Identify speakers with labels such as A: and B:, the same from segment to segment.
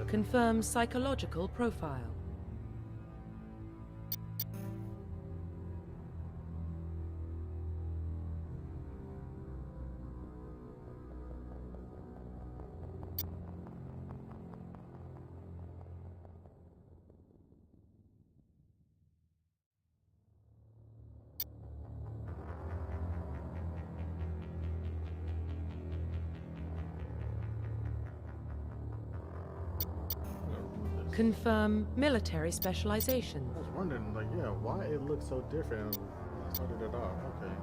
A: Confirm psychological profile. Confirm military specialization.
B: I was wondering, like, yeah, why it looks so different when I started it off. Okay.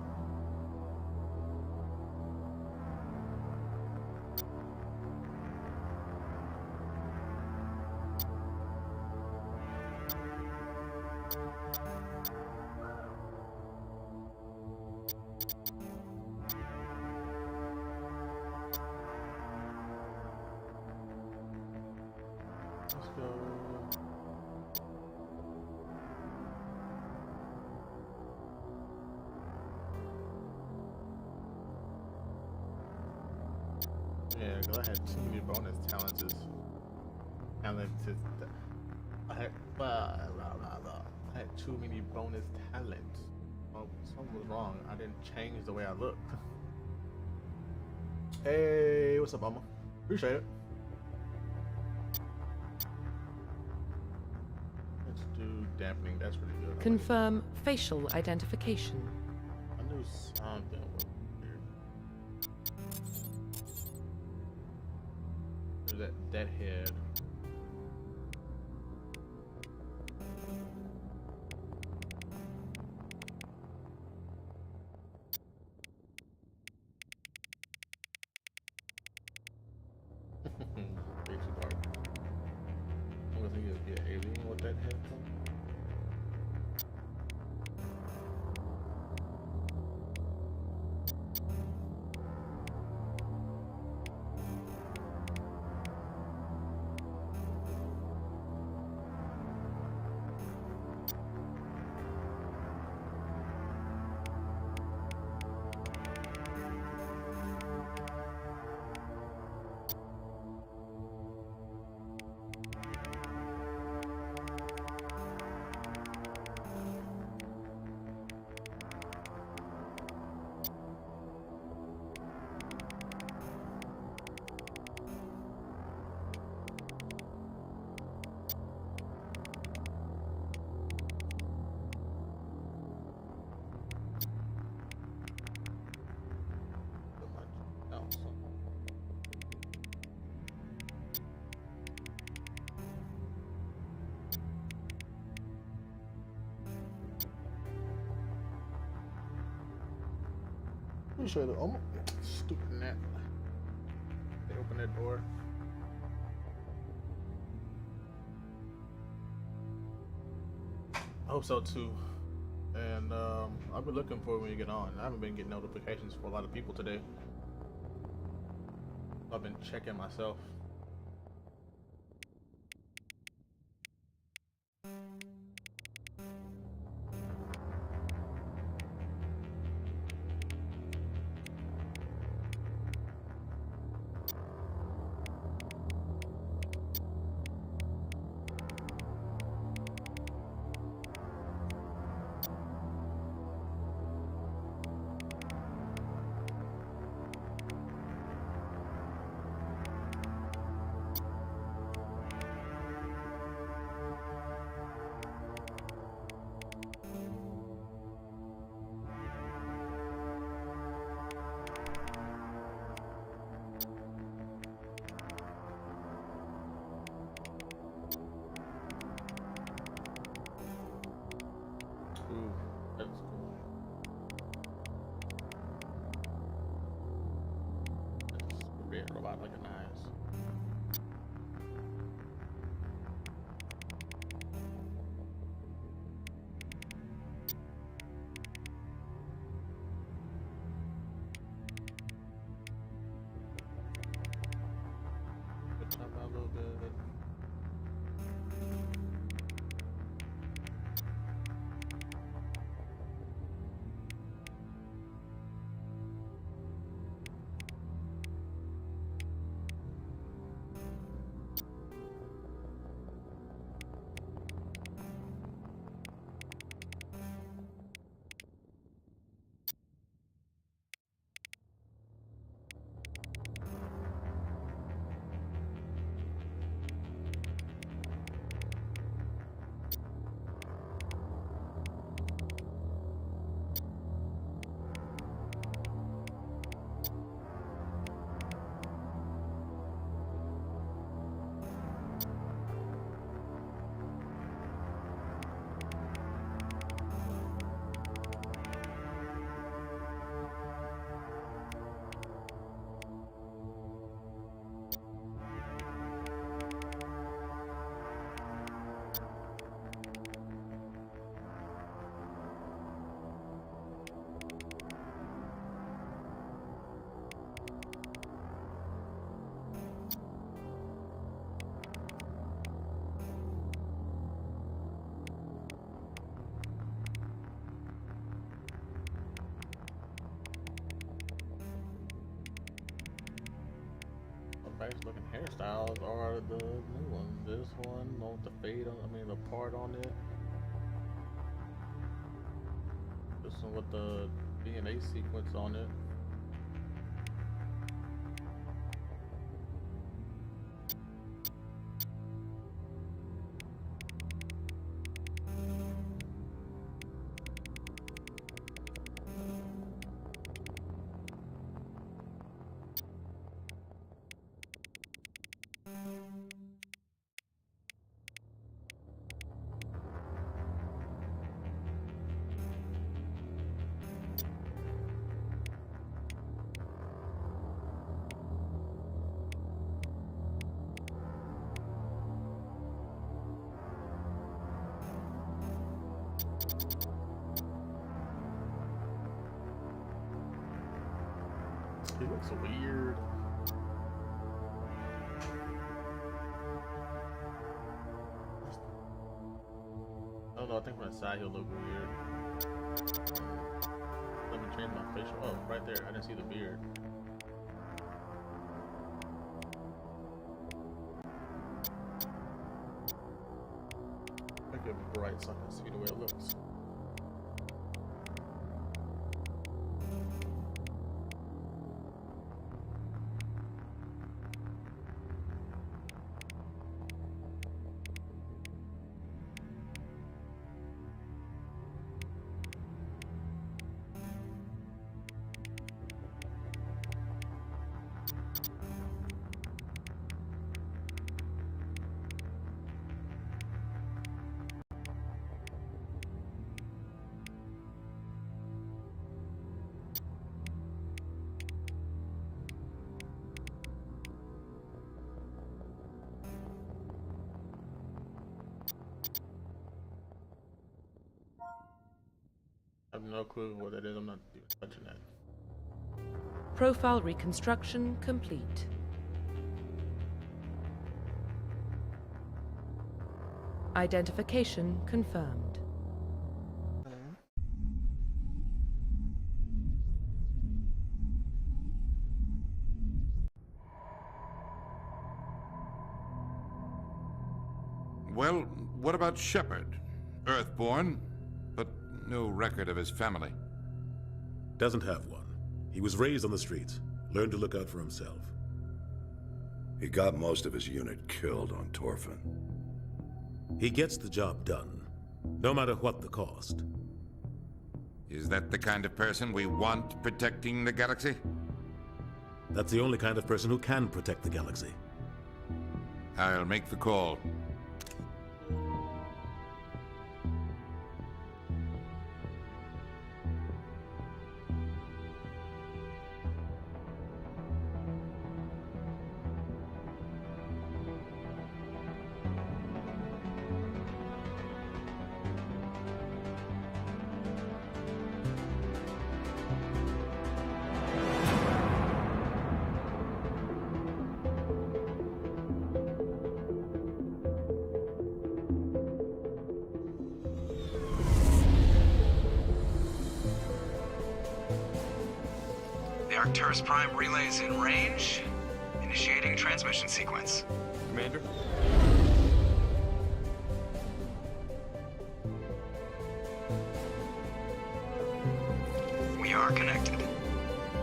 B: Let's go. Yeah, because I had too many bonus talents. I had too many bonus talents. Oh, something was wrong. I didn't change the way I looked. Hey, what's up, mama? Appreciate it. Let's do dampening. That's really good.
A: Confirm facial identification.
B: I knew something was weird. There's that head. Way too dark. I'm gonna think it'd be an alien with that head. Pretty sure the stupid net. They open that door. I hope so too. And I've been looking for it when you get on. I haven't been getting notifications for a lot of people today. I've been checking myself. Ooh, that's cool. That's being robot looking nice. Good time out a little bit. nice looking hairstyles are the new ones. This one, with the fade on, I mean the part on it. This one with the DNA sequence on it. He looks weird. I don't know, I think from the side he'll look weird. Let me change my facial. Oh, right there. I didn't see the beard. Make it bright so I can see the way it looks. I have no clue what that is. I'm not even touching that.
A: Profile reconstruction complete. Identification confirmed.
C: Well, what about Shepard? Earthborn, but no record of his family.
D: Doesn't have one. He was raised on the streets, learned to look out for himself.
E: He got most of his unit killed on Torfin.
D: He gets the job done, no matter what the cost.
C: Is that the kind of person we want protecting the galaxy?
D: That's the only kind of person who can protect the galaxy.
C: I'll make the call.
F: S.P.E.C.T.R.E relay is in range. Initiating transmission sequence.
G: Commander?
F: We are connected.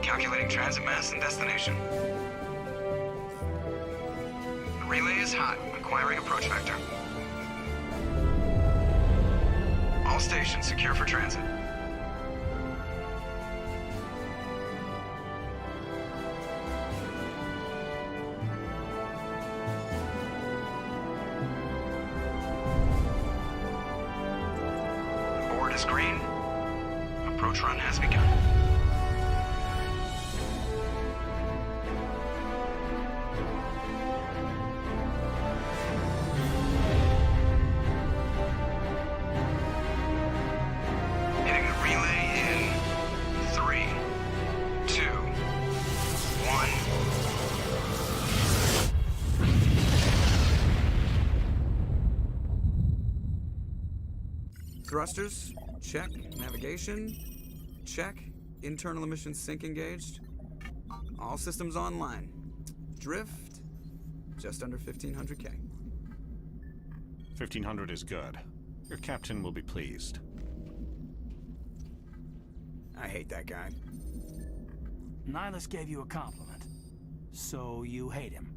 F: Calculating transit mass and destination. The relay is hot. Acquiring approach vector. All stations secure for transit. Is green. Approach run has begun. Hitting the relay in 3, 2, 1.
H: Thrusters, check. Navigation, check. Internal emissions sync engaged. All systems online. Drift, just under 1,500K.
G: 1,500 is good. Your captain will be pleased.
H: I hate that guy.
I: Nihilus gave you a compliment. So you hate him.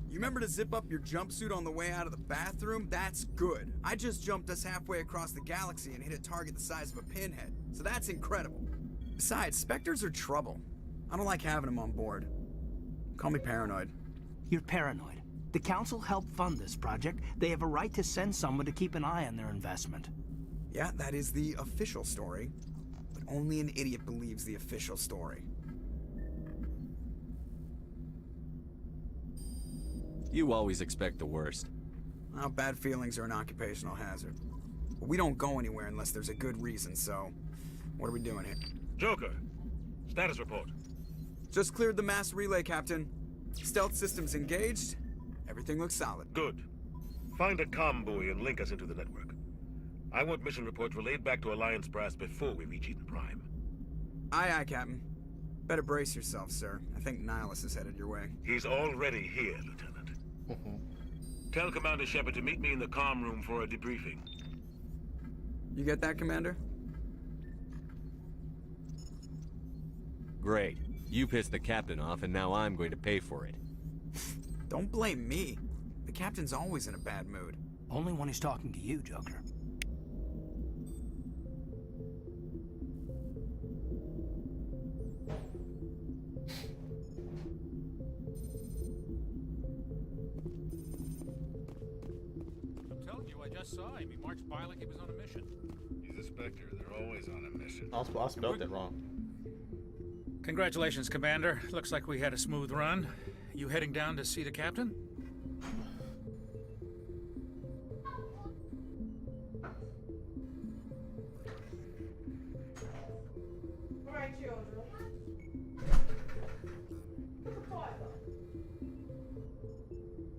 H: You remember to zip up your jumpsuit on the way out of the bathroom? That's good. I just jumped us halfway across the galaxy and hit a target the size of a pinhead. So that's incredible. Besides, Spectres are trouble. I don't like having them on board. Call me paranoid.
I: You're paranoid. The Council helped fund this project. They have a right to send someone to keep an eye on their investment.
H: Yeah, that is the official story. But only an idiot believes the official story.
J: You always expect the worst.
H: Well, bad feelings are an occupational hazard. But we don't go anywhere unless there's a good reason, so... What are we doing here?
K: Joker, status report.
H: Just cleared the mass relay, Captain. Stealth systems engaged. Everything looks solid.
K: Good. Find a comm buoy and link us into the network. I want mission reports relayed back to Alliance Brass before we reach Eden Prime.
H: Aye, aye, Captain. Better brace yourself, sir. I think Nihilus is headed your way.
K: He's already here, Lieutenant. Tell Commander Shepard to meet me in the comm room for a debriefing.
H: You get that, Commander?
J: Great. You pissed the captain off, and now I'm going to pay for it.
H: Don't blame me. The Captain's always in a bad mood.
I: Only when he's talking to you, Joker.
L: I'm telling you, I just saw him. He marched by like he was on a mission.
E: He's a Spectre. They're always on a mission.
B: I spelled it wrong.
L: Congratulations, Commander. Looks like we had a smooth run. You heading down to see the captain?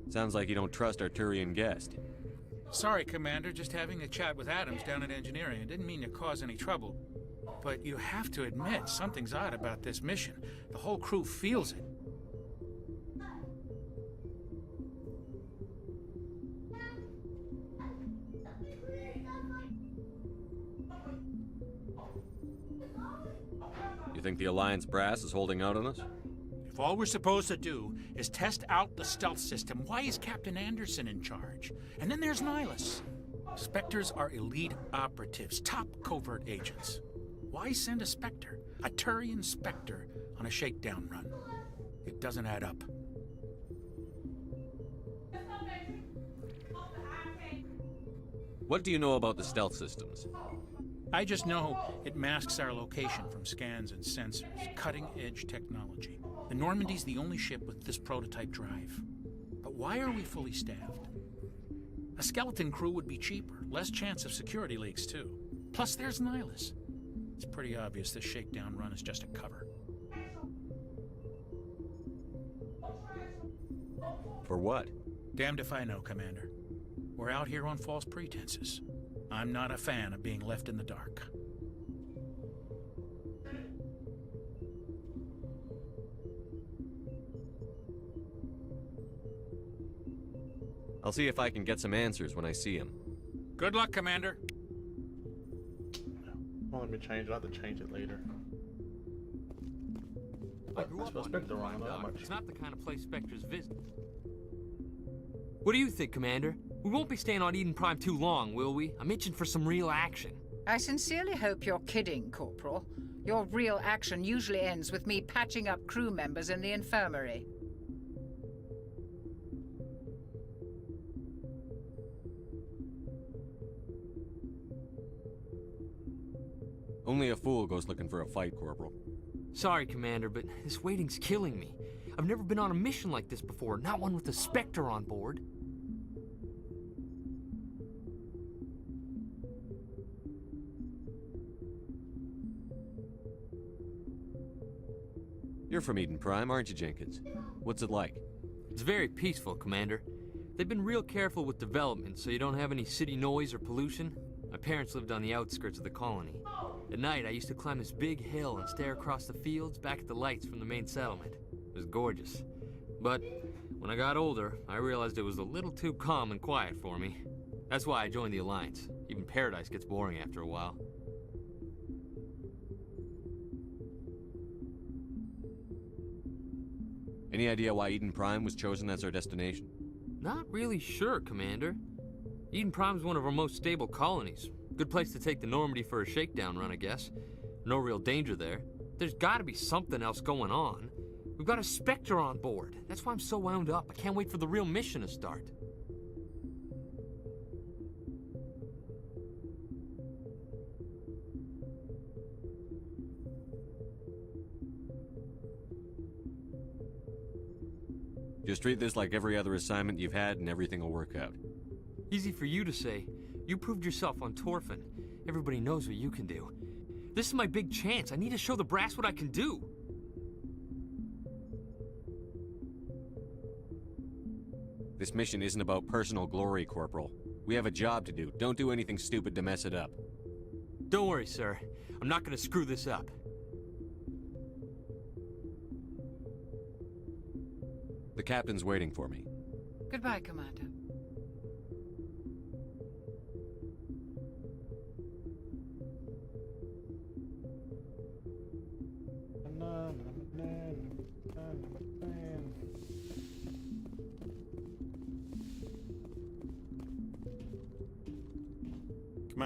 J: Sounds like you don't trust our Turian guest.
L: Sorry, Commander. Just having a chat with Adams down at engineering. I didn't mean to cause any trouble. But you have to admit, something's odd about this mission. The whole crew feels it.
J: You think the Alliance Brass is holding out on us?
L: If all we're supposed to do is test out the stealth system, why is Captain Anderson in charge? And then there's Nihilus. Spectres are elite operatives, top covert agents. Why send a Spectre, a Turian Spectre, on a shakedown run? It doesn't add up.
J: What do you know about the stealth systems?
L: I just know it masks our location from scans and sensors. Cutting-edge technology. The Normandy's the only ship with this prototype drive. But why are we fully staffed? A skeleton crew would be cheaper, less chance of security leaks too. Plus there's Nihilus. It's pretty obvious this shakedown run is just a cover.
J: For what?
L: Damned if I know, Commander. We're out here on false pretenses. I'm not a fan of being left in the dark.
J: I'll see if I can get some answers when I see him.
L: Good luck, Commander.
B: Well, let me change it. I'll have to change it later.
M: I grew up on
B: Spectre
M: Eden
B: wrong,
M: Prime,
B: not
M: Doc.
B: much.
M: It's not the kind of place Spectres visit. What do you think, Commander? We won't be staying on Eden Prime too long, will we? I'm itching for some real action.
N: I sincerely hope you're kidding, Corporal. Your real action usually ends with me patching up crew members in the infirmary.
J: Only a fool goes looking for a fight, Corporal.
M: Sorry, Commander, but this waiting's killing me. I've never been on a mission like this before, not one with a Spectre on board.
J: You're from Eden Prime, aren't you, Jenkins? What's it like?
M: It's very peaceful, Commander. They've been real careful with development, so you don't have any city noise or pollution. My parents lived on the outskirts of the colony. At night, I used to climb this big hill and stare across the fields back at the lights from the main settlement. It was gorgeous. But when When I got older, I realized it was a little too calm and quiet for me. That's why I joined the Alliance. Even Paradise gets boring after a while.
J: Any idea why Eden Prime was chosen as our destination?
M: Not really sure, Commander. Eden Prime's one of our most stable colonies. Good place to take the Normandy for a shakedown run, I guess. No real danger there. There's gotta be something else going on. We've got a S.P.E.C.T.R.E on board. That's why I'm so wound up. I can't wait for the real mission to start.
J: Just treat this like every other assignment you've had and everything will work out.
M: Easy for you to say. You proved yourself on Torfin. Everybody knows what you can do. This is my big chance. I need to show the brass what I can do.
J: This mission isn't about personal glory, Corporal. We have a job to do. Don't do anything stupid to mess it up.
M: Don't worry, sir. I'm not gonna screw this up.
J: The captain's waiting for me.
N: Goodbye, Commander.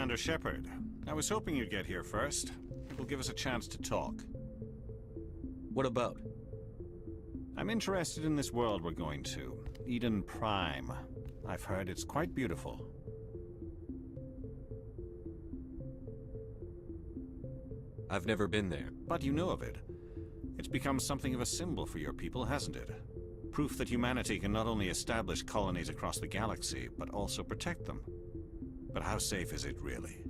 G: Commander Shepard, I was hoping you'd get here first. It will give us a chance to talk.
J: What about?
G: I'm interested in this world we're going to, Eden Prime. I've heard it's quite beautiful.
J: I've never been there.
G: But you know of it. It's become something of a symbol for your people, hasn't it? Proof that humanity can not only establish colonies across the galaxy, but also protect them. But how safe is it really?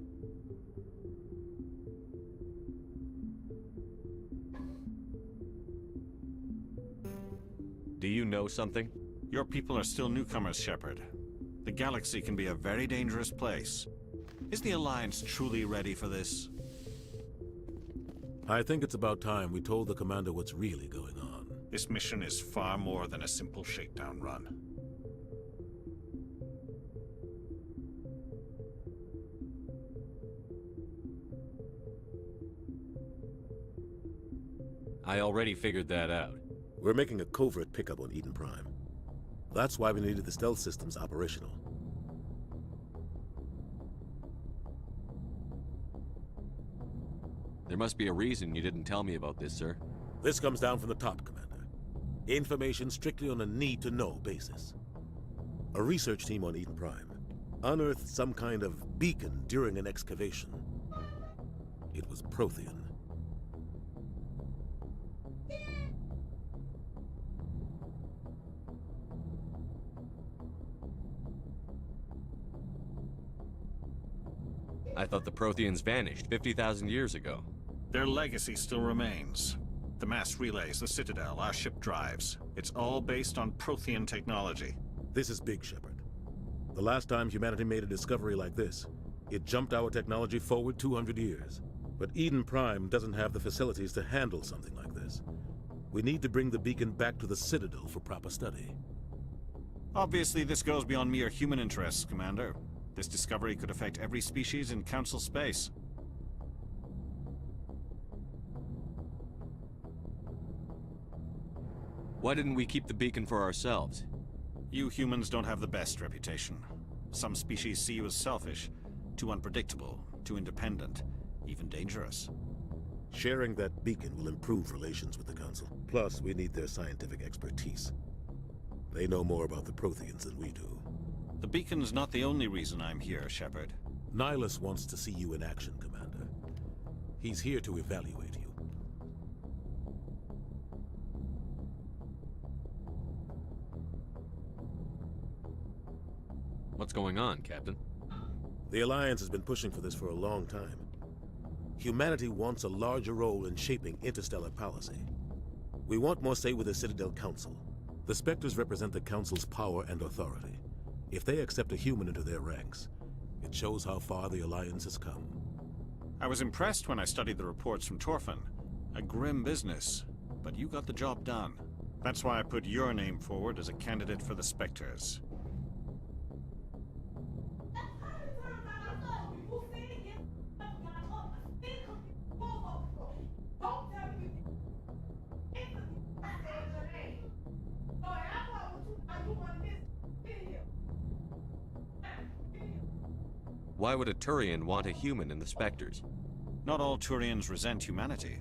J: Do you know something?
G: Your people are still newcomers, Shepard. The galaxy can be a very dangerous place. Is the Alliance truly ready for this?
D: I think it's about time we told the Commander what's really going on.
G: This mission is far more than a simple shakedown run.
J: I already figured that out.
D: We're making a covert pickup on Eden Prime. That's why we needed the stealth systems operational.
J: There must be a reason you didn't tell me about this, sir.
D: This comes down from the top, Commander. Information strictly on a need-to-know basis. A research team on Eden Prime unearthed some kind of beacon during an excavation. It was Prothean.
J: I thought the Protheans vanished 50,000 years ago.
G: Their legacy still remains. The mass relays, the Citadel, our ship drives. It's all based on Prothean technology.
D: This is big, Shepard. The last time humanity made a discovery like this, it jumped our technology forward 200 years. But Eden Prime doesn't have the facilities to handle something like this. We need to bring the beacon back to the Citadel for proper study.
G: Obviously, this goes beyond mere human interests, Commander. This discovery could affect every species in Council space.
J: Why didn't we keep the beacon for ourselves?
G: You humans don't have the best reputation. Some species see you as selfish, too unpredictable, too independent, even dangerous.
D: Sharing that beacon will improve relations with the Council. Plus, we need their scientific expertise. They know more about the Protheans than we do.
G: The beacon's not the only reason I'm here, Shepard.
D: Nihilus wants to see you in action, Commander. He's here to evaluate you.
J: What's going on, Captain?
D: The Alliance has been pushing for this for a long time. Humanity wants a larger role in shaping interstellar policy. We want more say with the Citadel Council. The Spectres represent the Council's power and authority. If they accept a human into their ranks, it shows how far the Alliance has come.
G: I was impressed when I studied the reports from Torfin. A grim business, but you got the job done. That's why I put your name forward as a candidate for the Spectres.
J: Why would a Turian want a human in the Spectres?
G: Not all Turians resent humanity.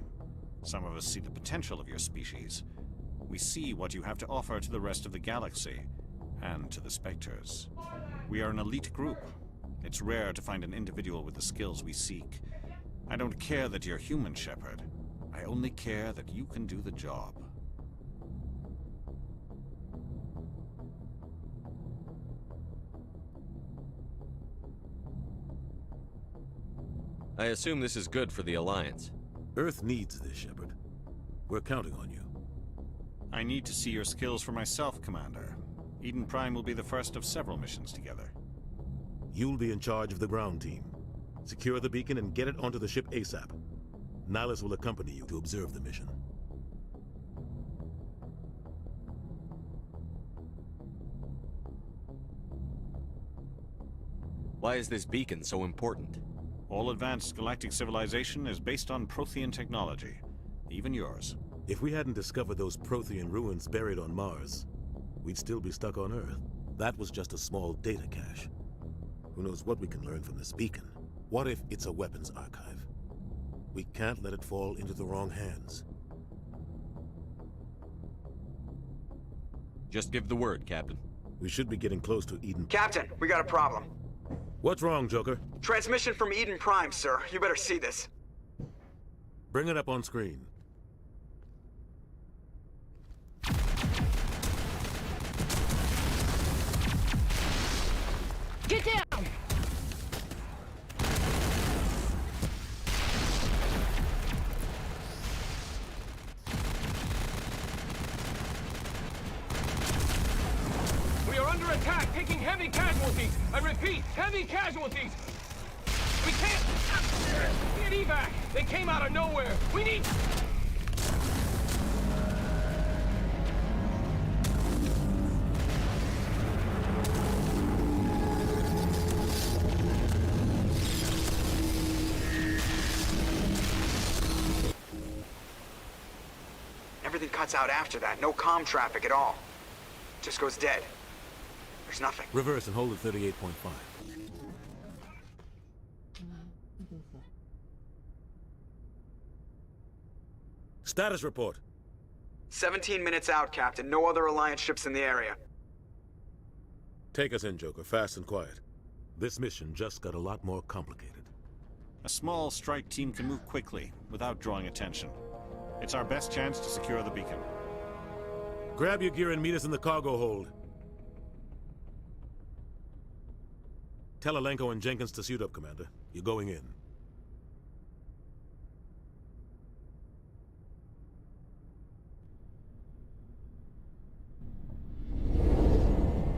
G: Some of us see the potential of your species. We see what you have to offer to the rest of the galaxy, and to the Spectres. We are an elite group. It's rare to find an individual with the skills we seek. I don't care that you're human, Shepard. I only care that you can do the job.
J: I assume this is good for the Alliance.
D: Earth needs this, Shepard. We're counting on you.
G: I need to see your skills for myself, Commander. Eden Prime will be the first of several missions together.
D: You'll be in charge of the ground team. Secure the beacon and get it onto the ship ASAP. Nihilus will accompany you to observe the mission.
J: Why is this beacon so important?
G: All advanced galactic civilization is based on Prothean technology. Even yours.
D: If we hadn't discovered those Prothean ruins buried on Mars, we'd still be stuck on Earth. That was just a small data cache. Who knows what we can learn from this beacon? What if it's a weapons archive? We can't let it fall into the wrong hands.
J: Just give the word, Captain.
D: We should be getting close to Eden.
H: Captain, we got a problem.
D: What's wrong, Joker?
H: Transmission from Eden Prime, sir. You better see this.
D: Bring it up on screen.
O: Get down!
P: We are under attack, taking heavy casualties. I repeat, heavy casualties. We can't get evac. They came out of nowhere. We need...
H: Everything cuts out after that. No comm traffic at all. Just goes dead. There's nothing.
D: Reverse and hold at 38.5. Status report.
H: 17 minutes out, Captain. No other Alliance ships in the area.
D: Take us in, Joker, fast and quiet. This mission just got a lot more complicated.
G: A small strike team can move quickly, without drawing attention. It's our best chance to secure the beacon.
D: Grab your gear and meet us in the cargo hold. Tell Alenko and Jenkins to suit up, Commander. You're going in.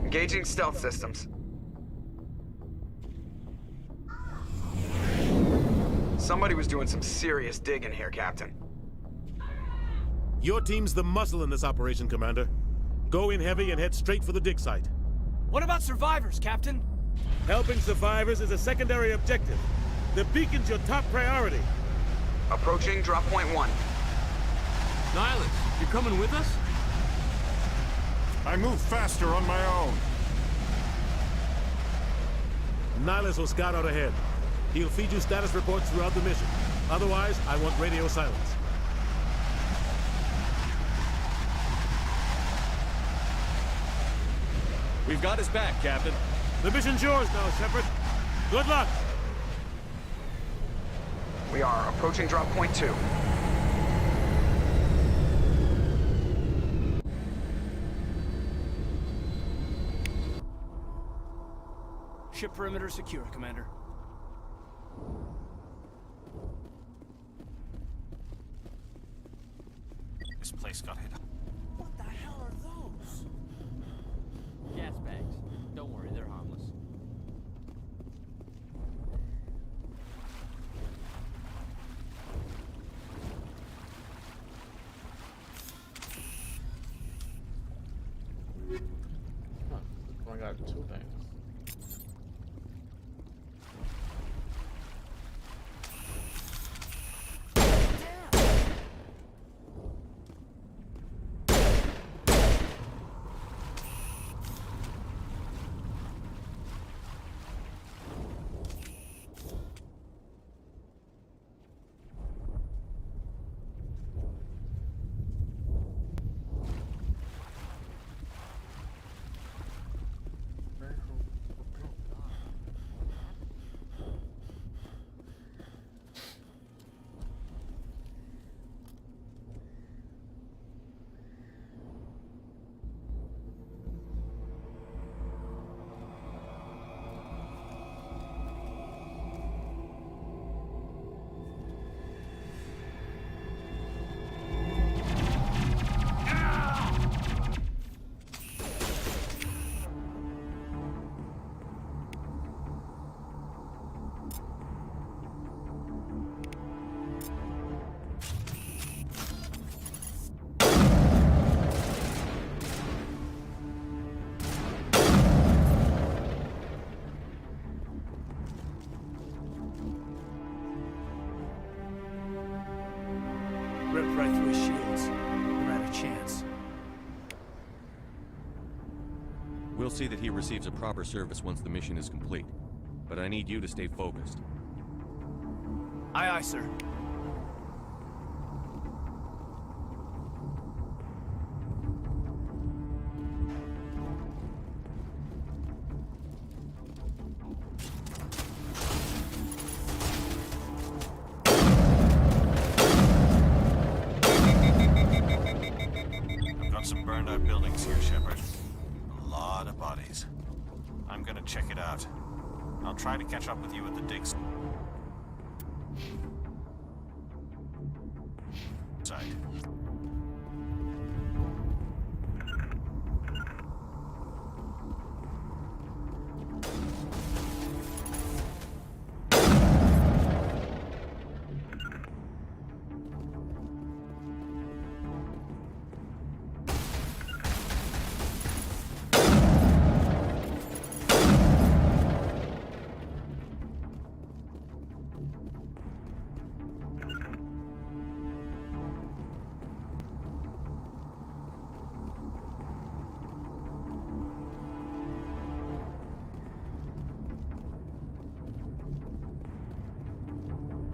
H: Engaging stealth systems. Somebody was doing some serious digging here, Captain.
D: Your team's the muscle in this operation, Commander. Go in heavy and head straight for the dig site.
O: What about survivors, Captain?
D: Helping survivors is a secondary objective. The beacon's your top priority.
H: Approaching drop point 1.
M: Nihilus, you coming with us?
G: I move faster on my own.
D: Nihilus will scout out ahead. He'll feed you status reports throughout the mission. Otherwise, I want radio silence.
J: We've got his back, Captain.
D: The mission's yours now, Shepard. Good luck!
H: We are approaching drop point 2.
O: Ship perimeter secure, Commander.
G: This place got hit.
O: What the hell are those?
M: Gas bags. Don't worry, they're harmless.
J: We'll see that he receives a proper service once the mission is complete. But I need you to stay focused.
O: Aye, aye, sir.
G: Got some burned out buildings here, Shepard. A lot of bodies. I'm gonna check it out. I'll try to catch up with you at the digs site.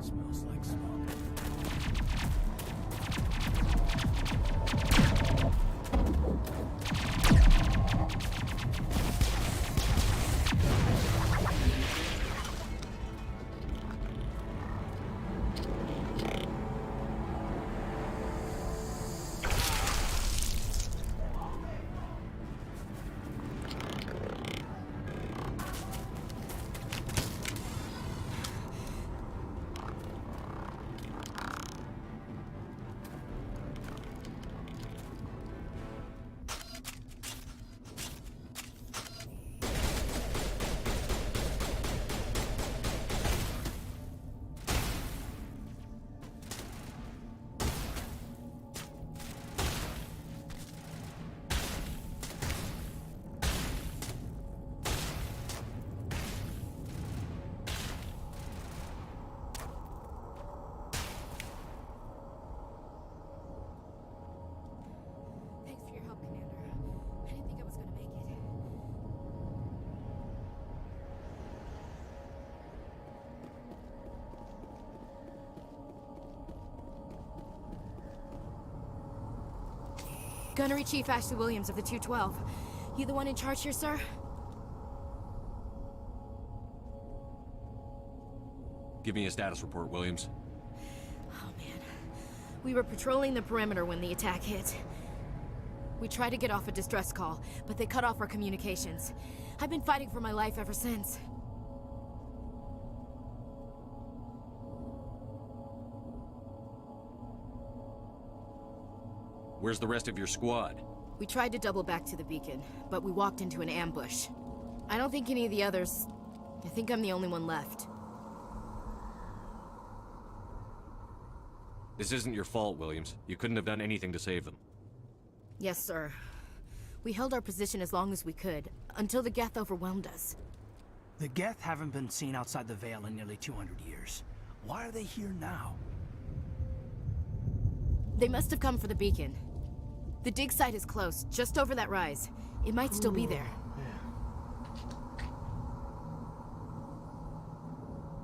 O: Smells like smoke.
Q: Thanks for your help, Commander. I didn't think I was gonna make it. Gunnery Chief Ashley Williams of the 212. You the one in charge here, sir?
J: Give me a status report, Williams.
Q: Oh, man. We were patrolling the perimeter when the attack hit. We tried to get off a distress call, but they cut off our communications. I've been fighting for my life ever since.
J: Where's the rest of your squad?
Q: We tried to double back to the beacon, but we walked into an ambush. I don't think any of the others... I think I'm the only one left.
J: This isn't your fault, Williams. You couldn't have done anything to save them.
Q: Yes, sir. We held our position as long as we could, until the Geth overwhelmed us.
I: The Geth haven't been seen outside the Veil in nearly 200 years. Why are they here now?
Q: They must have come for the beacon. The dig site is close, just over that rise. It might still be there.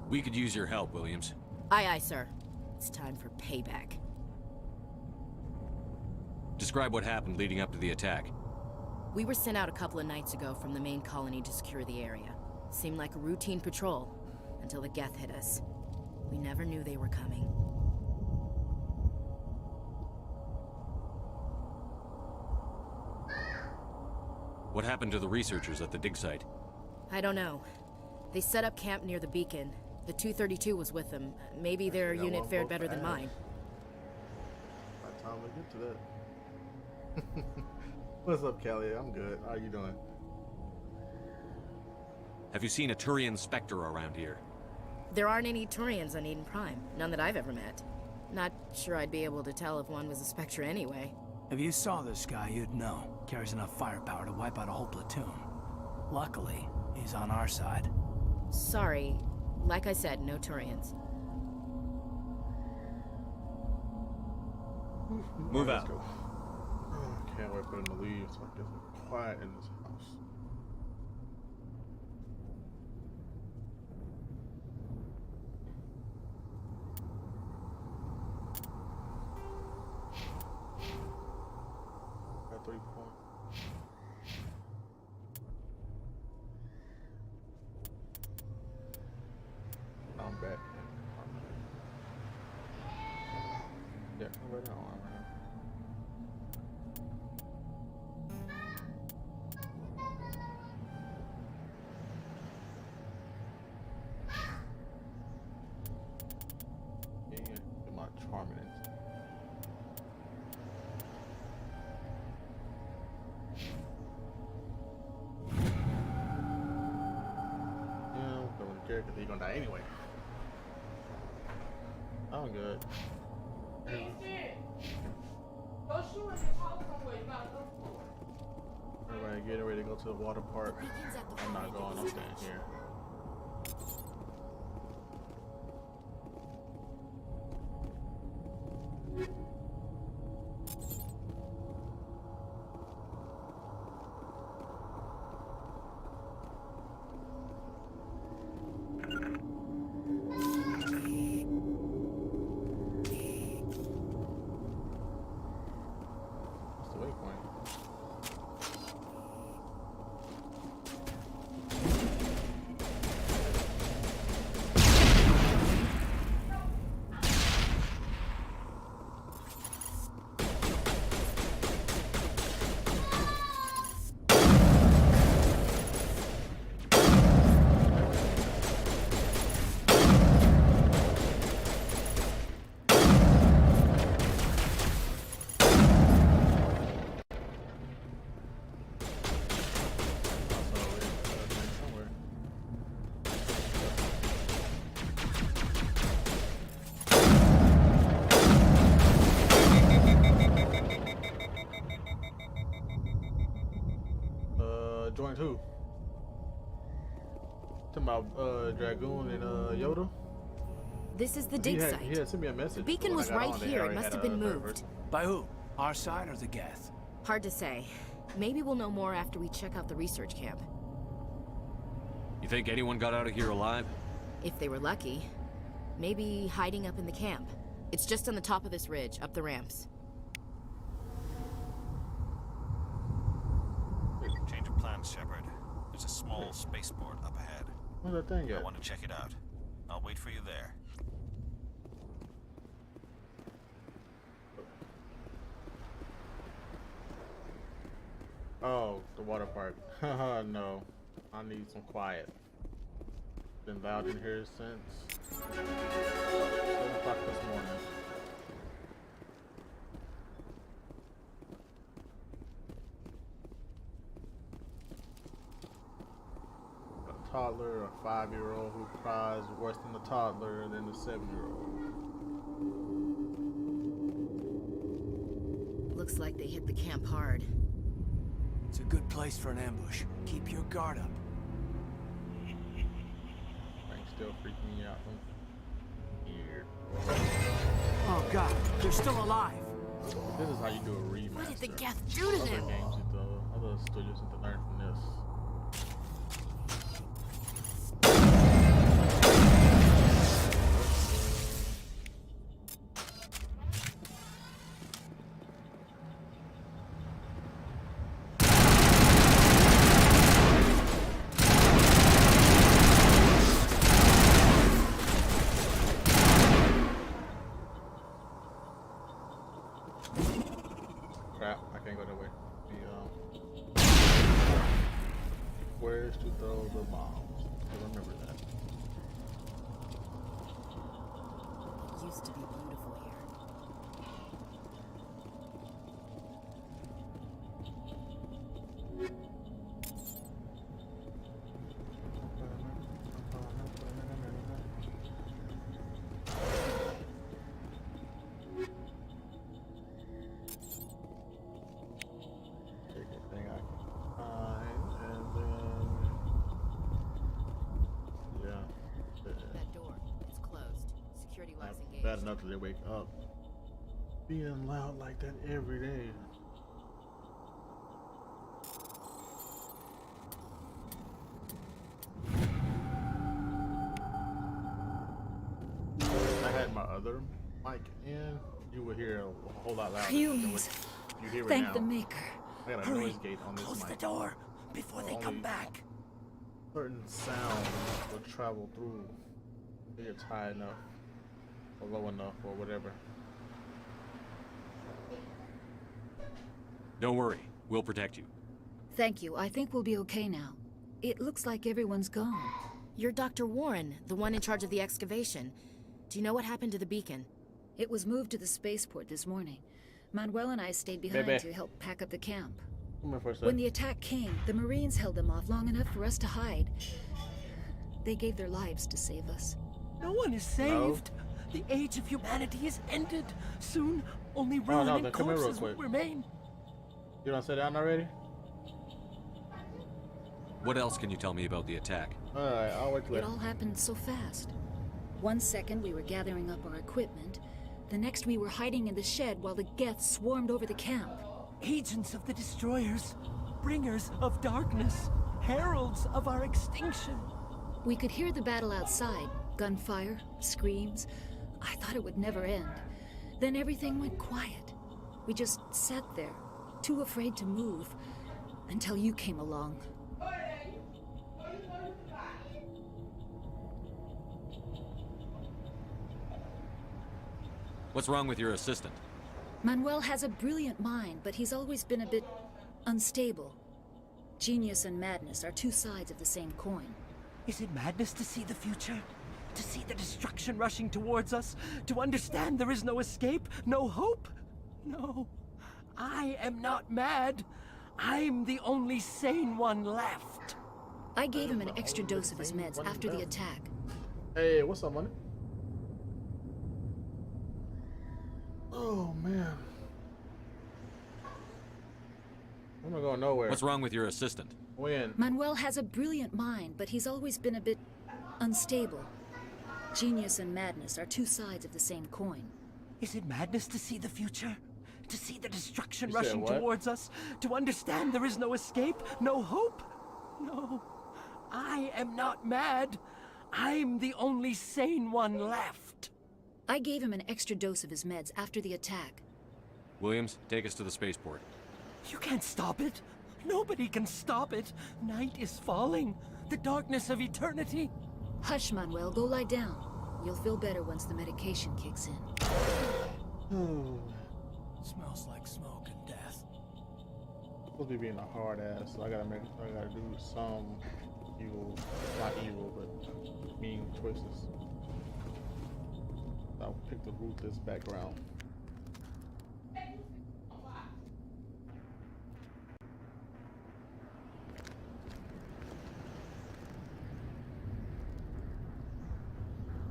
J: We could use your help, Williams.
Q: Aye, aye, sir. It's time for payback.
J: Describe what happened leading up to the attack.
Q: We were sent out a couple of nights ago from the main colony to secure the area. Seemed like a routine patrol, until the Geth hit us. We never knew they were coming.
J: What happened to the researchers at the dig site?
Q: I don't know. They set up camp near the beacon. The 232 was with them. Maybe their unit fared better than mine.
B: By the time we get to that. What's up, Kelly? I'm good. How are you doing?
J: Have you seen a Turian Spectre around here?
Q: There aren't any Turians on Eden Prime. None that I've ever met. Not sure I'd be able to tell if one was a Spectre anyway.
I: If you saw this guy, you'd know. Carries enough firepower to wipe out a whole platoon. Luckily, he's on our side.
Q: Sorry. Like I said, no Turians.
J: Move out.
B: Can't wait for them to leave so I can get some quiet in this house. 3 points. I'm back. Yeah, right now. My charming. Yeah, I'm going to care because he's gonna die anyway. I'm good. Everybody getting ready to go to the water park. I'm not going, I'm staying here. Joined who? Talking about Dragoon and Yoda?
Q: This is the dig site.
B: He had sent me a message.
Q: The beacon was right here. It must have been moved.
O: By who? Our side or the Geth?
Q: Hard to say. Maybe we'll know more after we check out the research camp.
J: You think anyone got out of here alive?
Q: If they were lucky. Maybe hiding up in the camp. It's just on the top of this ridge, up the ramps.
G: Change of plans, Shepard. There's a small spaceport up ahead.
B: Where's that thing at?
G: I want to check it out. I'll wait for you there.
B: Oh, the water park. Haha, no. I need some quiet. Been loud in here since 7 o'clock this morning. A toddler, a 5-year-old who cries worse than the toddler than the 7-year-old.
Q: Looks like they hit the camp hard.
O: It's a good place for an ambush. Keep your guard up.
B: Thing's still freaking me out. Weird.
O: Oh god, they're still alive.
B: This is how you do a remaster.
Q: What did the Geth do to them?
B: Other studios need to learn from this. Crap, I can't go that way. Where's to throw the bombs? I remember that.
Q: It used to be beautiful here.
B: Take everything I can find, and then
Q: That door, it's closed. Security locks engaged.
B: bad enough that they wake up. Being loud like that every day. I had my other mic in, you would hear a whole lot louder.
R: Humans.
B: You hear it
R: Thank
B: now.
R: the Maker.
B: I got a
O: Hurry.
B: noise gate on this
O: Close the
B: mic.
O: door before they come
B: Only
O: back.
B: certain sounds will travel through if it's high enough or low enough or whatever.
J: Don't worry, we'll protect you.
R: Thank you. I think we'll be okay now. It looks like everyone's gone.
Q: You're Dr. Warren, the one in charge of the excavation. Do you know what happened to the beacon?
R: It was moved to the spaceport this morning. Manuel and I stayed behind
B: Bebe.
R: to help pack up the camp.
B: Come here for a sec.
R: When the attack came, the Marines held them off long enough for us to hide. They gave their lives to save us.
O: No one is saved. The age of humanity is ended. Soon, only ruin
B: no,
O: and
B: then come here real
O: corpses will
B: quick.
O: remain.
B: You don't sit down already?
J: What else can you tell me about the attack?
B: Alright, I'll wait till
R: It
B: later.
R: all happened so fast. One second we were gathering up our equipment. The next we were hiding in the shed while the Geth swarmed over the camp.
O: Agents of the destroyers, bringers of darkness, heralds of our extinction.
R: We could hear the battle outside. Gunfire, screams. I thought it would never end. Then everything went quiet. We just sat there, too afraid to move, until you came along.
J: What's wrong with your assistant?
R: Manuel has a brilliant mind, but he's always been a bit unstable. Genius and madness are two sides of the same coin.
O: Is it madness to see the future? To see the destruction rushing towards us? To understand there is no escape? No hope? No. I am not mad. I'm the only sane one left.
R: I gave him an extra dose of his meds after the attack.
B: Hey, what's up, money? Oh, man. I'm not going nowhere.
J: What's wrong with your assistant?
B: When?
R: Manuel has a brilliant mind, but he's always been a bit unstable. Genius and madness are two sides of the same coin.
O: Is it madness to see the future? To see the destruction
B: You said
O: rushing
B: what?
O: towards us? To understand there is no escape? No hope? No. I am not mad. I'm the only sane one left.
R: I gave him an extra dose of his meds after the attack.
J: Williams, take us to the spaceport.
O: You can't stop it. Nobody can stop it. Night is falling. The darkness of eternity.
R: Hush, Manuel. Go lie down. You'll feel better once the medication kicks in.
O: Smells like smoke and death.
B: Supposed to be being a hard ass, so I gotta do some evil, not evil, but mean choices. I'll pick the ruthless background.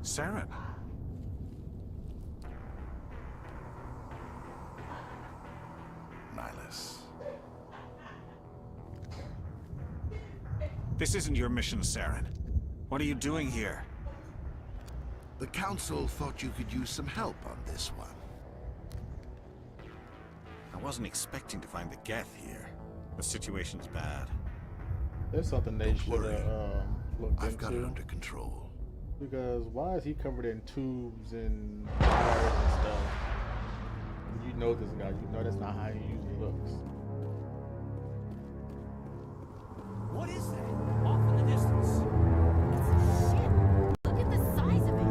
K: Saren.
S: Nihilus.
K: This isn't your mission, Saren. What are you doing here?
S: The Council thought you could use some help on this one.
K: I wasn't expecting to find the Geth here. The situation's bad.
B: There's something they should have looked into.
S: I've got it under control.
B: Because why is he covered in tubes and wires and stuff? You know this guy. You know that's not how he usually looks.
O: What is that? Off in the distance.
Q: Look at the size of it.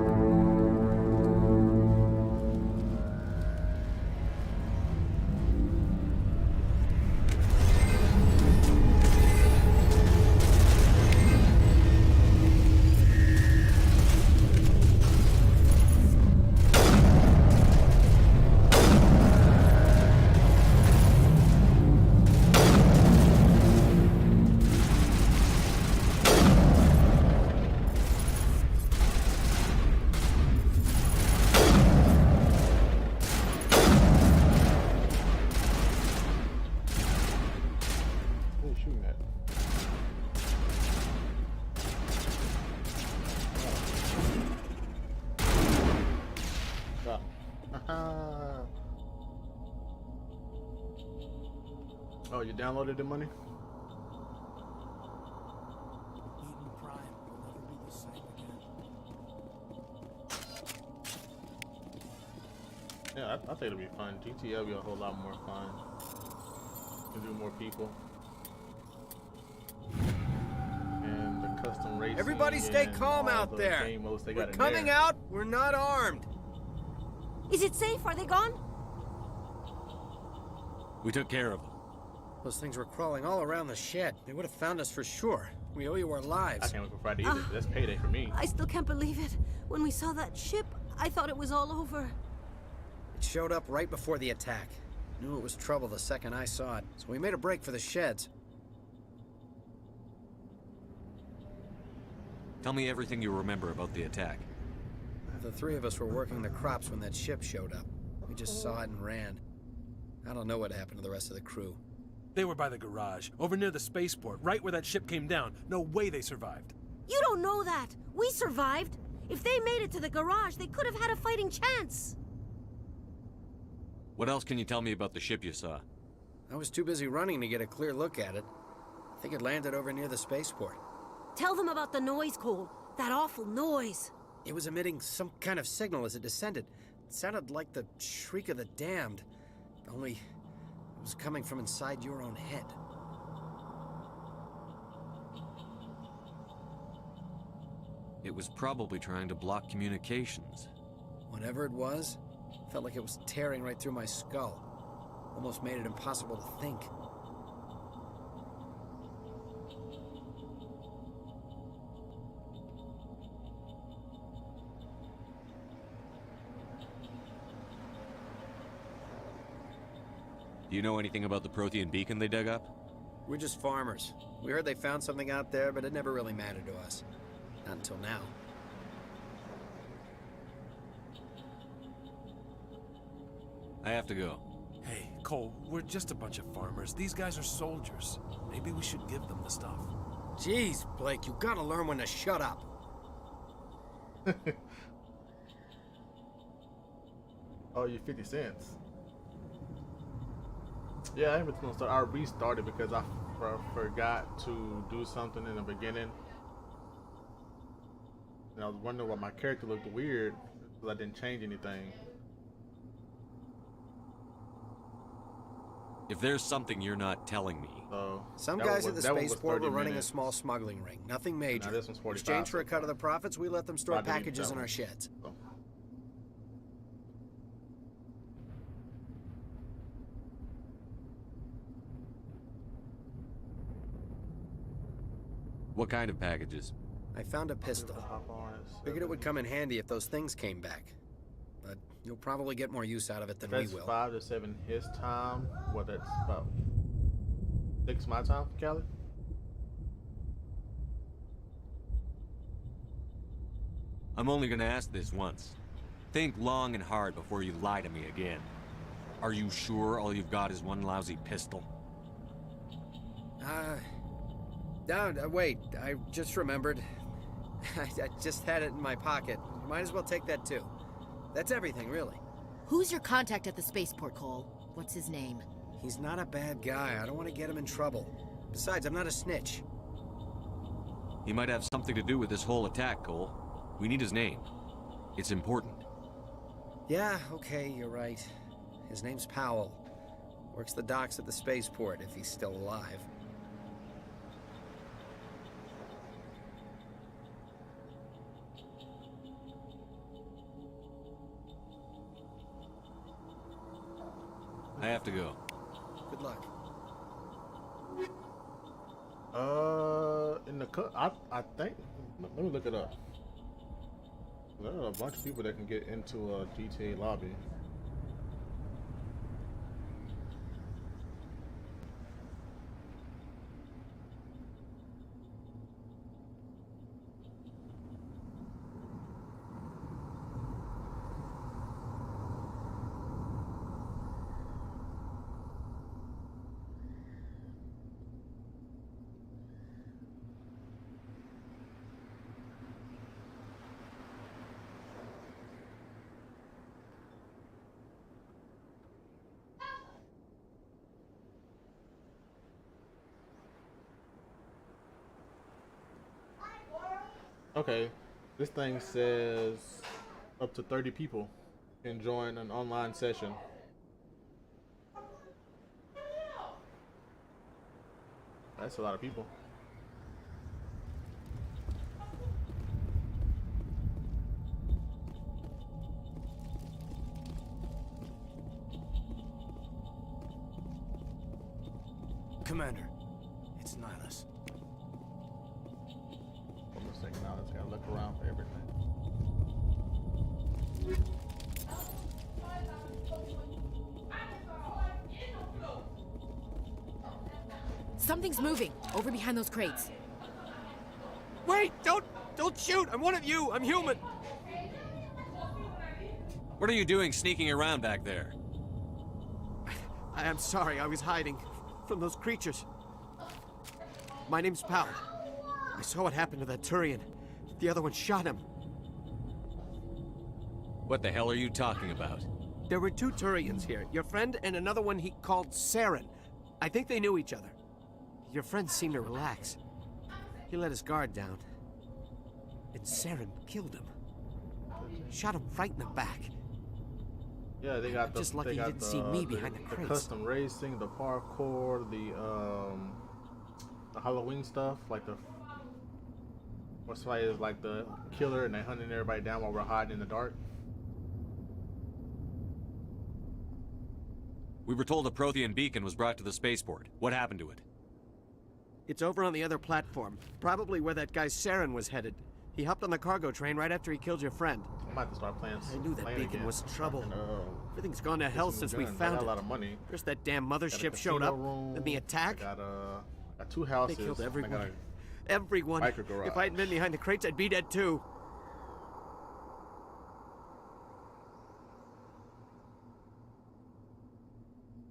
B: What are you shooting at? Oh. Oh, you downloaded the money?
O: Prime will never be the same again.
B: Yeah, I think it'll be fun. GTA will be a whole lot more fun. can do more people. And the custom racing.
T: Everybody stay
B: and
T: calm
B: all
T: out
B: the
T: there.
B: game modes they
T: We're
B: got in
T: coming
B: there.
T: out. We're not armed.
U: Is it safe? Are they gone?
J: We took care of them.
T: Those things were crawling all around the shed. They would have found us for sure. We owe you our lives.
B: I can't wait for Friday either. That's payday for me.
U: I still can't believe it. When we saw that ship, I thought it was all over.
T: It showed up right before the attack. Knew it was trouble the second I saw it, so we made a break for the sheds.
J: Tell me everything you remember about the attack.
T: The three of us were working the crops when that ship showed up. We just saw it and ran. I don't know what happened to the rest of the crew.
V: They were by the garage, over near the spaceport, right where that ship came down. No way they survived.
U: You don't know that. We survived. If they made it to the garage, they could have had a fighting chance.
J: What else can you tell me about the ship you saw?
T: I was too busy running to get a clear look at it. I think it landed over near the spaceport.
U: Tell them about the noise, Cole. That awful noise.
T: It was emitting some kind of signal as it descended. It sounded like the shriek of the damned. Only it was coming from inside your own head.
J: It was probably trying to block communications.
T: Whatever it was, felt like it was tearing right through my skull. Almost made it impossible to think.
J: Do you know anything about the Prothean beacon they dug up?
T: We're just farmers. We heard they found something out there, but it never really mattered to us. Not until now.
J: I have to go.
V: Hey, Cole, we're just a bunch of farmers. These guys are soldiers. Maybe we should give them the stuff.
T: Jeez, Blake, you gotta learn when to shut up.
B: Oh, you 50 cents. Yeah, I haven't started. I restarted because I forgot to do something in the beginning. And I was wondering why my character looked weird because I didn't change anything.
J: If there's something you're not telling me...
T: Some guys at the spaceport were running a small smuggling ring. Nothing major.
B: Now this one's 45.
T: In exchange for a cut of the profits, we let them store packages in our sheds.
J: What kind of packages?
T: I found a pistol. Figured it would come in handy if those things came back. But you'll probably get more use out of it than we will.
B: 5 to 7 his time. What, that's about 6 my time, Callie?
J: I'm only gonna ask this once. Think long and hard before you lie to me again. Are you sure all you've got is one lousy pistol?
T: Wait, I just remembered. I just had it in my pocket. Might as well take that too. That's everything, really.
U: Who's your contact at the spaceport, Cole? What's his name?
T: He's not a bad guy. I don't want to get him in trouble. Besides, I'm not a snitch.
J: He might have something to do with this whole attack, Cole. We need his name. It's important.
T: Yeah, okay, you're right. His name's Powell. Works the docks at the spaceport, if he's still alive.
J: I have to go.
T: Good luck.
B: In the cut, I think. Let me look it up. There are a bunch of people that can get into a GTA lobby. Okay, this thing says up to 30 people can join an online session. That's a lot of people.
T: Commander, it's Nihilus.
B: Hold on a second now. Let's gotta look around for everything.
Q: Something's moving over behind those crates.
T: Wait! Don't shoot! I'm one of you! I'm human!
J: What are you doing sneaking around back there?
T: I'm sorry, I was hiding from those creatures. My name's Powell. I saw what happened to that Turian. The other one shot him.
J: What the hell are you talking about?
T: There were 2 Turians here. Your friend and another one he called Saren. I think they knew each other. Your friend seemed to relax. He let his guard down. And Saren killed him. Shot him right in the back.
B: Yeah, they got
T: Just lucky he didn't see me behind the crates.
B: Custom racing, the parkour, the Halloween stuff, like the what's like is like the killer and they hunting everybody down while we're hiding in the dark.
J: We were told a Prothean beacon was brought to the spaceport. What happened to it?
T: It's over on the other platform. Probably where that guy Saren was headed. He hopped on the cargo train right after he killed your friend.
B: I'm about to start playing.
T: I knew that beacon
B: again.
T: was trouble. Everything's gone to
B: Get
T: hell
B: some
T: since we
B: guns. I
T: found
B: got
T: it.
B: a lot of money.
T: First that damn
B: Got a
T: mothership showed
B: casino
T: up,
B: room.
T: then the attack.
B: I got 2 houses.
T: They killed
B: and I got
T: everyone.
B: a
T: Everyone.
B: biker garage.
T: If I hadn't been behind the crates, I'd be dead too.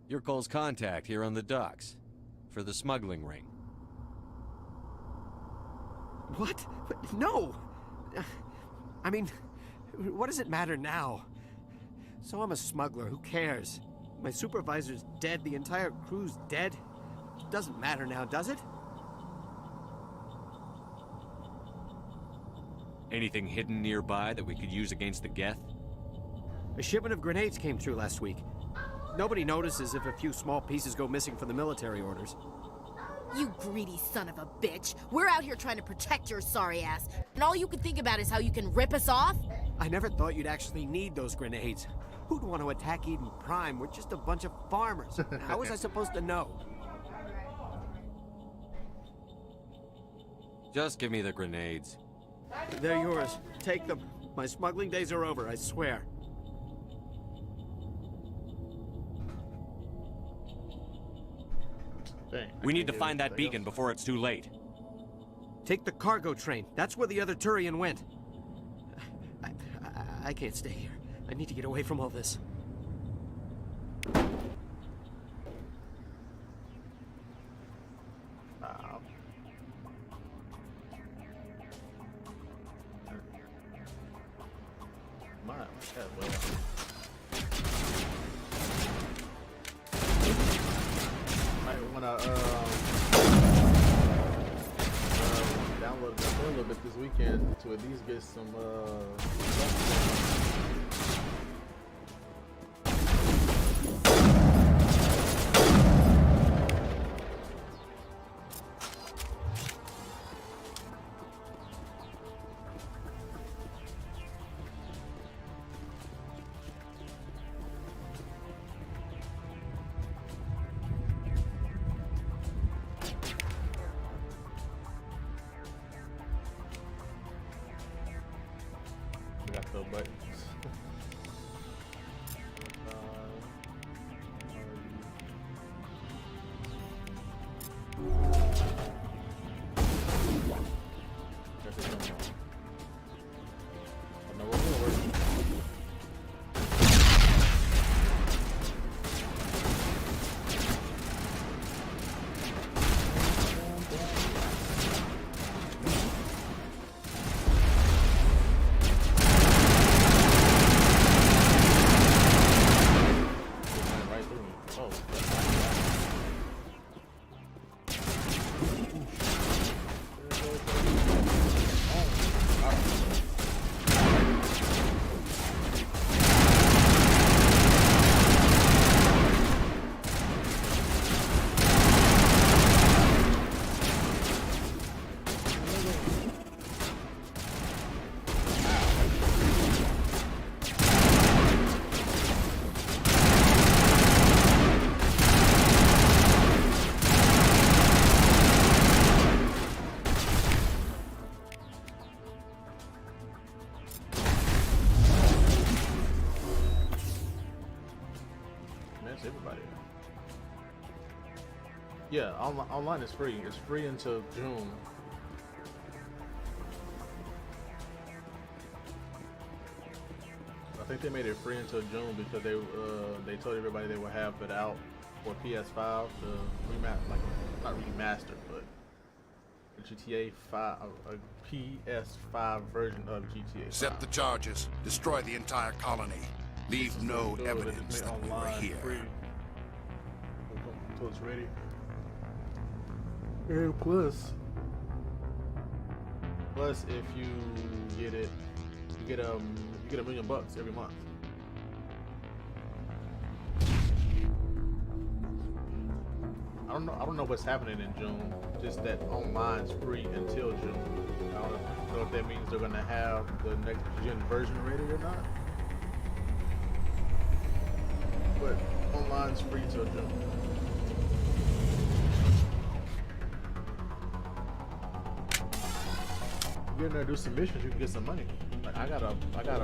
J: You're Cole's contact here on the docks. For the smuggling ring.
T: What? No! I mean, what does it matter now? So I'm a smuggler, who cares? My supervisor's dead, the entire crew's dead. Doesn't matter now, does it?
J: Anything hidden nearby that we could use against the Geth?
T: A shipment of grenades came through last week. Nobody notices if a few small pieces go missing from the military orders.
Q: You greedy son of a bitch. We're out here trying to protect your sorry ass, and all you can think about is how you can rip us off?
T: I never thought you'd actually need those grenades. Who'd want to attack Eden Prime? We're just a bunch of farmers. How was I supposed to know?
J: Just give me the grenades.
T: They're yours. Take them. My smuggling days are over, I swear.
B: Dang,
J: We need to find that beacon before it's too late.
T: Take the cargo train. That's where the other Turian went. I can't stay here. I need to get away from all this.
B: Download that a little bit this weekend to at least get some we got the button. Yeah, online is free. It's free until June. I think they made it free until June because they told everybody they would have it out for PS5, the not remastered, but the GTA 5, a PS5 version of GTA 5.
S: Accept the charges. Destroy the entire colony. Leave no evidence that we were here.
B: Free until it's ready. And plus, if you get it, you get $1 million every month. I don't know what's happening in June. Just that online's free until June. I don't know if that means they're gonna have the next gen version ready or not. But online's free till June. You get in there, do some missions, you can get some money. Like I got a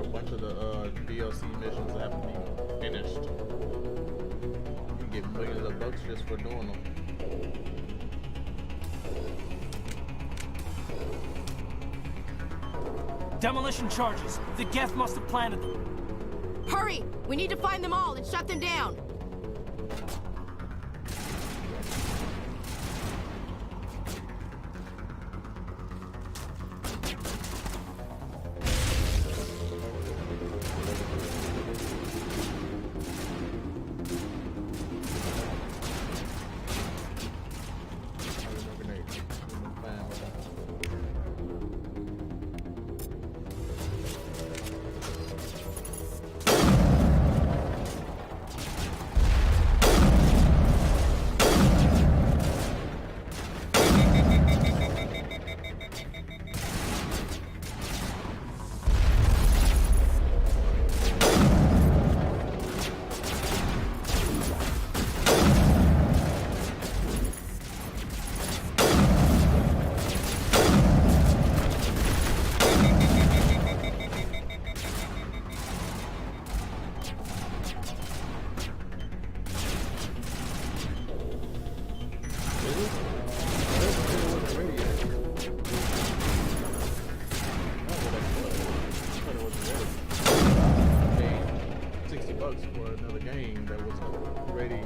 B: bunch of the DLC missions that haven't been finished. You can get millions of bucks just for doing them.
I: Demolition charges. The Geth must have planted them.
Q: Hurry! We need to find them all and shut them down.
B: For another game that was ready.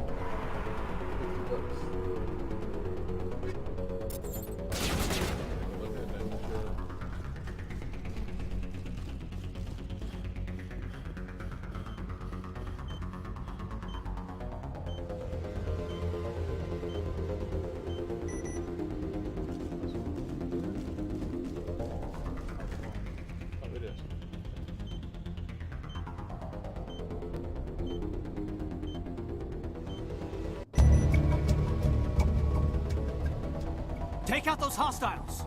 I: Take out those hostiles!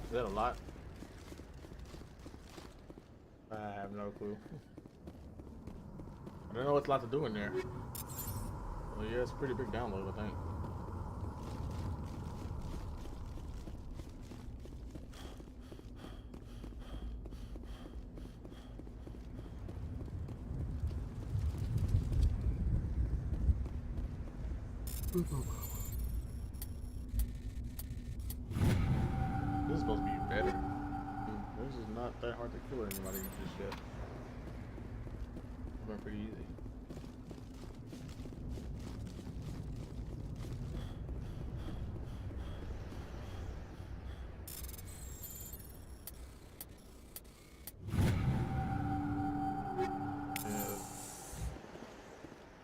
B: Is that a lot? I have no clue. I don't know what's a lot to do in there. Well, yeah, it's a pretty big download, I think. This is supposed to be better. This is not that hard to kill anybody just yet. It's been pretty easy.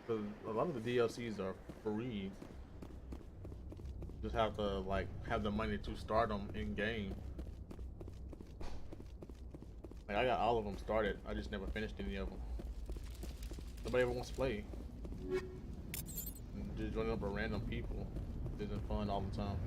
B: Because a lot of the DLCs are free. Just have to like have the money to start them in game. Like I got all of them started. I just never finished any of them. Nobody ever wants to play. And just joining up with random people isn't fun all the time.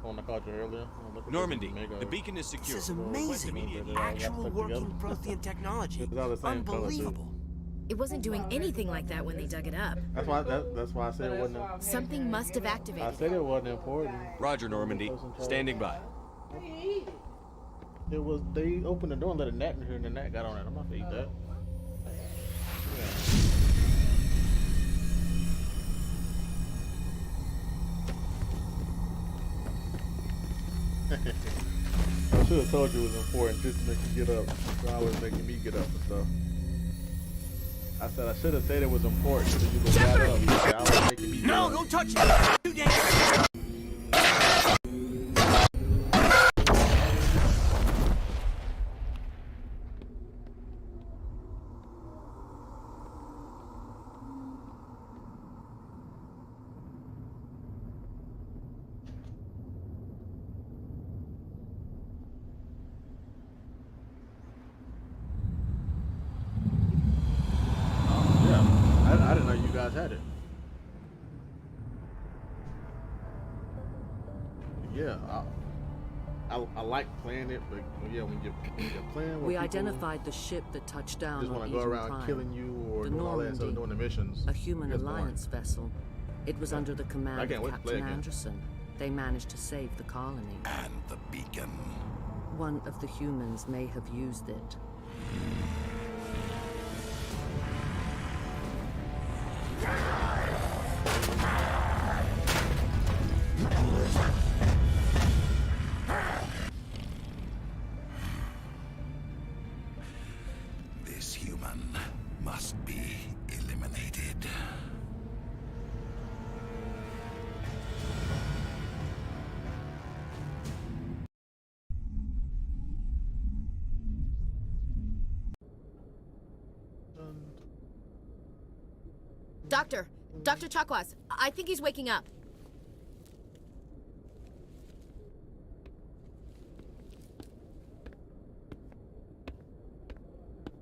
B: I called you earlier.
A: Normandy, the beacon is secure.
I: This is amazing. Actual working Prothean technology. Unbelievable.
Q: It wasn't doing anything like that when they dug it up.
B: That's why I said it wasn't.
Q: Something must have activated.
B: I said it wasn't important.
A: Roger, Normandy. Standing by.
B: It was. They opened the door and let a gnat in here, and the gnat got on it. I'm not gonna eat that. Yeah. I should have told you it was important just to make you get up. You're always making me get up and stuff. I said I should have said it was important so you would got up. You're always making me get up.
I: No, don't touch it! Too dangerous!
B: I didn't know you guys had it. Yeah, I like playing it, but yeah, when you're playing with
C: We
B: people,
C: identified the ship that touched down
B: just
C: on
B: want to go
C: Eden
B: around
C: Prime.
B: killing you or
C: The
B: doing all that instead of doing the missions.
C: A human
B: It's
C: alliance vessel. It was under the
B: I
C: command
B: can't
C: of
B: wait to play
C: Captain
B: again.
C: Anderson. They managed to save the colony.
S: And the beacon.
C: One of the humans may have used it.
S: This human must be eliminated.
Q: Dr. Chakwas, I think he's waking up.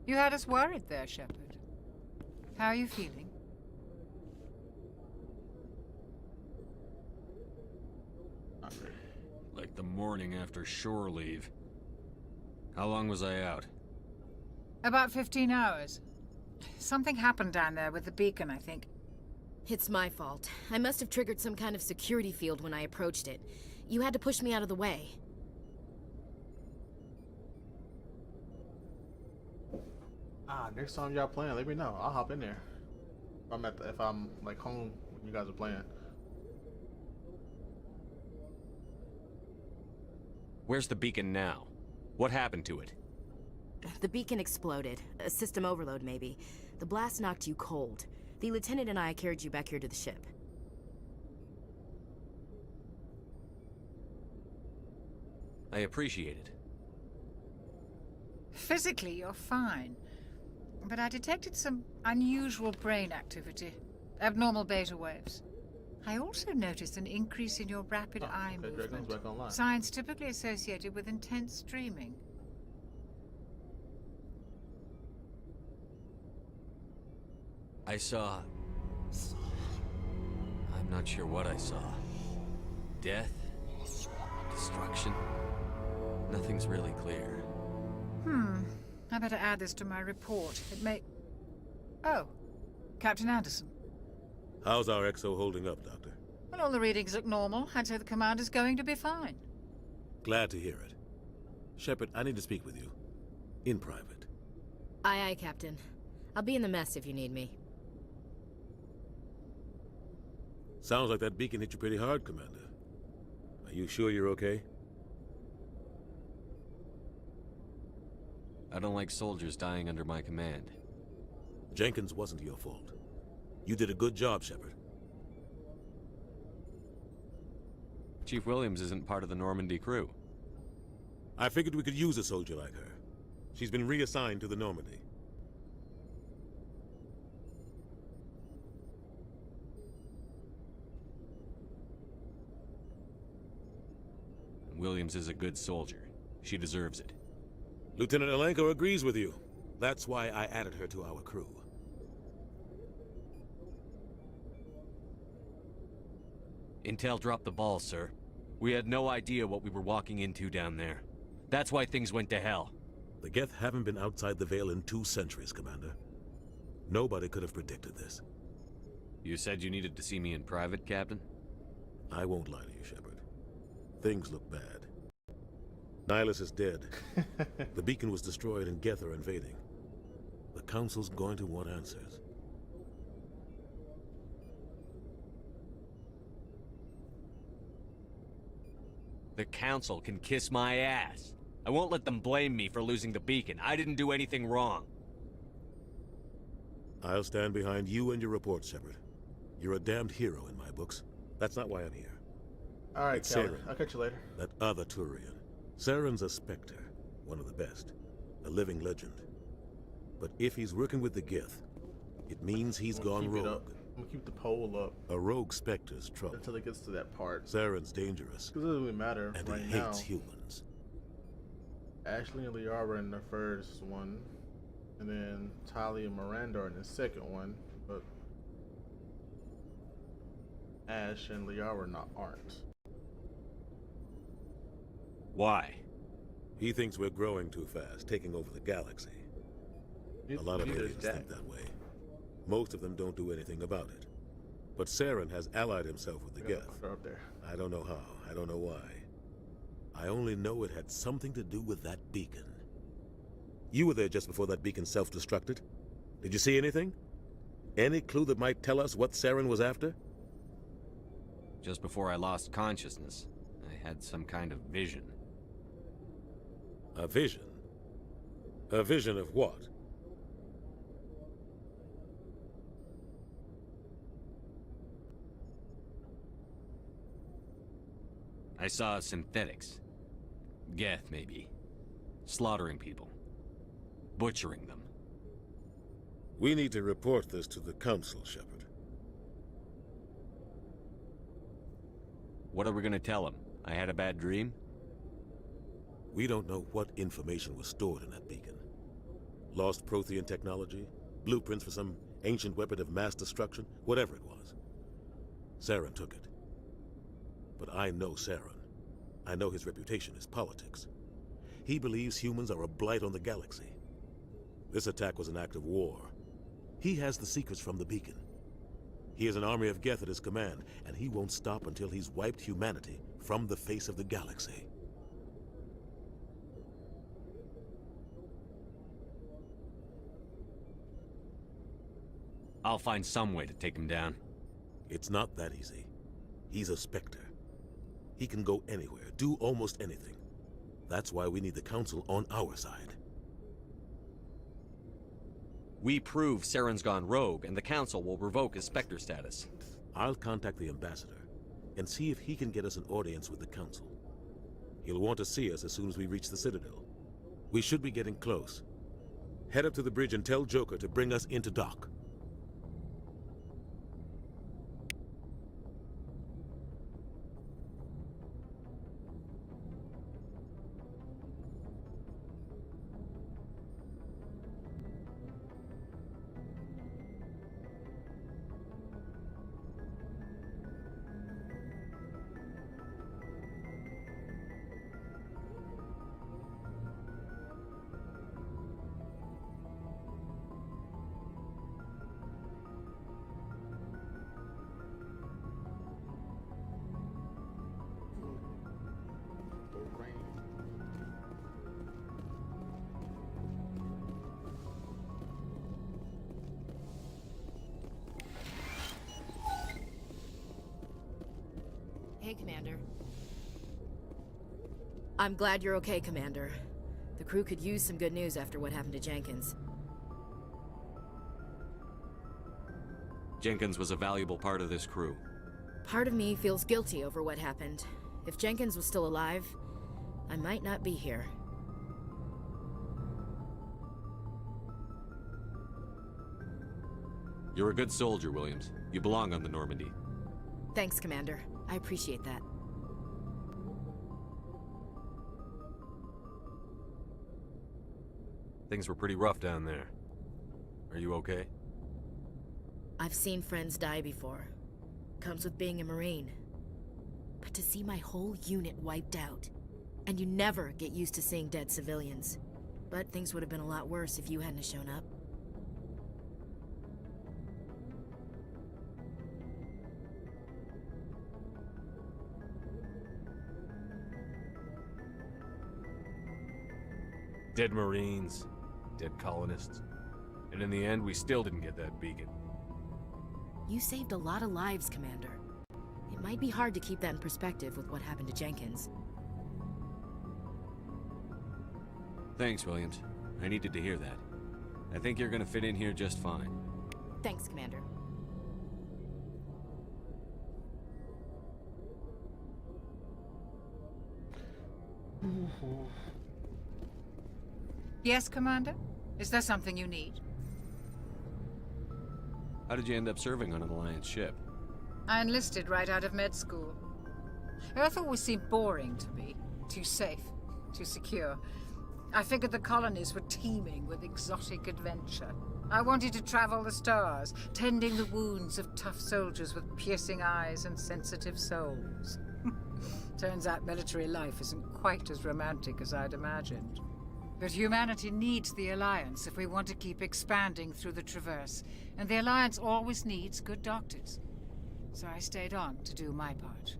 N: You had us worried there, Shepard. How are you feeling?
J: Like the morning after shore leave. How long was I out?
N: About 15 hours. Something happened down there with the beacon, I think.
Q: It's my fault. I must have triggered some kind of security field when I approached it. You had to push me out of the way.
B: Next time y'all playing, let me know. I'll hop in there. If I'm like home when you guys are playing.
A: Where's the beacon now? What happened to it?
Q: The beacon exploded. A system overload, maybe. The blast knocked you cold. The lieutenant and I carried you back here to the ship.
A: I appreciate it.
N: Physically, you're fine. But I detected some unusual brain activity. Abnormal beta waves. I also noticed an increase in your rapid eye movement.
B: Back online.
N: Signs typically associated with intense dreaming.
J: I saw... I'm not sure what I saw. Death, destruction. Nothing's really clear.
N: I better add this to my report. It may... Oh, Captain Anderson.
D: How's our XO holding up, Doctor?
N: Well, all the readings look normal. I'd say the commander's going to be fine.
D: Glad to hear it. Shepard, I need to speak with you. In private.
Q: Aye, aye, Captain. I'll be in the mess if you need me.
D: Sounds like that beacon hit you pretty hard, Commander. Are you sure you're okay?
J: I don't like soldiers dying under my command.
D: Jenkins wasn't your fault. You did a good job, Shepard.
J: Chief Williams isn't part of the Normandy crew.
D: I figured we could use a soldier like her. She's been reassigned to the Normandy.
J: Williams is a good soldier. She deserves it.
D: Lieutenant Alenko agrees with you. That's why I added her to our crew.
J: Intel dropped the ball, sir. We had no idea what we were walking into down there. That's why things went to hell.
D: The Geth haven't been outside the Veil in 2 centuries, Commander. Nobody could have predicted this.
J: You said you needed to see me in private, Captain?
D: I won't lie to you, Shepard. Things look bad. Nihilus is dead. The beacon was destroyed and Geth are invading. The Council's going to want answers.
J: The Council can kiss my ass. I won't let them blame me for losing the beacon. I didn't do anything wrong.
D: I'll stand behind you and your report, Shepard. You're a damned hero in my books. That's not why I'm here.
B: All right, Kelly.
D: Saren,
B: I'll catch you later.
D: that other Turian. Saren's a S.P.E.C.T.R.E, one of the best. A living legend. But if he's working with the Geth, it means he's gone rogue.
B: I'm gonna keep the poll up.
D: A rogue Spectre's trouble.
B: Until it gets to that part.
D: Saren's dangerous.
B: Because it doesn't really matter
D: and
B: right
D: he
B: now.
D: hates humans.
B: Ashley and Liara are in the first one. And then Tali and Miranda are in the second one. But Ash and Liara aren't.
J: Why?
D: He thinks we're growing too fast, taking over the galaxy. A lot of aliens think that way. Most of them don't do anything about it. But Saren has allied himself with the Geth. I don't know how, I don't know why. I only know it had something to do with that beacon. You were there just before that beacon self-destructed. Did you see anything? Any clue that might tell us what Saren was after?
J: Just before I lost consciousness, I had some kind of vision.
D: A vision? A vision of what?
J: I saw synthetics. Geth, maybe. Slaughtering people. Butchering them.
D: We need to report this to the Council, Shepard.
J: What are we gonna tell them? I had a bad dream?
D: We don't know what information was stored in that beacon. Lost Prothean technology? Blueprints for some ancient weapon of mass destruction? Whatever it was. Saren took it. But I know Saren. I know his reputation is politics. He believes humans are a blight on the galaxy. This attack was an act of war. He has the secrets from the beacon. He has an army of Geth at his command, and he won't stop until he's wiped humanity from the face of the galaxy.
J: I'll find some way to take him down.
D: It's not that easy. He's a S.P.E.C.T.R.E. He can go anywhere, do almost anything. That's why we need the Council on our side.
J: We prove Saren's gone rogue, and the Council will revoke his S.P.E.C.T.R. status.
D: I'll contact the ambassador and see if he can get us an audience with the Council. He'll want to see us as soon as we reach the Citadel. We should be getting close. Head up to the bridge and tell Joker to bring us into dock.
Q: Commander. I'm glad you're okay, Commander. The crew could use some good news after what happened to Jenkins.
J: Jenkins was a valuable part of this crew.
Q: Part of me feels guilty over what happened. If Jenkins was still alive, I might not be here.
J: You're a good soldier, Williams. You belong on the Normandy.
Q: Thanks, Commander. I appreciate that.
A: Things were pretty rough down there. Are you okay?
Q: I've seen friends die before. Comes with being a Marine. But to see my whole unit wiped out, and you never get used to seeing dead civilians. But things would have been a lot worse if you hadn't shown up.
A: Dead Marines, dead colonists. And in the end, we still didn't get that beacon.
Q: You saved a lot of lives, Commander. It might be hard to keep that in perspective with what happened to Jenkins.
J: Thanks, Williams. I needed to hear that. I think you're gonna fit in here just fine.
Q: Thanks, Commander.
N: Yes, Commander? Is there something you need?
J: How did you end up serving on an Alliance ship?
N: I enlisted right out of med school. Earth always seemed boring to me. Too safe, too secure. I figured the colonies were teeming with exotic adventure. I wanted to travel the stars, tending the wounds of tough soldiers with piercing eyes and sensitive souls. Turns out military life isn't quite as romantic as I'd imagined. But humanity needs the Alliance if we want to keep expanding through the Traverse, and the Alliance always needs good doctors. So I stayed on to do my part.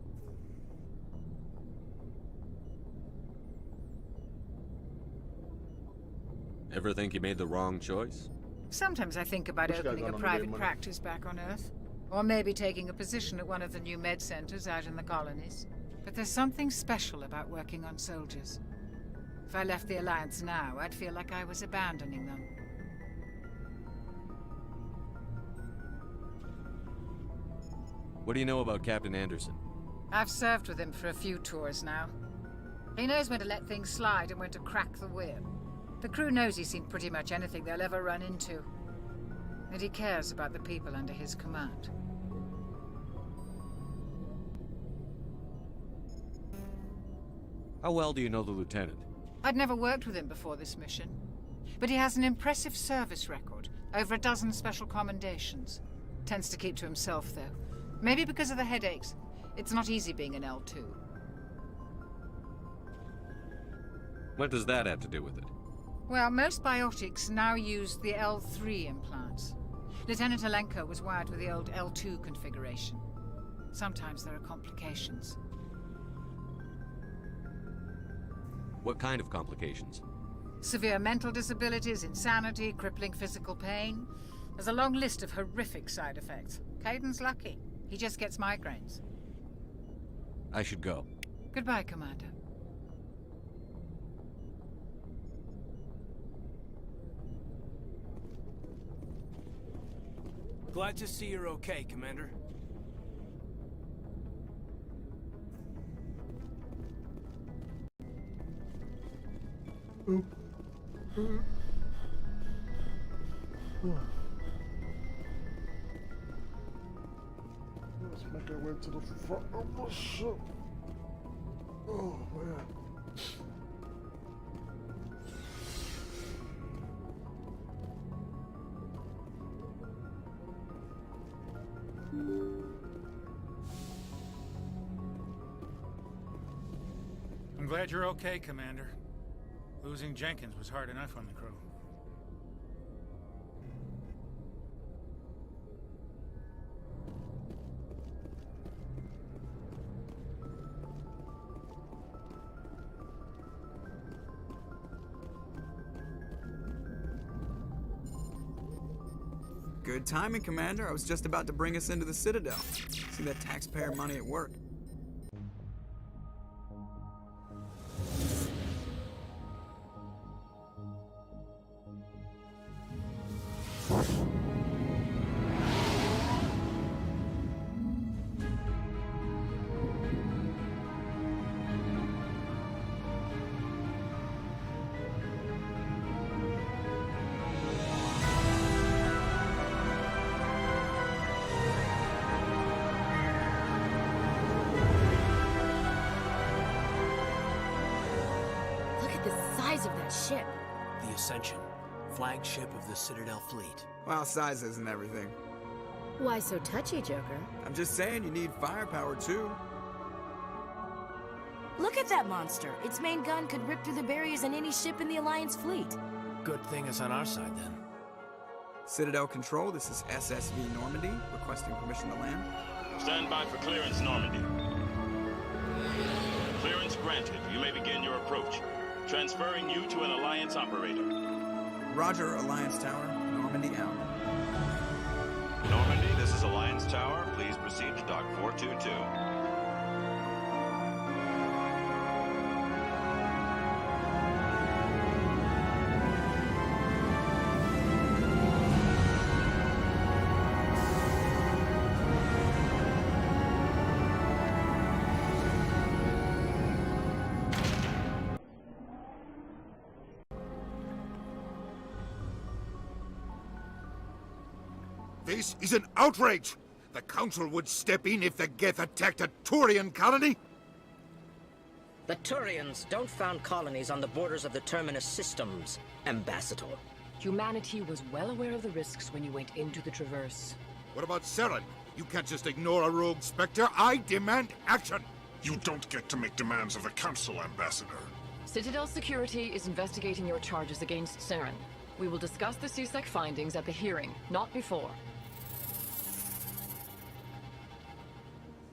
J: Ever think you made the wrong choice?
N: Sometimes I think about opening a private practice back on Earth. Or maybe taking a position at one of the new med centers out in the colonies. But there's something special about working on soldiers. If I left the Alliance now, I'd feel like I was abandoning them.
J: What do you know about Captain Anderson?
N: I've served with him for a few tours now. He knows when to let things slide and when to crack the whip. The crew knows he's seen pretty much anything they'll ever run into. And he cares about the people under his command.
J: How well do you know the lieutenant?
N: I'd never worked with him before this mission. But he has an impressive service record. Over a dozen special commendations. Tends to keep to himself, though. Maybe because of the headaches. It's not easy being an L2.
J: What does that have to do with it?
N: Well, most biotics now use the L3 implants. Lieutenant Alenko was wired with the old L2 configuration. Sometimes there are complications.
J: What kind of complications?
N: Severe mental disabilities, insanity, crippling physical pain. There's a long list of horrific side effects. Caden's lucky. He just gets migraines.
J: I should go.
N: Goodbye, Commander.
I: Glad to see you're okay, Commander.
B: Let's make our way to the front of the ship. Oh, man.
L: I'm glad you're okay, Commander. Losing Jenkins was hard enough on the crew.
H: Good timing, Commander. I was just about to bring us into the Citadel. See that taxpayer money at work.
Q: Look at the size of that ship.
I: The Ascension, flagship of the Citadel fleet.
H: Well, size isn't everything.
Q: Why so touchy, Joker?
H: I'm just saying you need firepower too.
U: Look at that monster. Its main gun could rip through the barriers in any ship in the Alliance fleet.
I: Good thing it's on our side, then.
H: Citadel Control, this is SSV Normandy, requesting permission to land.
E: Stand by for clearance, Normandy. Clearance granted. You may begin your approach. Transferring you to an Alliance operator.
H: Roger, Alliance Tower. Normandy out.
E: Normandy, this is Alliance Tower. Please proceed to Dock 422.
S: This is an outrage! The Council would step in if the Geth attacked a Turian colony?
F: The Turians don't found colonies on the borders of the Terminus systems, Ambassador.
W: Humanity was well aware of the risks when you went into the Traverse.
S: What about S.P.E.C.T.R.E? You can't just ignore a rogue Spectre. I demand action!
K: You don't get to make demands of the Council, Ambassador.
W: Citadel Security is investigating your charges against Saren. We will discuss the C-Sec findings at the hearing, not before.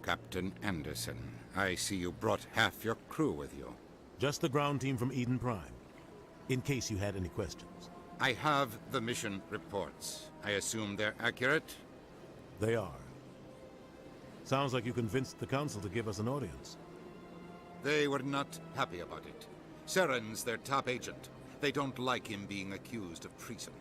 X: Captain Anderson, I see you brought half your crew with you.
D: Just the ground team from Eden Prime, in case you had any questions.
X: I have the mission reports. I assume they're accurate?
D: They are. Sounds like you convinced the Council to give us an audience.
X: They were not happy about it. Saren's their top agent. They don't like him being accused of treason.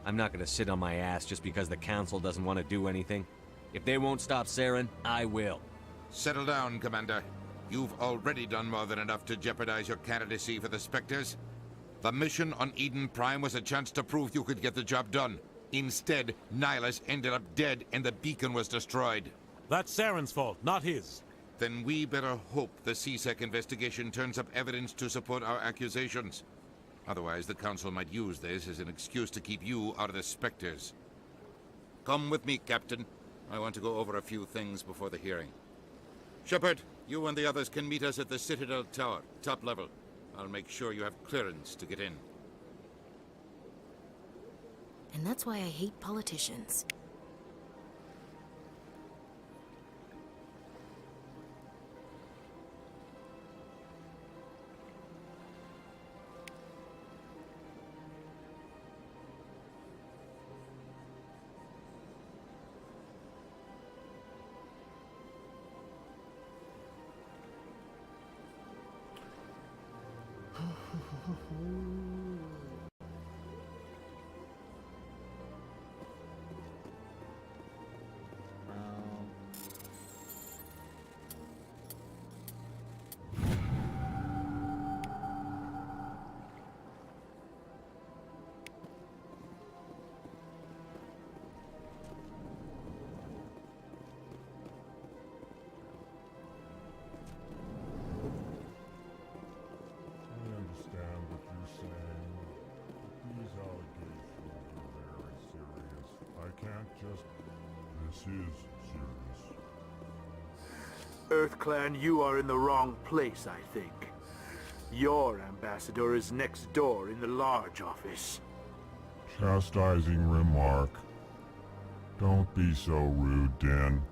J: I'm not gonna sit on my ass just because the Council doesn't want to do anything. If they won't stop Saren, I will.
X: Settle down, Commander. You've already done more than enough to jeopardize your candidacy for the Spectres. The mission on Eden Prime was a chance to prove you could get the job done. Instead, Nihilus ended up dead and the beacon was destroyed.
D: That's Saren's fault, not his.
X: Then we better hope the C-Sec investigation turns up evidence to support our accusations. Otherwise, the Council might use this as an excuse to keep you out of the Spectres. Come with me, Captain. I want to go over a few things before the hearing. Shepard, you and the others can meet us at the Citadel Tower, top level. I'll make sure you have clearance to get in.
U: And that's why I hate politicians.
Y: This is serious.
Z: EarthClan, you are in the wrong place, I think. Your ambassador is next door in the large office.
Y: Chastising remark. Don't be so rude, Den.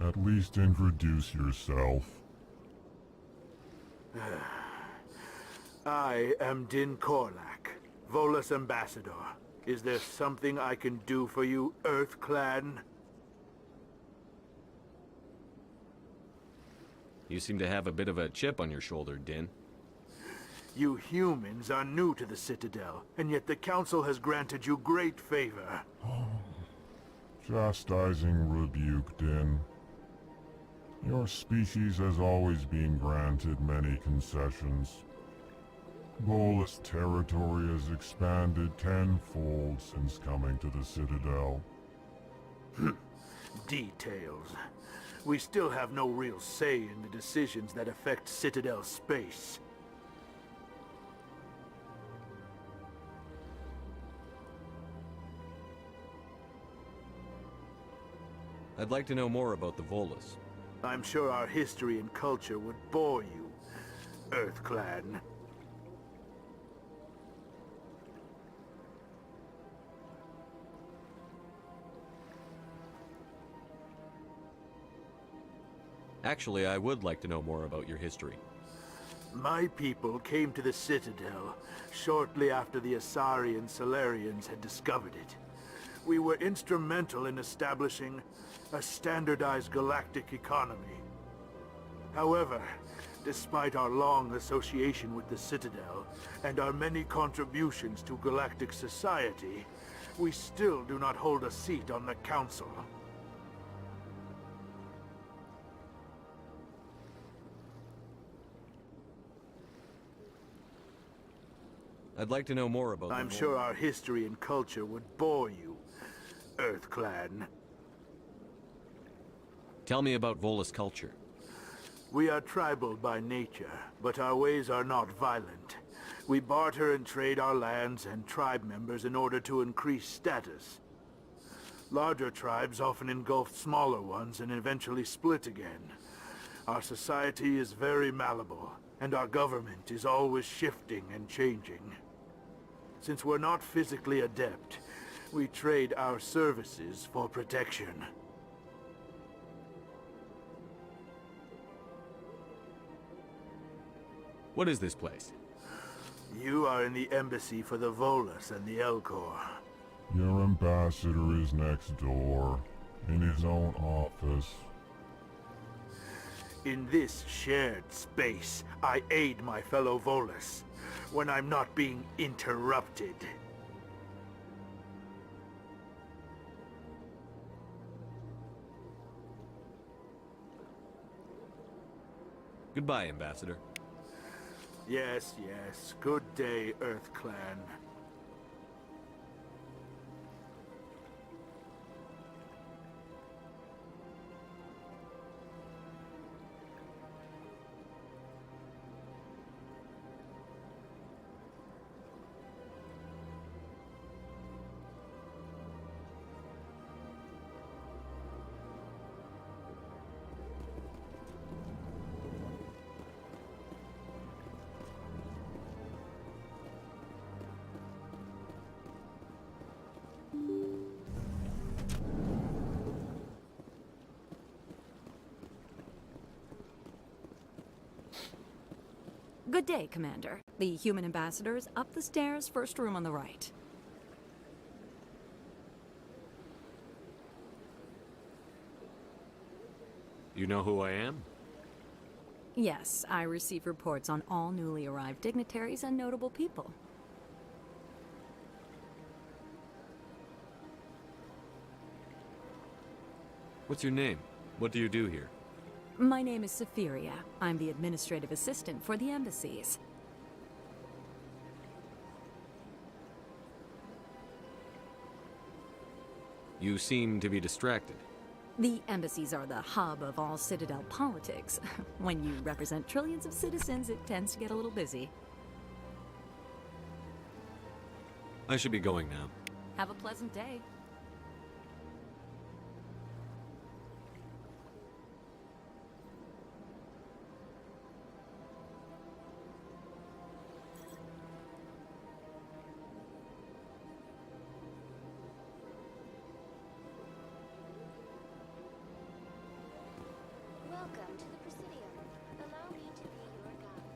Y: At least introduce yourself.
Z: I am Din Korlak, Volus ambassador. Is there something I can do for you, Earth Clan?
J: You seem to have a bit of a chip on your shoulder, Din.
Z: You humans are new to the Citadel, and yet the Council has granted you great favor.
Y: Chastising rebuke, Din. Your species has always been granted many concessions. Volus territory has expanded tenfold since coming to the Citadel.
Z: Details. We still have no real say in the decisions that affect Citadel space.
J: I'd like to know more about the Volus.
Z: I'm sure our history and culture would bore you, Earth Clan.
J: Actually, I would like to know more about your history.
Z: My people came to the Citadel shortly after the Asari and Solarians had discovered it. We were instrumental in establishing a standardized galactic economy. However, despite our long association with the Citadel and our many contributions to galactic society, we still do not hold a seat on the Council.
J: I'd like to know more about
Z: I'm sure our history and culture would bore you, Earth Clan.
J: Tell me about Volus culture.
Z: We are tribal by nature, but our ways are not violent. We barter and trade our lands and tribe members in order to increase status. Larger tribes often engulf smaller ones and eventually split again. Our society is very malleable, and our government is always shifting and changing. Since we're not physically adept, we trade our services for protection.
J: What is this place?
Z: You are in the embassy for the Volus and the Elcor.
Y: Your ambassador is next door, in his own office.
Z: In this shared space, I aid my fellow Volus when I'm not being interrupted.
J: Goodbye, Ambassador.
Z: Yes, yes. Good day, Earth Clan.
G: Good day, Commander. The human ambassador is up the stairs, first room on the right.
J: You know who I am?
G: Yes, I receive reports on all newly arrived dignitaries and notable people.
J: What's your name? What do you do here?
G: My name is S.P.E.C.T.R.E. I'm the administrative assistant for the embassies.
J: You seem to be distracted.
G: The embassies are the hub of all Citadel politics. When you represent trillions of citizens, it tends to get a little busy.
J: I should be going now.
G: Have a pleasant day.
M: Welcome to the Presidium. Allow me to be your guide.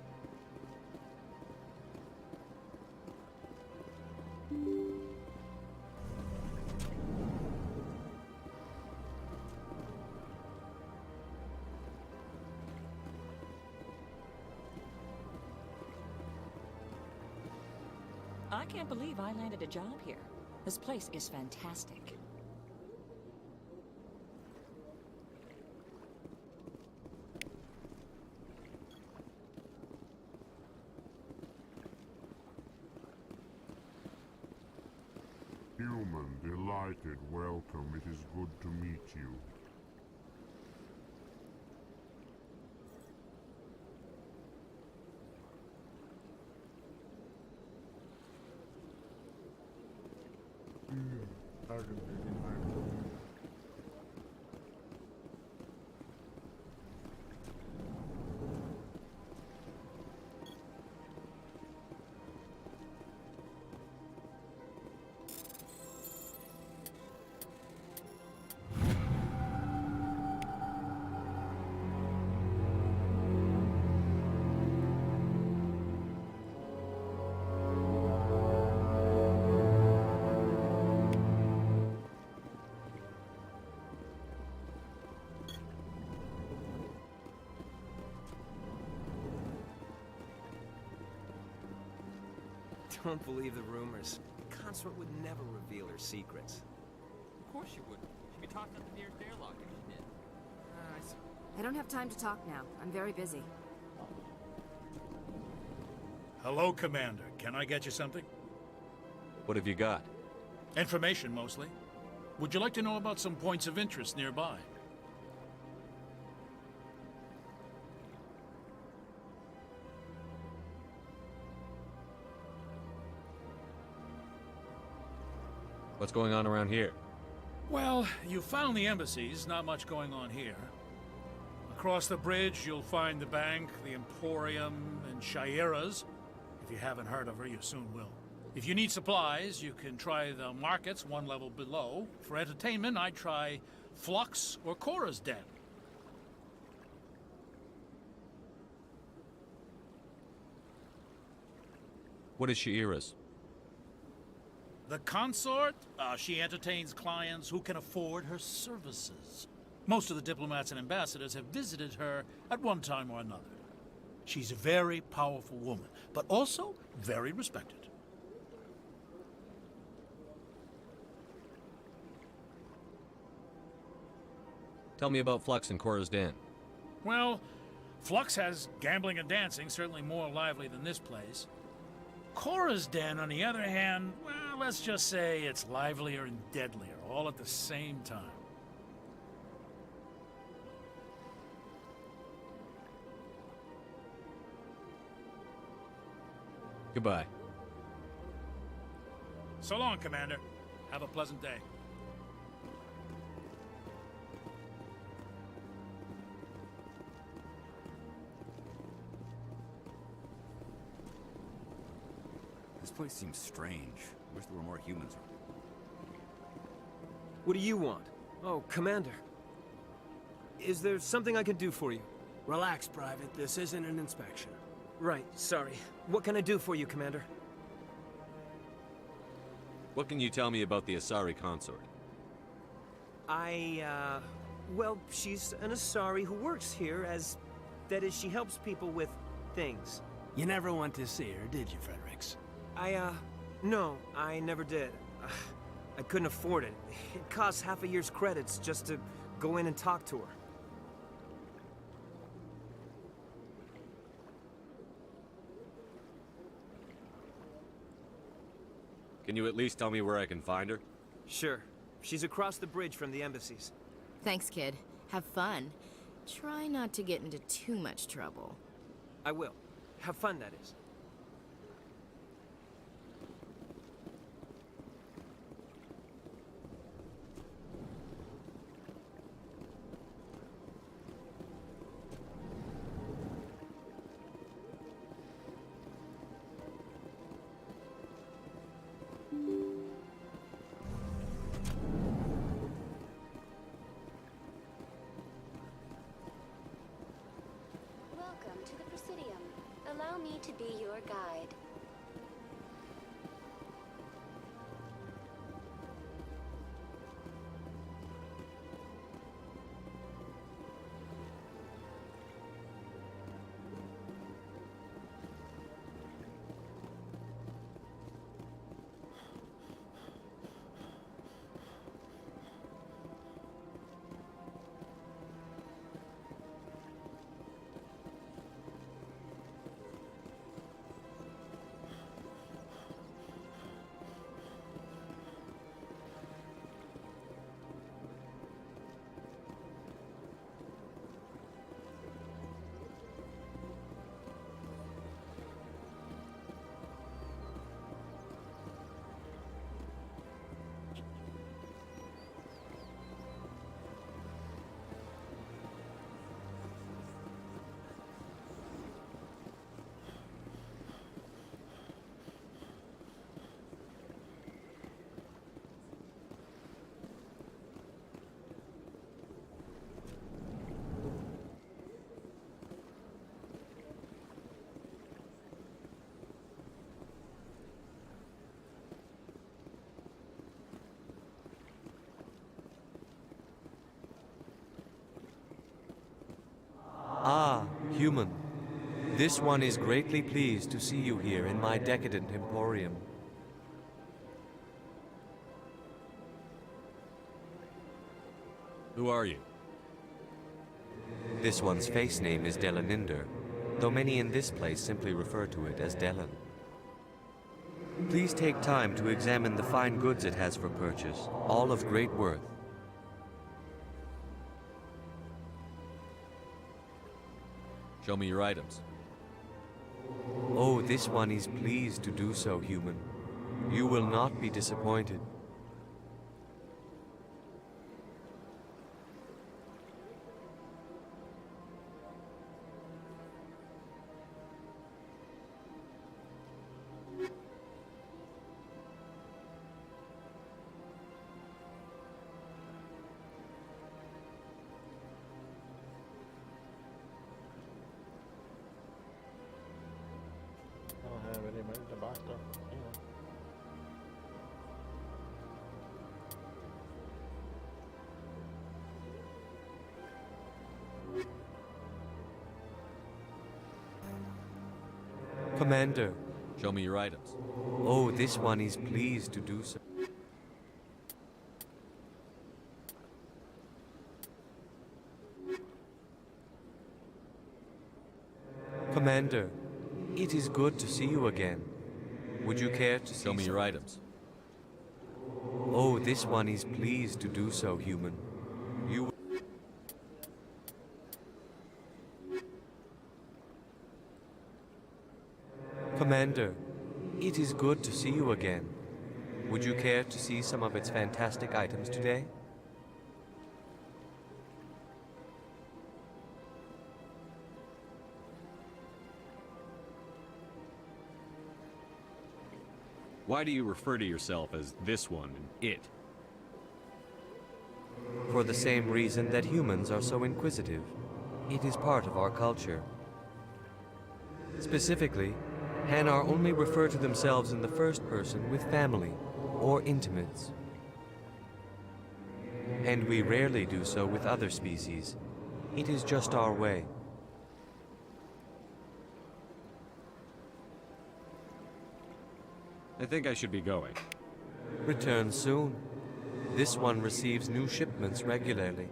C: I can't believe I landed a job here. This place is fantastic.
Y: Human, delighted, welcome. It is good to meet you.
O: Don't believe the rumors. The consort would never reveal her secrets.
J: Of course she wouldn't. She'd be talking at the nearest airlock if she did.
P: I don't have time to talk now. I'm very busy.
L: Hello, Commander. Can I get you something?
J: What have you got?
L: Information, mostly. Would you like to know about some points of interest nearby?
J: What's going on around here?
L: Well, you found the embassies. Not much going on here. Across the bridge, you'll find the bank, the Emporium, and Shaira's. If you haven't heard of her, you soon will. If you need supplies, you can try the markets one level below. For entertainment, I'd try Flux or Cora's Den.
J: What is Shaira's?
L: The consort? She entertains clients who can afford her services. Most of the diplomats and ambassadors have visited her at one time or another. She's a very powerful woman, but also very respected.
J: Tell me about Flux and Cora's Den.
L: Well, Flux has gambling and dancing, certainly more lively than this place. Cora's Den, on the other hand, well, let's just say it's livelier and deadlier, all at the same time.
J: Goodbye.
L: So long, Commander. Have a pleasant day.
R: This place seems strange. Wish there were more humans around.
O: What do you want? Oh, Commander. Is there something I can do for you?
I: Relax, Private. This isn't an inspection.
O: Right, sorry. What can I do for you, Commander?
J: What can you tell me about the Asari consort?
O: Well, she's an Asari who works here as... That is, she helps people with things.
I: You never went to see her, did you, Fredericks?
O: No, I never did. I couldn't afford it. It costs half a year's credits just to go in and talk to her.
J: Can you at least tell me where I can find her?
O: Sure. She's across the bridge from the embassies.
Q: Thanks, kid. Have fun. Try not to get into too much trouble.
O: I will. Have fun, that is.
M: Welcome to the Presidium. Allow me to be your guide.
J: Human, this one is greatly pleased to see you here in my decadent emporium. Who are you? This one's face name is Delaninder, though many in this place simply refer to it as Delan. Please take time to examine the fine goods it has for purchase, all of great worth. Show me your items. Oh, this one is pleased to do so, human. You will not be disappointed.
A: I don't have any money to buy stuff.
J: Commander, show me your items. Oh, this one is pleased to do so. Commander, it is good to see you again. Would you care to show me your items? Oh, this one is pleased to do so, human. You... Commander, it is good to see you again. Would you care to see some of its fantastic items today? Why do you refer to yourself as this one and it? For the same reason that humans are so inquisitive. It is part of our culture. Specifically, Hanar only refer to themselves in the first person with family or intimates. And we rarely do so with other species. It is just our way. I think I should be going. Return soon. This one receives new shipments regularly.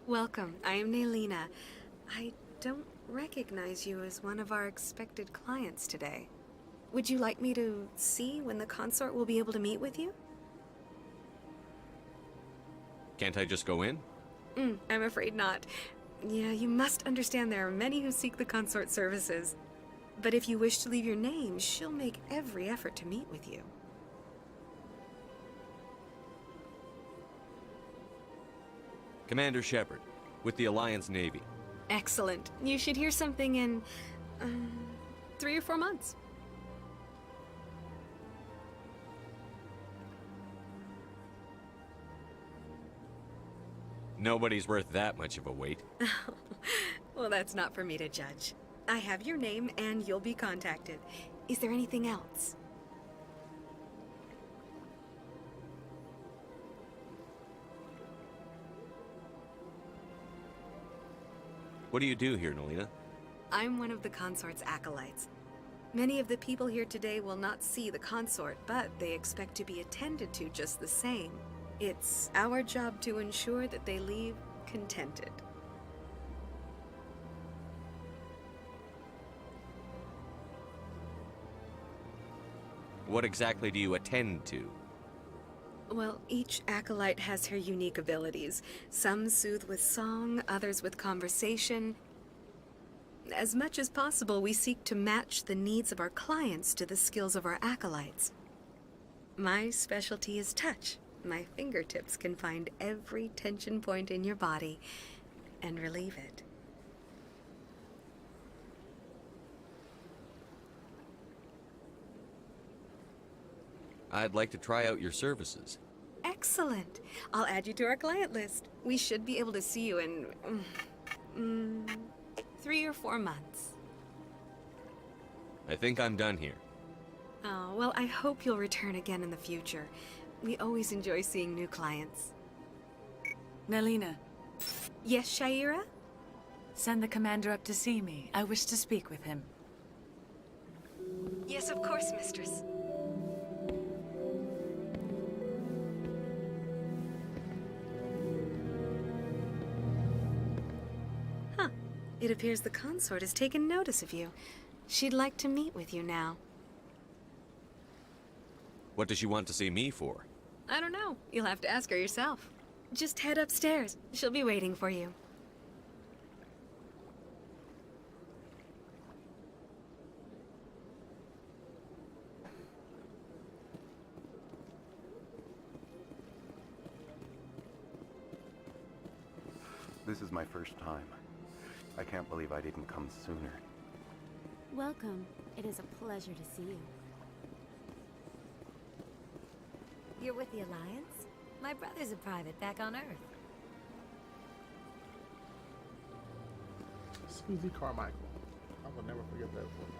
B: Welcome. I am Naylina. I don't recognize you as one of our expected clients today. Would you like me to see when the consort will be able to meet with you?
J: Can't I just go in?
B: I'm afraid not. Yeah, you must understand there are many who seek the consort services. But if you wish to leave your name, she'll make every effort to meet with you.
J: Commander Shepard, with the Alliance Navy.
B: Excellent. You should hear something in 3 or 4 months.
J: Nobody's worth that much of a wait.
B: Well, that's not for me to judge. I have your name and you'll be contacted. Is there anything else?
J: What do you do here, Naylina?
B: I'm one of the consort's acolytes. Many of the people here today will not see the consort, but they expect to be attended to just the same. It's our job to ensure that they leave contented.
J: What exactly do you attend to?
B: Well, each acolyte has her unique abilities. Some soothe with song, others with conversation. As much as possible, we seek to match the needs of our clients to the skills of our acolytes. My specialty is touch. My fingertips can find every tension point in your body and relieve it.
J: I'd like to try out your services.
B: Excellent. I'll add you to our client list. We should be able to see you in 3 or 4 months.
J: I think I'm done here.
B: Oh, well, I hope you'll return again in the future. We always enjoy seeing new clients.
E: Nelina.
B: Yes, Shaira?
E: Send the commander up to see me. I wish to speak with him.
B: Yes, of course, mistress. Huh. It appears the consort has taken notice of you. She'd like to meet with you now.
J: What does she want to see me for?
B: I don't know. You'll have to ask her yourself. Just head upstairs. She'll be waiting for you.
F: This is my first time. I can't believe I didn't come sooner.
U: Welcome. It is a pleasure to see you. You're with the Alliance? My brother's a private back on Earth.
A: Susie Carmichael. I will never forget that one.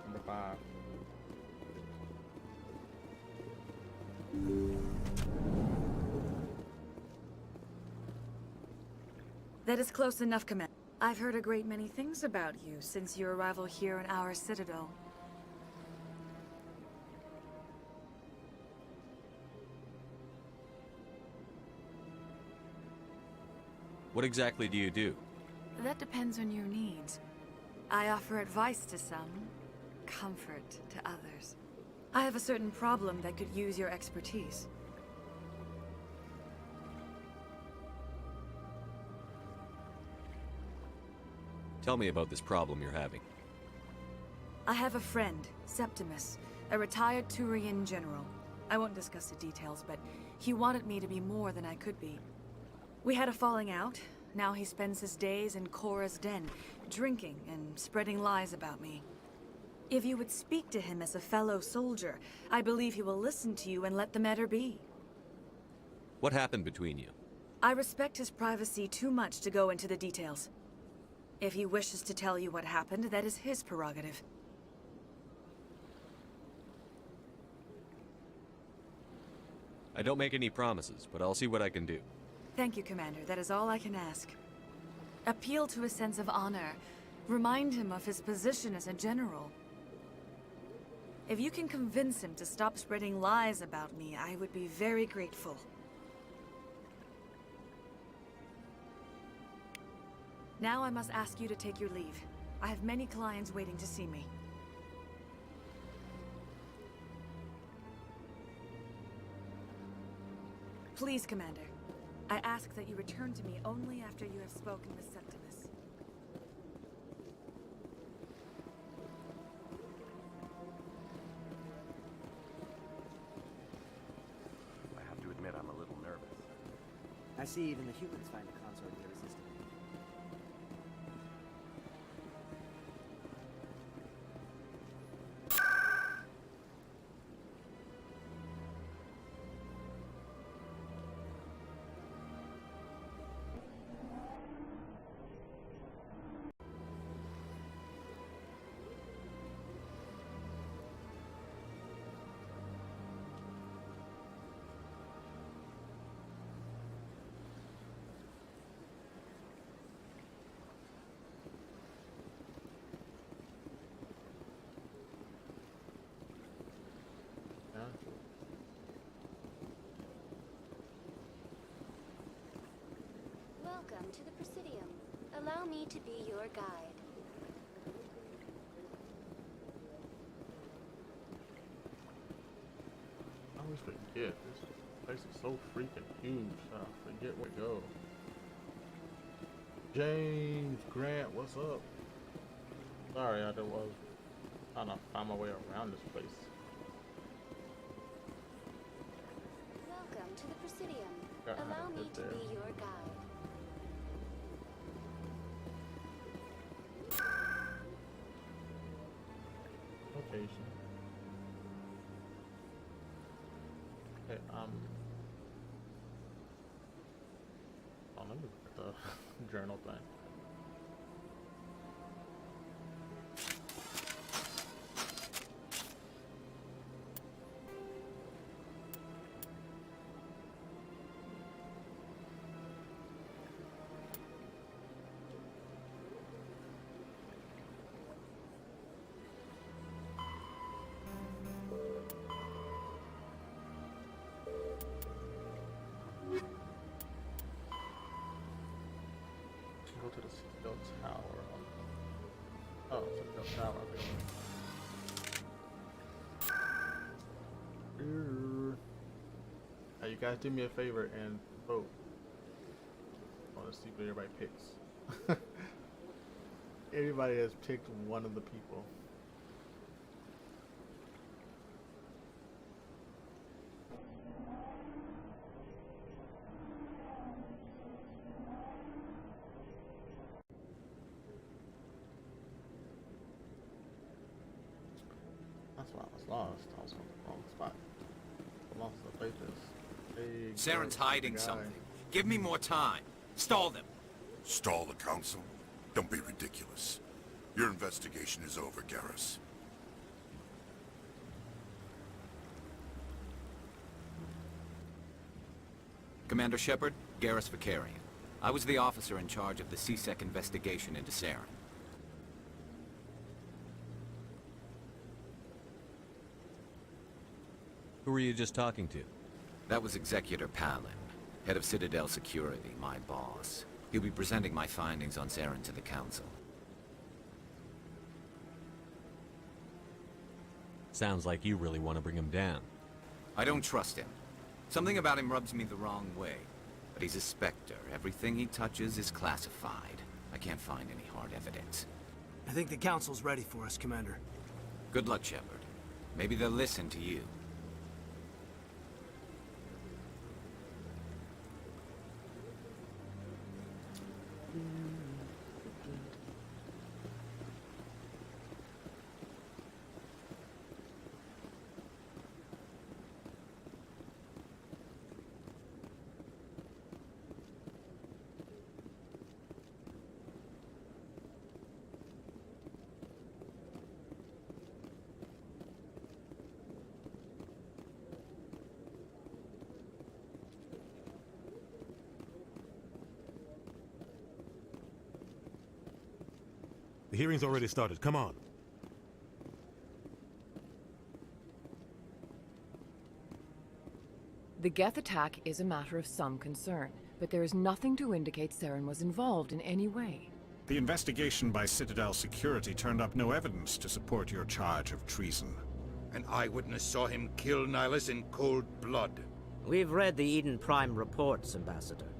A: Number 5.
E: That is close enough, Commander. I've heard a great many things about you since your arrival here in our citadel.
J: What exactly do you do?
E: That depends on your needs. I offer advice to some, comfort to others. I have a certain problem that could use your expertise.
J: Tell me about this problem you're having.
E: I have a friend, Septimus, a retired Turian general. I won't discuss the details, but he wanted me to be more than I could be. We had a falling out. Now he spends his days in Korra's den, drinking and spreading lies about me. If you would speak to him as a fellow soldier, I believe he will listen to you and let the matter be.
J: What happened between you?
E: I respect his privacy too much to go into the details. If he wishes to tell you what happened, that is his prerogative.
J: I don't make any promises, but I'll see what I can do.
E: Thank you, Commander. That is all I can ask. Appeal to his sense of honor. Remind him of his position as a general. If you can convince him to stop spreading lies about me, I would be very grateful. Now I must ask you to take your leave. I have many clients waiting to see me. Please, Commander. I ask that you return to me only after you have spoken with Septimus.
F: I have to admit I'm a little nervous.
H: I see even the humans find the consort irresistible.
M: Welcome to the Presidium. Allow me to be your guide.
A: always forget. This place is so freaking huge. I forget where to go. James Grant, what's up? Sorry, I was trying to find my way around this place.
M: Welcome to the Presidium.
A: Got how to
M: Allow me
A: get
M: to
A: there.
M: be your guide.
A: Location. Okay, oh, let me look at the journal thing. Go to the Citadel Tower. Oh, Citadel Tower. Okay. Hey, you guys do me a favor and vote. I want to see what everybody picks. Everybody has picked one of the people. That's why I was lost. I was on the wrong spot. I lost the papers. Hey,
K: Saren's hiding something. Give me more time. Stall them.
N: Stall the council? Don't be ridiculous. Your investigation is over, Garrus.
K: Commander Shepard, Garrus Vicarian. I was the officer in charge of the C-Sec investigation into Saren.
J: Who were you just talking to?
K: That was Executor Palin, head of Citadel Security, my boss. He'll be presenting my findings on Saren to the Council.
J: Sounds like you really want to bring him down.
K: I don't trust him. Something about him rubs me the wrong way. But he's a Spectre. Everything he touches is classified. I can't find any hard evidence.
I: I think the council's ready for us, Commander.
K: Good luck, Shepard. Maybe they'll listen to you.
D: The hearing's already started. Come on.
S: The Geth attack is a matter of some concern, but there is nothing to indicate Saren was involved in any way.
T: The investigation by Citadel Security turned up no evidence to support your charge of treason.
X: An eyewitness saw him kill Nihilus in cold blood.
H: We've read the Eden Prime reports, Ambassador.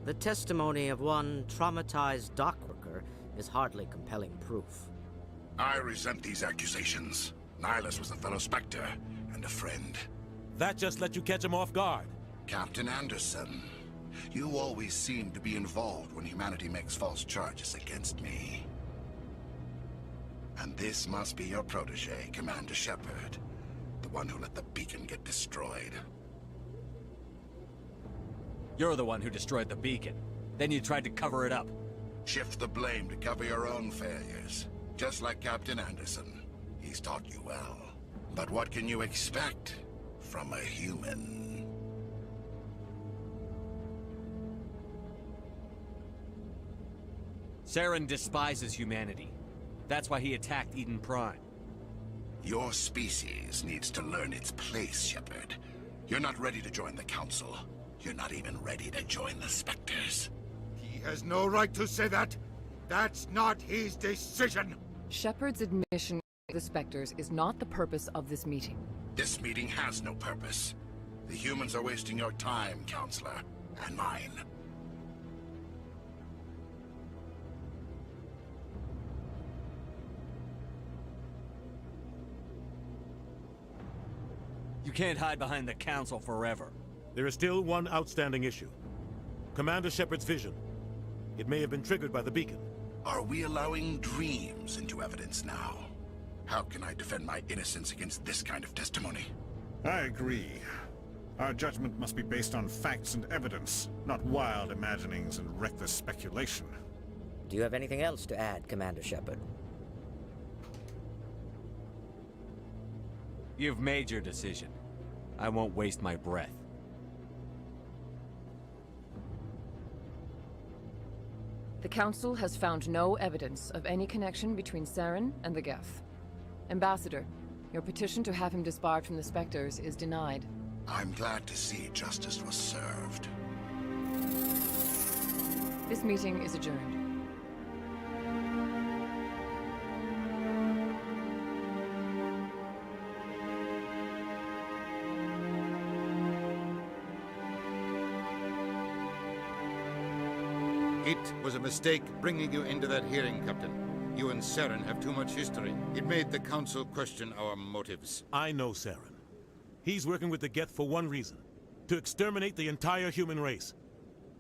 H: The testimony of one traumatized dockworker is hardly compelling proof.
N: I resent these accusations. Nihilus was a fellow Spectre and a friend.
D: That just let you catch him off guard.
N: Captain Anderson, you always seem to be involved when humanity makes false charges against me. And this must be your protege, Commander Shepard, the one who let the beacon get destroyed.
K: You're the one who destroyed the beacon. Then you tried to cover it up.
N: Shift the blame to cover your own failures. Just like Captain Anderson. He's taught you well. But what can you expect from a human?
K: Saren despises humanity. That's why he attacked Eden Prime.
N: Your species needs to learn its place, Shepard. You're not ready to join the Council. You're not even ready to join the Spectres.
X: He has no right to say that. That's not his decision.
S: Shepard's admission to the Spectres is not the purpose of this meeting.
N: This meeting has no purpose. The humans are wasting your time, Counselor, and mine.
J: You can't hide behind the Council forever.
D: There is still one outstanding issue. Commander Shepard's vision. It may have been triggered by the beacon.
N: Are we allowing dreams into evidence now? How can I defend my innocence against this kind of testimony?
T: I agree. Our judgment must be based on facts and evidence, not wild imaginings and reckless speculation.
H: Do you have anything else to add, Commander Shepard?
J: You've made your decision. I won't waste my breath.
S: The Council has found no evidence of any connection between Saren and the Geth. Ambassador, your petition to have him disbarred from the Spectres is denied.
N: I'm glad to see justice was served.
S: This meeting is adjourned.
X: It was a mistake bringing you into that hearing, Captain. You and Saren have too much history. It made the Council question our motives.
D: I know Saren. He's working with the Geth for one reason. To exterminate the entire human race.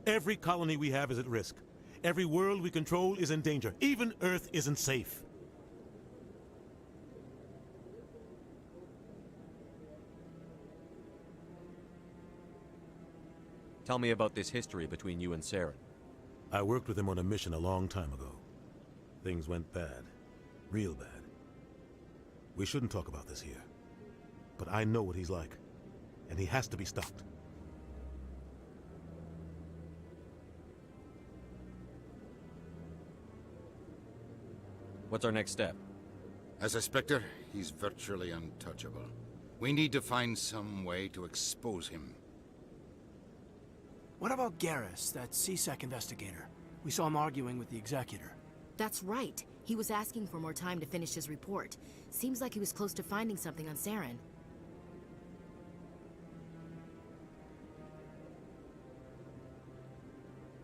D: Every colony we have is at risk. Every world we control is in danger. Even Earth isn't safe.
J: Tell me about this history between you and Saren.
D: I worked with him on a mission a long time ago. Things went bad. Real bad. We shouldn't talk about this here. But I know what he's like. And he has to be stopped.
J: What's our next step?
X: As a Spectre, he's virtually untouchable. We need to find some way to expose him.
I: What about Garrus, that C-Sec investigator? We saw him arguing with the Executor.
Q: That's right. He was asking for more time to finish his report. Seems like he was close to finding something on Saren.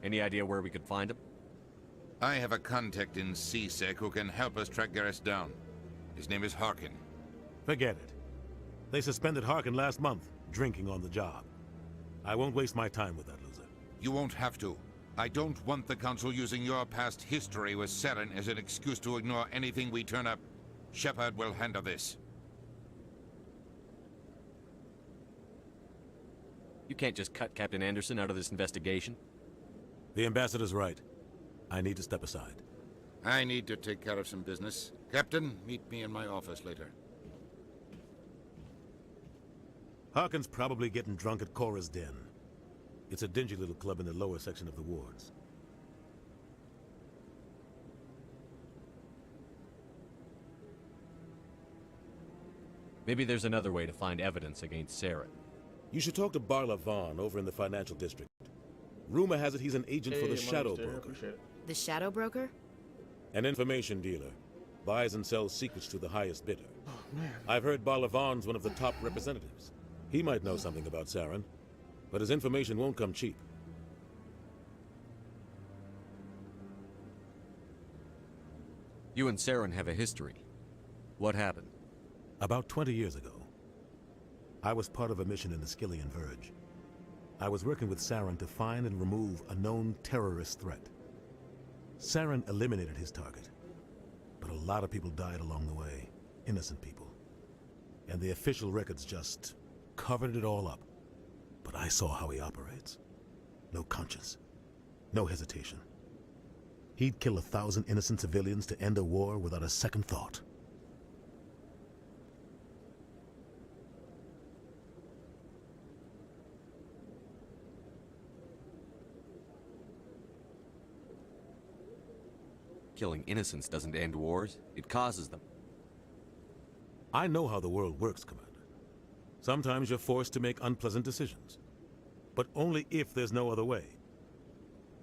J: Any idea where we could find him?
X: I have a contact in C-Sec who can help us track Garrus down. His name is Harkin.
D: Forget it. They suspended Harkin last month, drinking on the job. I won't waste my time with that loser.
X: You won't have to. I don't want the Council using your past history with Saren as an excuse to ignore anything we turn up. Shepard will handle this.
J: You can't just cut Captain Anderson out of this investigation.
D: The Ambassador's right. I need to step aside.
X: I need to take care of some business. Captain, meet me in my office later.
D: Harkin's probably getting drunk at Cora's Den. It's a dingy little club in the lower section of the wards.
J: Maybe there's another way to find evidence against Saren.
D: You should talk to Barla Vaughn over in the financial district. Rumor has it he's an agent for the Shadow Broker.
Q: The Shadow Broker?
D: An information dealer. Buys and sells secrets to the highest bidder. I've heard Barla Vaughn's one of the top representatives. He might know something about Saren, but his information won't come cheap.
J: You and Saren have a history. What happened?
D: About 20 years ago, I was part of a mission in the Skillian Verge. I was working with Saren to find and remove a known terrorist threat. Saren eliminated his target, but a lot of people died along the way, innocent people. And the official records just covered it all up. But I saw how he operates. No conscience, no hesitation. He'd kill 1,000 innocent civilians to end a war without a second thought.
J: Killing innocents doesn't end wars, it causes them.
D: I know how the world works, Commander. Sometimes you're forced to make unpleasant decisions. But only if there's no other way.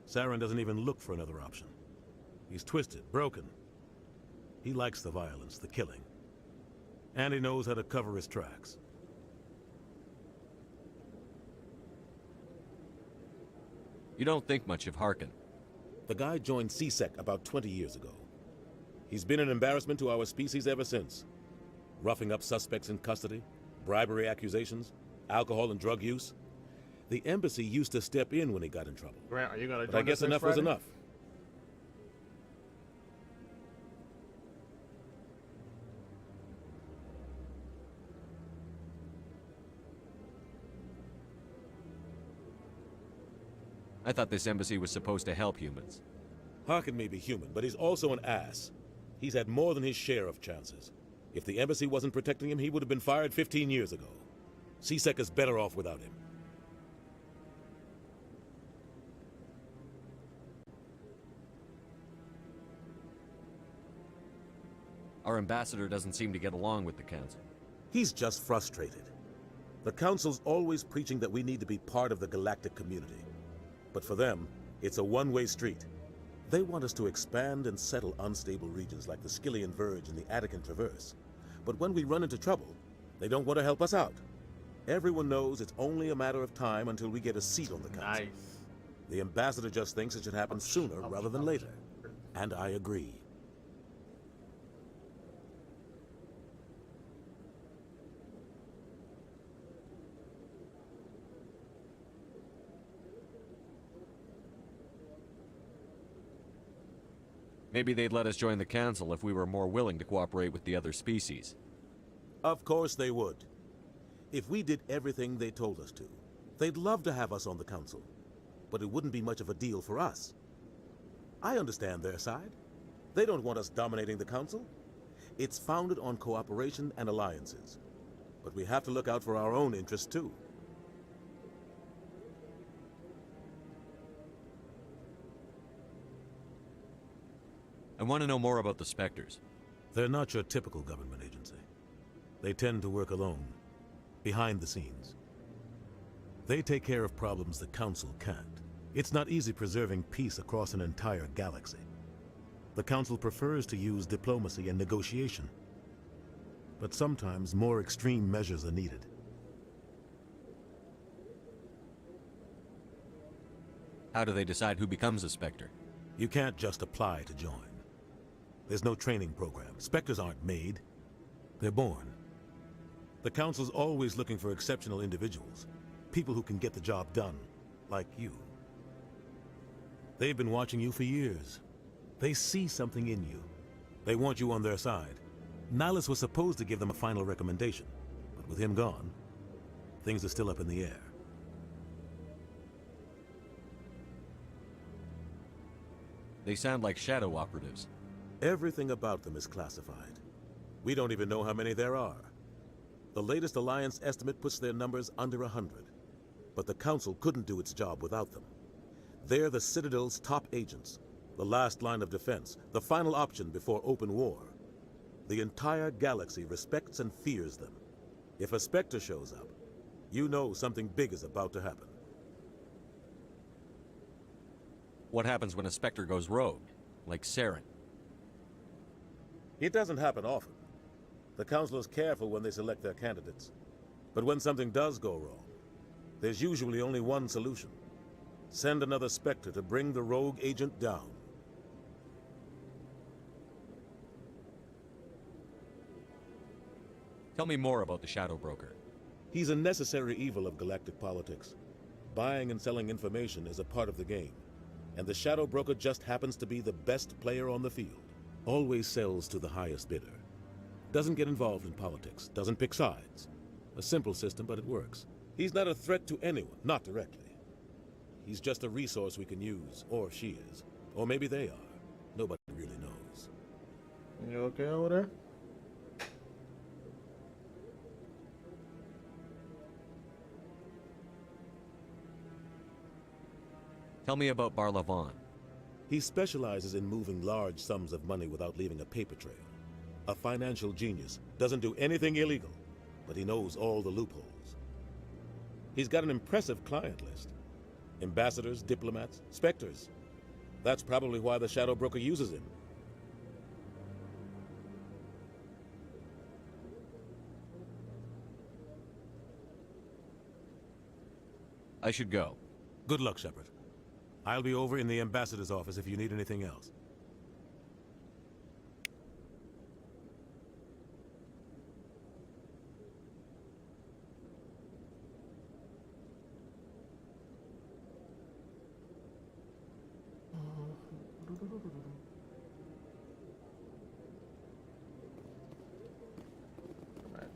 D: Saren doesn't even look for another option. He's twisted, broken. He likes the violence, the killing. And he knows how to cover his tracks.
J: You don't think much of Harkin.
D: The guy joined C.S.E.C.T.R.E about 20 years ago. He's been an embarrassment to our species ever since. Roughing up suspects in custody, bribery accusations, alcohol and drug use. The embassy used to step in when he got in trouble.
A: Grant, are you gonna
D: But
A: join
D: I guess
A: us next
D: enough was
A: Friday?
D: enough.
J: I thought this embassy was supposed to help humans.
D: Harkin may be human, but he's also an ass. He's had more than his share of chances. If the embassy wasn't protecting him, he would have been fired 15 years ago. C.S.E.C.T.R.E is better off without him.
J: Our ambassador doesn't seem to get along with the council.
D: He's just frustrated. The council's always preaching that we need to be part of the galactic community. But for them, it's a one-way street. They want us to expand and settle unstable regions like the Skillian Verge and the Attican Traverse. But when we run into trouble, they don't want to help us out. Everyone knows it's only a matter of time until we get a seat on the council.
A: Nice.
D: The ambassador just thinks it should happen sooner rather than later. And I agree.
J: Maybe they'd let us join the council if we were more willing to cooperate with the other species.
D: Of course they would. If we did everything they told us to, they'd love to have us on the council. But it wouldn't be much of a deal for us. I understand their side. They don't want us dominating the council. It's founded on cooperation and alliances. But we have to look out for our own interests too.
J: I want to know more about the Spectres.
D: They're not your typical government agency. They tend to work alone, behind the scenes. They take care of problems the Council can't. It's not easy preserving peace across an entire galaxy. The Council prefers to use diplomacy and negotiation. But sometimes more extreme measures are needed.
J: How do they decide who becomes a Spectre?
D: You can't just apply to join. There's no training program. Spectres aren't made. They're born. The Council's always looking for exceptional individuals. People who can get the job done, like you. They've been watching you for years. They see something in you. They want you on their side. Nihilus was supposed to give them a final recommendation, but with him gone, things are still up in the air.
J: They sound like shadow operatives.
D: Everything about them is classified. We don't even know how many there are. The latest Alliance estimate puts their numbers under 100. But the Council couldn't do its job without them. They're the Citadel's top agents, the last line of defense, the final option before open war. The entire galaxy respects and fears them. If a Spectre shows up, you know something big is about to happen.
J: What happens when a Spectre goes rogue, like Saren?
D: It doesn't happen often. The Council is careful when they select their candidates. But when something does go wrong, there's usually only one solution. Send another Spectre to bring the rogue agent down.
J: Tell me more about the Shadow Broker.
D: He's a necessary evil of galactic politics. Buying and selling information is a part of the game. And the Shadow Broker just happens to be the best player on the field. Always sells to the highest bidder. Doesn't get involved in politics, doesn't pick sides. A simple system, but it works. He's not a threat to anyone, not directly. He's just a resource we can use, or she is. Or maybe they are. Nobody really knows.
A: You okay over there?
J: Tell me about Barlavon.
D: He specializes in moving large sums of money without leaving a paper trail. A financial genius, doesn't do anything illegal, but he knows all the loopholes. He's got an impressive client list. Ambassadors, diplomats, Spectres. That's probably why the Shadow Broker uses him.
J: I should go.
D: Good luck, Shepard. I'll be over in the ambassador's office if you need anything else.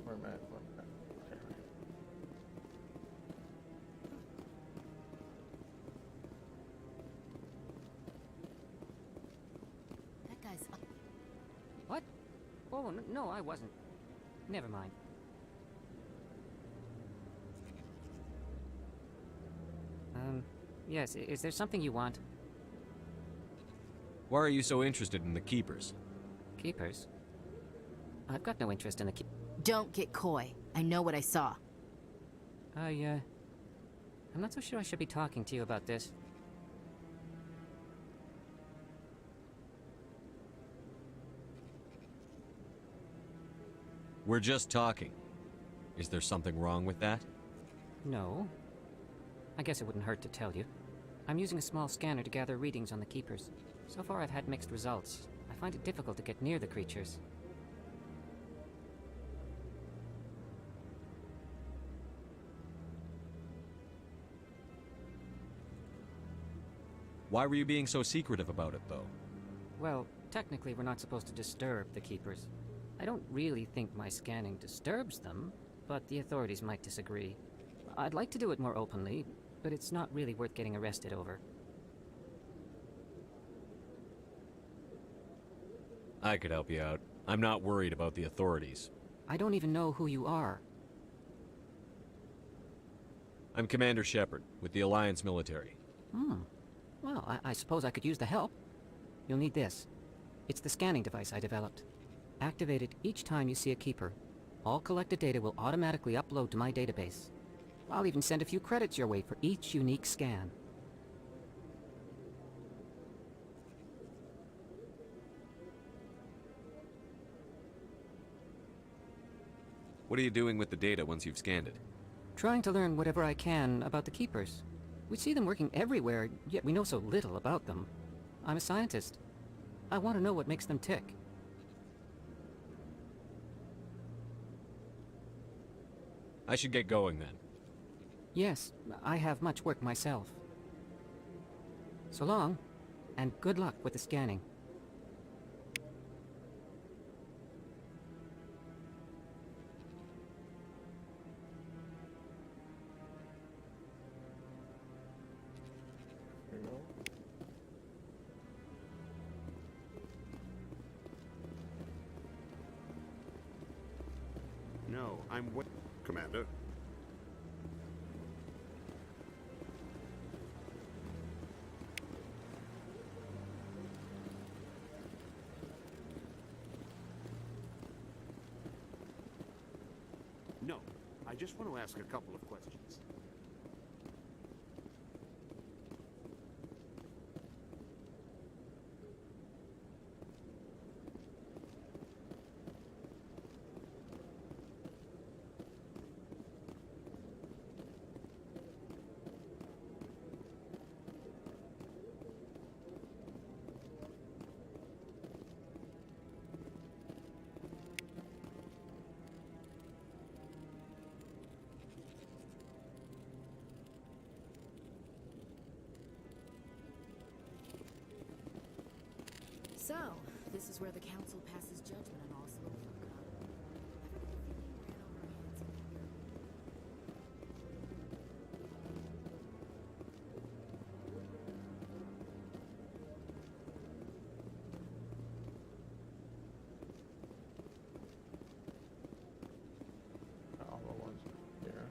A: Where am I at? Okay.
C: That guy's up.
G: What? Oh, no, I wasn't. Never mind. Yes, is there something you want?
J: Why are you so interested in the Keepers?
G: Keepers? I've got no interest in the
C: Don't get coy. I know what I saw.
G: I'm not so sure I should be talking to you about this.
J: We're just talking. Is there something wrong with that?
G: No. I guess it wouldn't hurt to tell you. I'm using a small scanner to gather readings on the Keepers. So far I've had mixed results. I find it difficult to get near the creatures.
J: Why were you being so secretive about it, though?
G: Well, technically we're not supposed to disturb the Keepers. I don't really think my scanning disturbs them, but the authorities might disagree. I'd like to do it more openly, but it's not really worth getting arrested over.
J: I could help you out. I'm not worried about the authorities.
G: I don't even know who you are.
J: I'm Commander Shepard, with the Alliance military.
G: Well, I suppose I could use the help. You'll need this. It's the scanning device I developed. Activate it each time you see a Keeper. All collected data will automatically upload to my database. I'll even send a few credits your way for each unique scan.
J: What are you doing with the data once you've scanned it?
G: Trying to learn whatever I can about the Keepers. We see them working everywhere, yet we know so little about them. I'm a scientist. I want to know what makes them tick.
J: I should get going then.
G: Yes, I have much work myself. So long, and good luck with the scanning.
A: There you go.
V: No, I'm Commander. No, I just want to ask a couple of questions.
C: So, this is where the council passes judgment on all slow folk, huh?
A: All the ones here.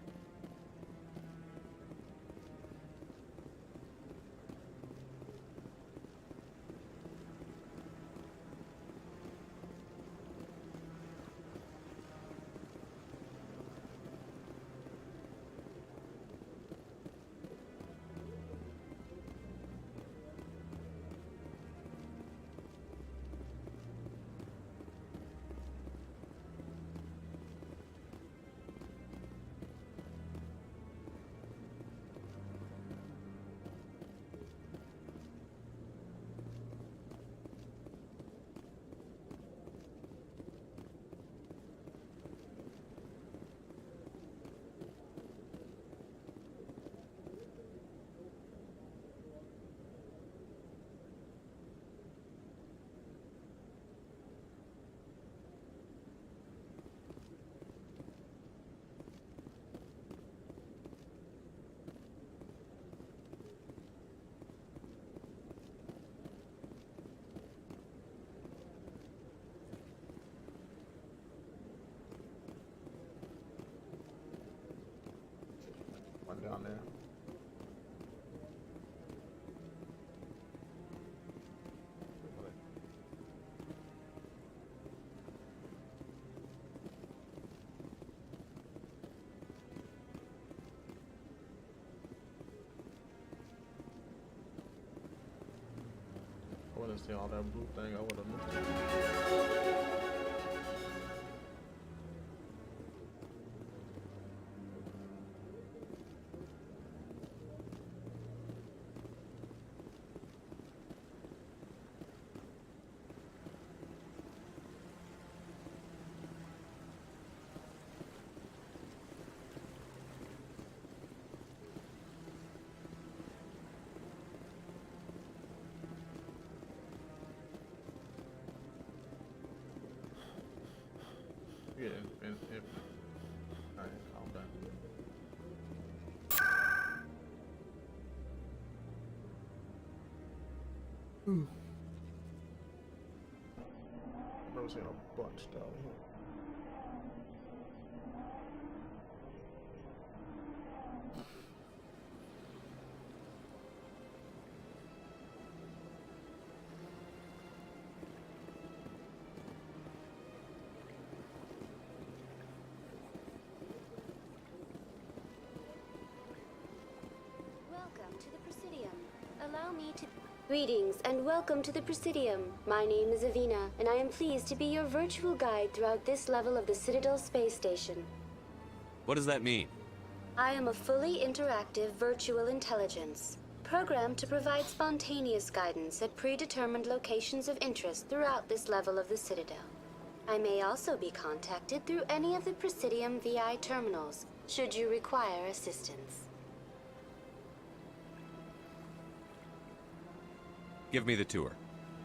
A: time down there. I wouldn't see all that blue thing. I would have missed it. Yeah, if alright, calm down. I've never seen a bunch down here.
M: Welcome to the Presidium. Allow me to... Greetings and welcome to the Presidium. My name is Avina, and I am pleased to be your virtual guide throughout this level of the Citadel space station.
J: What does that mean?
M: I am a fully interactive virtual intelligence, programmed to provide spontaneous guidance at predetermined locations of interest throughout this level of the Citadel. I may also be contacted through any of the Presidium VI terminals, should you require assistance.
J: Give me the tour.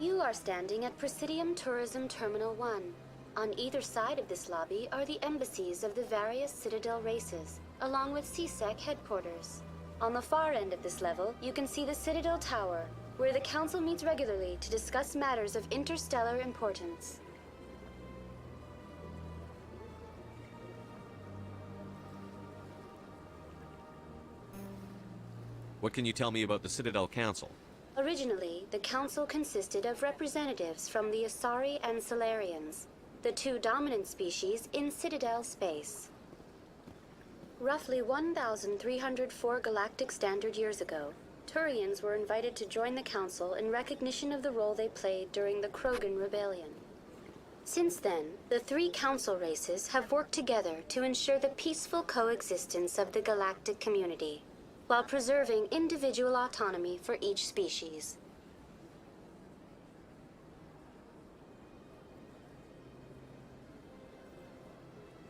M: You are standing at Presidium Tourism Terminal 1. On either side of this lobby are the embassies of the various Citadel races, along with S.P.E.C.T.R.E headquarters. On the far end of this level, you can see the Citadel Tower, where the Council meets regularly to discuss matters of interstellar importance.
J: What can you tell me about the Citadel Council?
M: Originally, the Council consisted of representatives from the S.P.E.C.T.R.E and Solarians, the two dominant species in Citadel space. Roughly 1,304 galactic standard years ago, Turians were invited to join the Council in recognition of the role they played during the Krogan Rebellion. Since then, the three Council races have worked together to ensure the peaceful coexistence of the galactic community, while preserving individual autonomy for each species.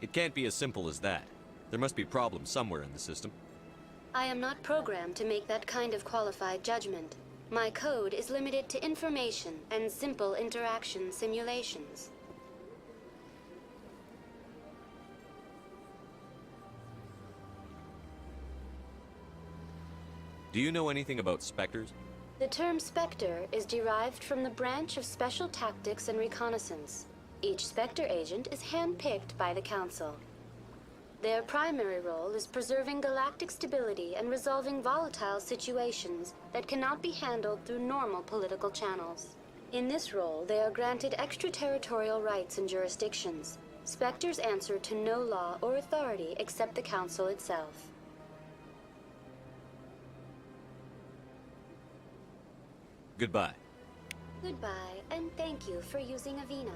J: It can't be as simple as that. There must be problems somewhere in the system.
M: I am not programmed to make that kind of qualified judgment. My code is limited to information and simple interaction simulations.
J: Do you know anything about Spectres?
M: The term S.P.E.C.T.R.E is derived from the branch of Special Tactics and Reconnaissance. Each S.P.E.C.T.R agent is hand-picked by the Council. Their primary role is preserving galactic stability and resolving volatile situations that cannot be handled through normal political channels. In this role, they are granted extraterritorial rights and jurisdictions. S.P.E.C.T.R.'s answer to no law or authority except the Council itself.
J: Goodbye.
M: Goodbye, and thank you for using Avina.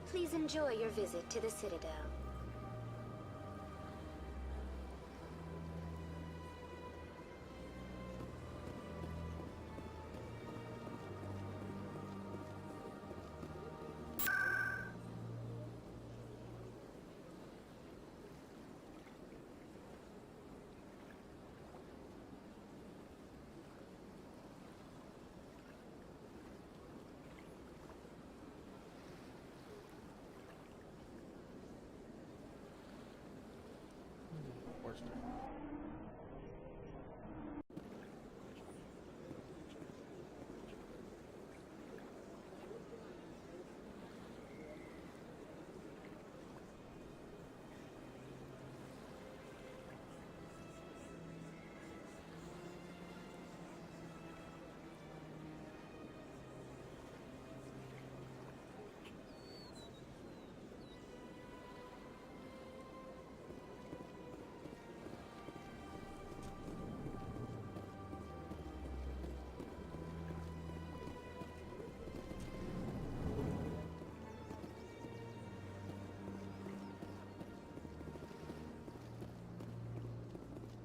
M: Please enjoy your visit to the Citadel.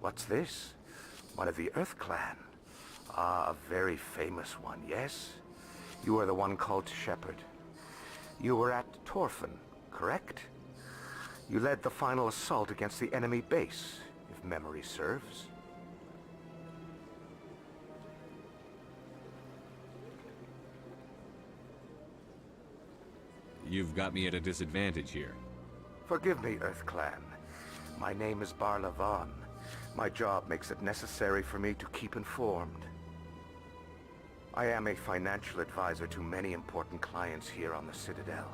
F: What's this? One of the Earth Clan. Ah, a very famous one, yes? You are the one called Shepard. You were at Torfin, correct? You led the final assault against the enemy base, if memory serves.
J: You've got me at a disadvantage here.
F: Forgive me, Earth Clan. My name is Barla Vaughn. My job makes it necessary for me to keep informed. I am a financial advisor to many important clients here on the Citadel.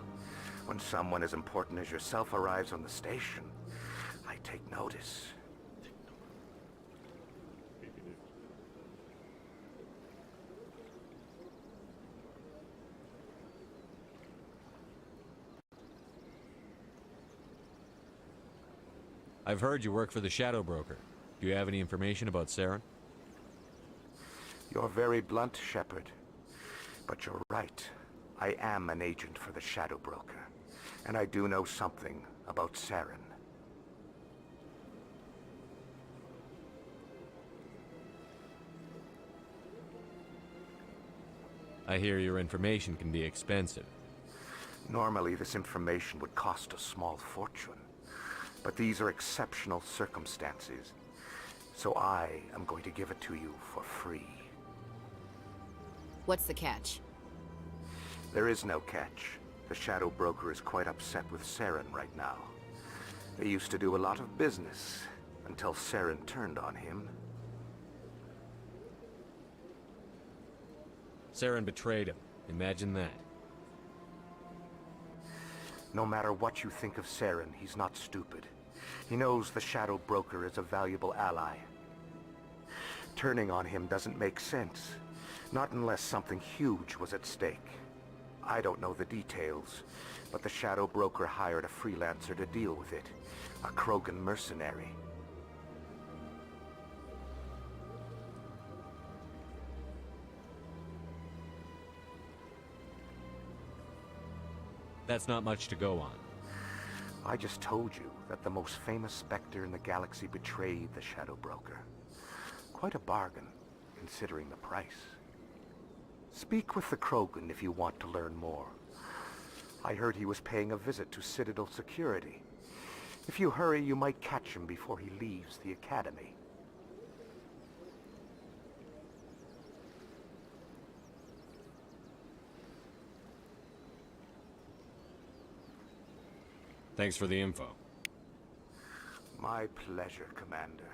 F: When someone as important as yourself arrives on the station, I take notice.
J: I've heard you work for the Shadow Broker. Do you have any information about Saren?
F: You're very blunt, Shepard. But you're right. I am an agent for the Shadow Broker. And I do know something about Saren.
J: I hear your information can be expensive.
F: Normally, this information would cost a small fortune. But these are exceptional circumstances. So I am going to give it to you for free.
Q: What's the catch?
F: There is no catch. The Shadow Broker is quite upset with Saren right now. They used to do a lot of business until Saren turned on him.
J: Saren betrayed him. Imagine that.
F: No matter what you think of Saren, he's not stupid. He knows the Shadow Broker is a valuable ally. Turning on him doesn't make sense. Not unless something huge was at stake. I don't know the details, but the Shadow Broker hired a freelancer to deal with it. A Krogan mercenary.
J: That's not much to go on.
F: I just told you that the most famous Spectre in the galaxy betrayed the Shadow Broker. Quite a bargain, considering the price. Speak with the Krogan if you want to learn more. I heard he was paying a visit to Citadel security. If you hurry, you might catch him before he leaves the Academy.
J: Thanks for the info.
F: My pleasure, Commander.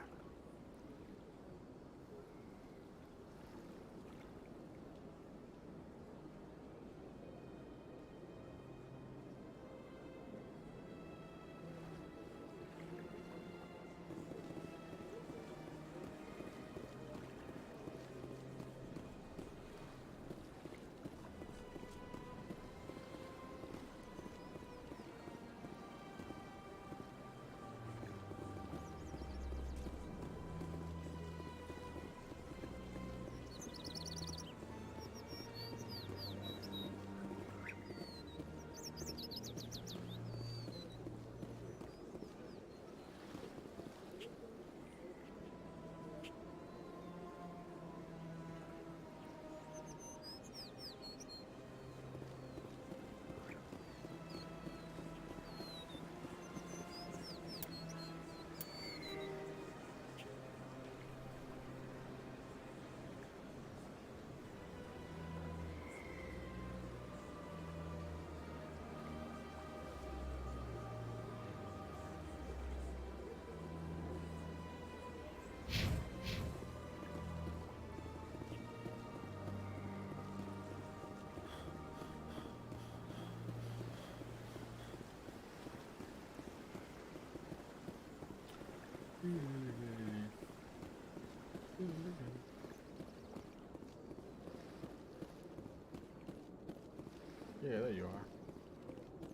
A: Yeah, there you are.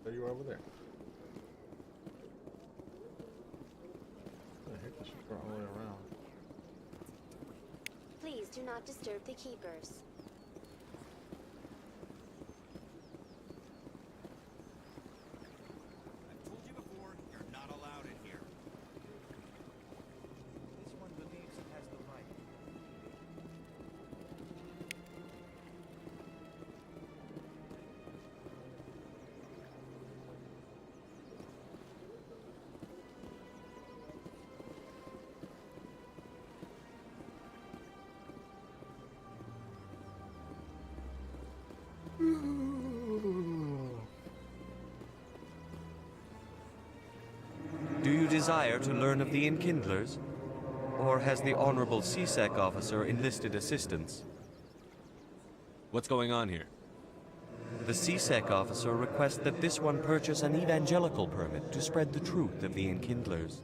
A: There you are over there. I hate this shit all the way around.
M: Please do not disturb the keepers.
K: I've told you before, you're not allowed in here. This one
J: Do you desire to learn of the Enkindlers? Or has the Honorable C.S.E.C.T.R.E officer enlisted assistance?
L: What's going on here?
J: The C.S.E.C.T.R.E officer requests that this one purchase an evangelical permit to spread the truth of the Enkindlers.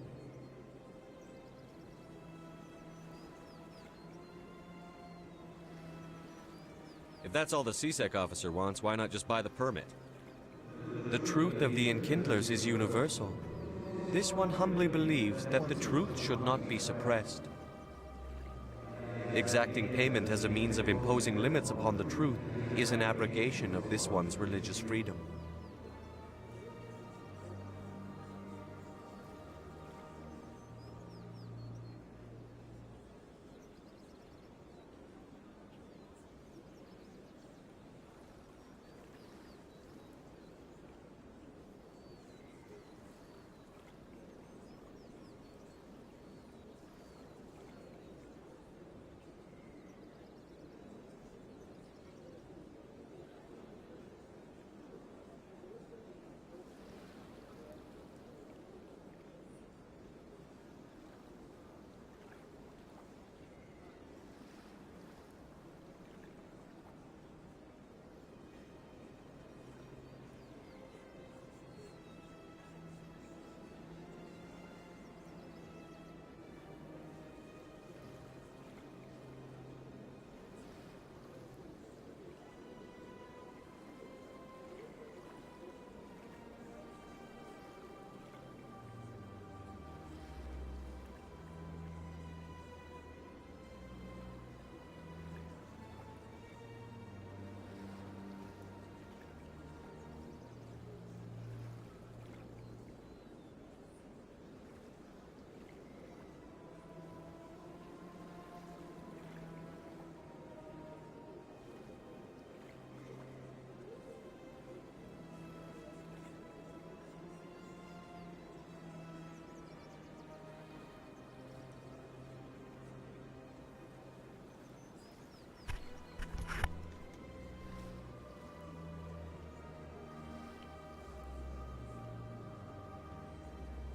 L: If that's all the C.S.E.C.T.R.E officer wants, why not just buy the permit?
J: The truth of the Enkindlers is universal. This one humbly believes that the truth should not be suppressed. Exacting payment as a means of imposing limits upon the truth is an abrogation of this one's religious freedom.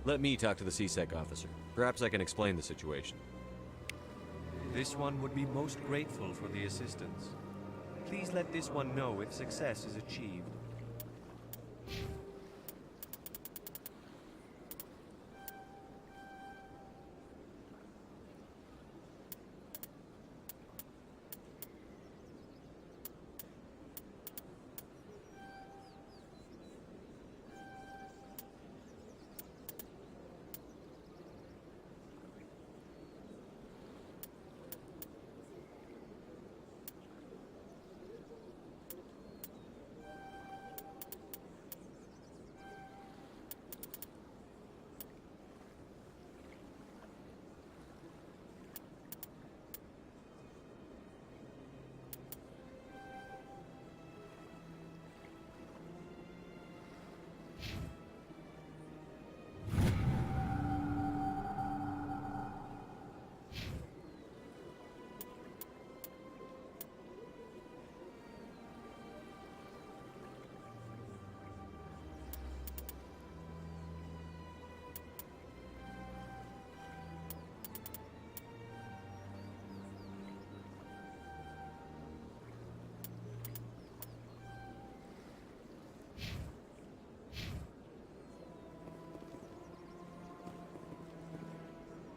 L: Let me talk to the C.S.E.C.T.R.E officer. Perhaps I can explain the situation.
J: This one would be most grateful for the assistance. Please let this one know if success is achieved.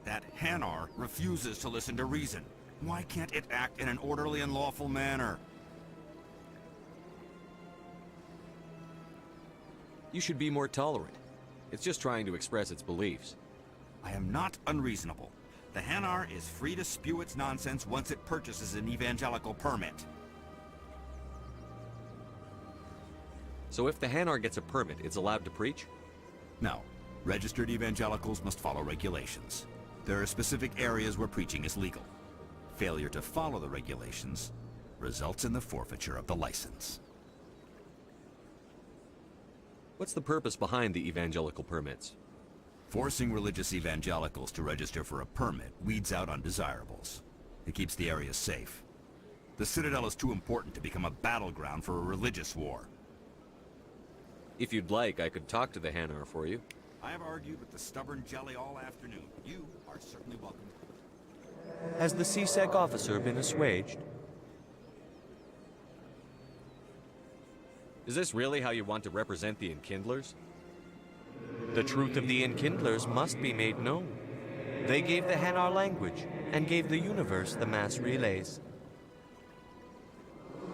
P: That Hanar refuses to listen to reason. Why can't it act in an orderly and lawful manner?
L: You should be more tolerant. It's just trying to express its beliefs.
P: I am not unreasonable. The Hanar is free to spew its nonsense once it purchases an evangelical permit.
L: So if the Hanar gets a permit, it's allowed to preach?
P: No. Registered evangelicals must follow regulations. There are specific areas where preaching is legal. Failure to follow the regulations results in the forfeiture of the license.
L: What's the purpose behind the evangelical permits?
P: Forcing religious evangelicals to register for a permit weeds out undesirables. It keeps the area safe. The Citadel is too important to become a battleground for a religious war.
L: If you'd like, I could talk to the Hanar for you.
P: I have argued with the stubborn jelly all afternoon. You are certainly welcome.
J: Has the C-Sec officer been assuaged?
L: Is this really how you want to represent the Enkindlers?
J: The truth of the Enkindlers must be made known. They gave the Hanar language, and gave the universe the mass relays.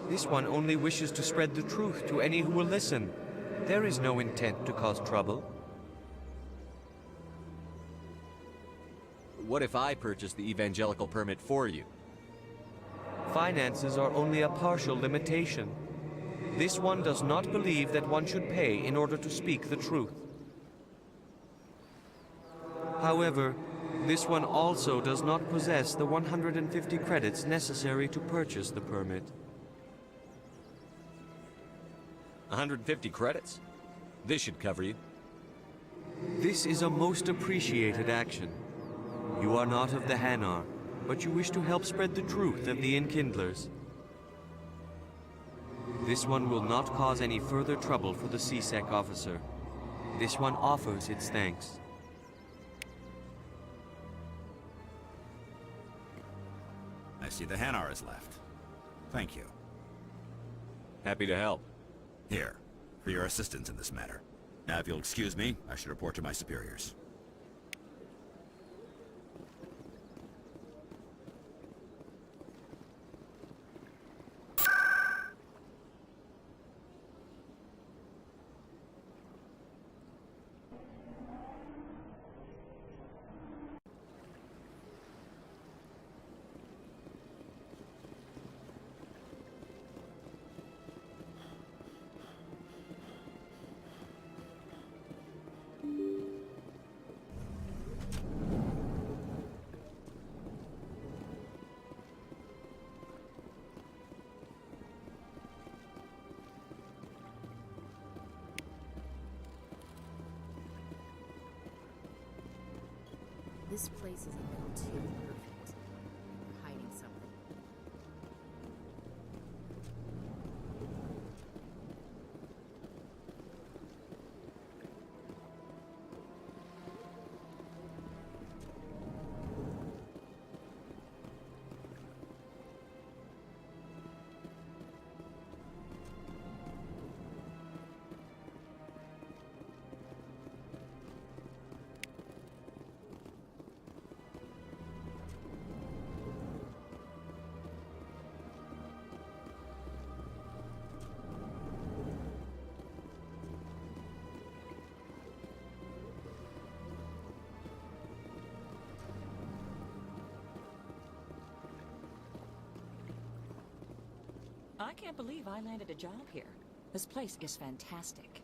J: This one only wishes to spread the truth to any who will listen. There is no intent to cause trouble.
L: What if I purchase the evangelical permit for you?
J: Finances are only a partial limitation. This one does not believe that one should pay in order to speak the truth. However, this one also does not possess the 150 credits necessary to purchase the permit.
L: 150 credits? This should cover you.
J: This is a most appreciated action. You are not of the Hanar, but you wish to help spread the truth of the Enkindlers. This one will not cause any further trouble for the C-Sec officer. This one offers its thanks.
P: I see the Hanar is left. Thank you.
L: Happy to help.
P: Here, for your assistance in this matter. Now, if you'll excuse me, I should report to my superiors.
C: This place is a little too perfect. We're hiding something.
B: I can't believe I landed a job here. This place is fantastic.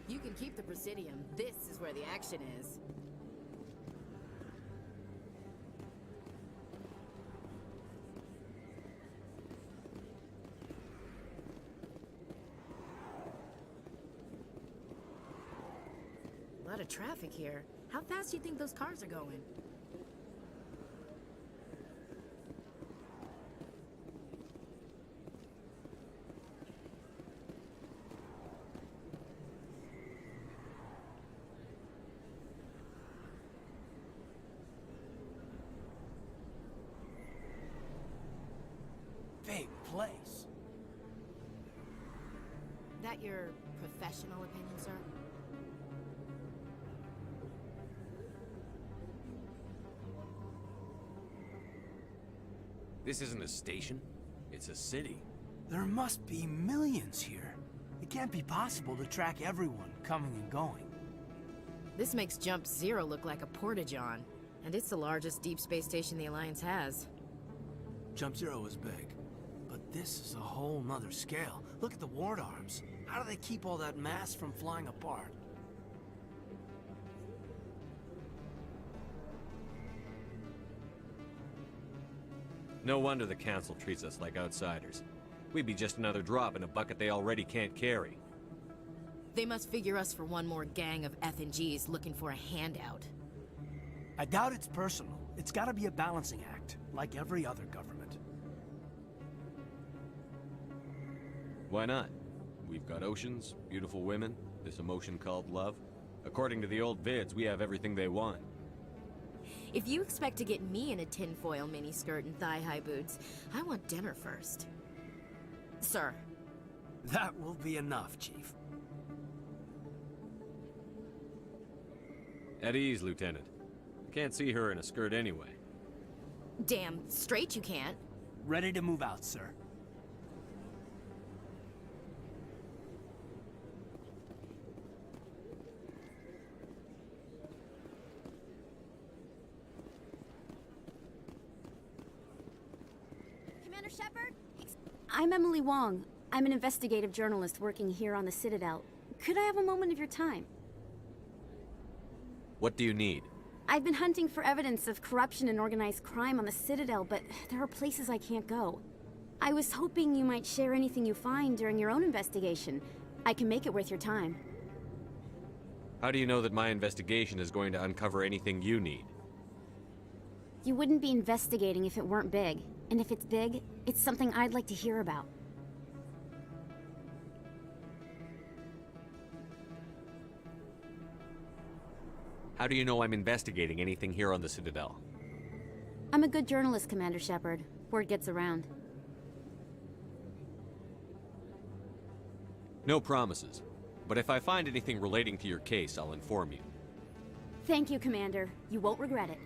C: You can keep the Presidium. This is where the action is. A lot of traffic here. How fast do you think those cars are going?
I: Big place.
C: That your professional opinion, sir?
L: This isn't a station. It's a city.
I: There must be millions here. It can't be possible to track everyone coming and going.
C: This makes Jump Zero look like a porta-john, and it's the largest deep space station the Alliance has.
I: Jump Zero is big, but this is a whole nother scale. Look at the ward arms. How do they keep all that mass from flying apart?
L: No wonder the Council treats us like outsiders. We'd be just another drop in a bucket they already can't carry.
C: They must figure us for one more gang of F&Gs looking for a handout.
I: I doubt it's personal. It's gotta be a balancing act, like every other government.
L: Why not? We've got oceans, beautiful women, this emotion called love. According to the old vids, we have everything they want.
C: If you expect to get me in a tinfoil miniskirt and thigh-high boots, I want dinner first. Sir.
I: That will be enough, Chief.
L: At ease, Lieutenant. I can't see her in a skirt anyway.
C: Damn straight you can't.
I: Ready to move out, sir.
O: Commander Shepard? I'm Emily Wong. I'm an investigative journalist working here on the Citadel. Could I have a moment of your time?
L: What do you need?
O: I've been hunting for evidence of corruption and organized crime on the Citadel, but there are places I can't go. I was hoping you might share anything you find during your own investigation. I can make it worth your time.
L: How do you know that my investigation is going to uncover anything you need?
O: You wouldn't be investigating if it weren't big. And if it's big, it's something I'd like to hear about.
L: How do you know I'm investigating anything here on the Citadel?
O: I'm a good journalist, Commander Shepard. Word gets around.
L: No promises. But if I find anything relating to your case, I'll inform you.
O: Thank you, Commander. You won't regret it.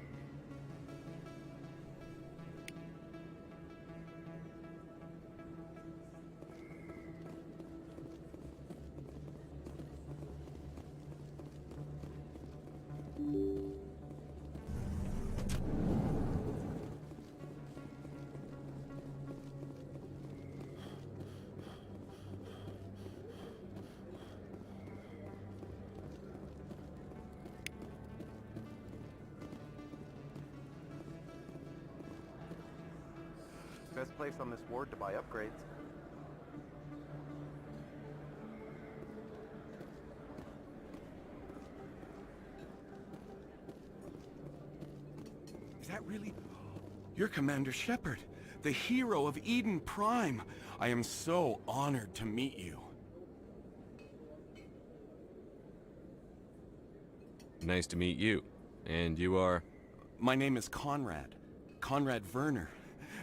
F: Best place on this ward to buy upgrades.
R: Is that really... You're Commander Shepard, the hero of Eden Prime. I am so honored to meet you.
L: Nice to meet you. And you are?
R: My name is Conrad. Conrad Werner.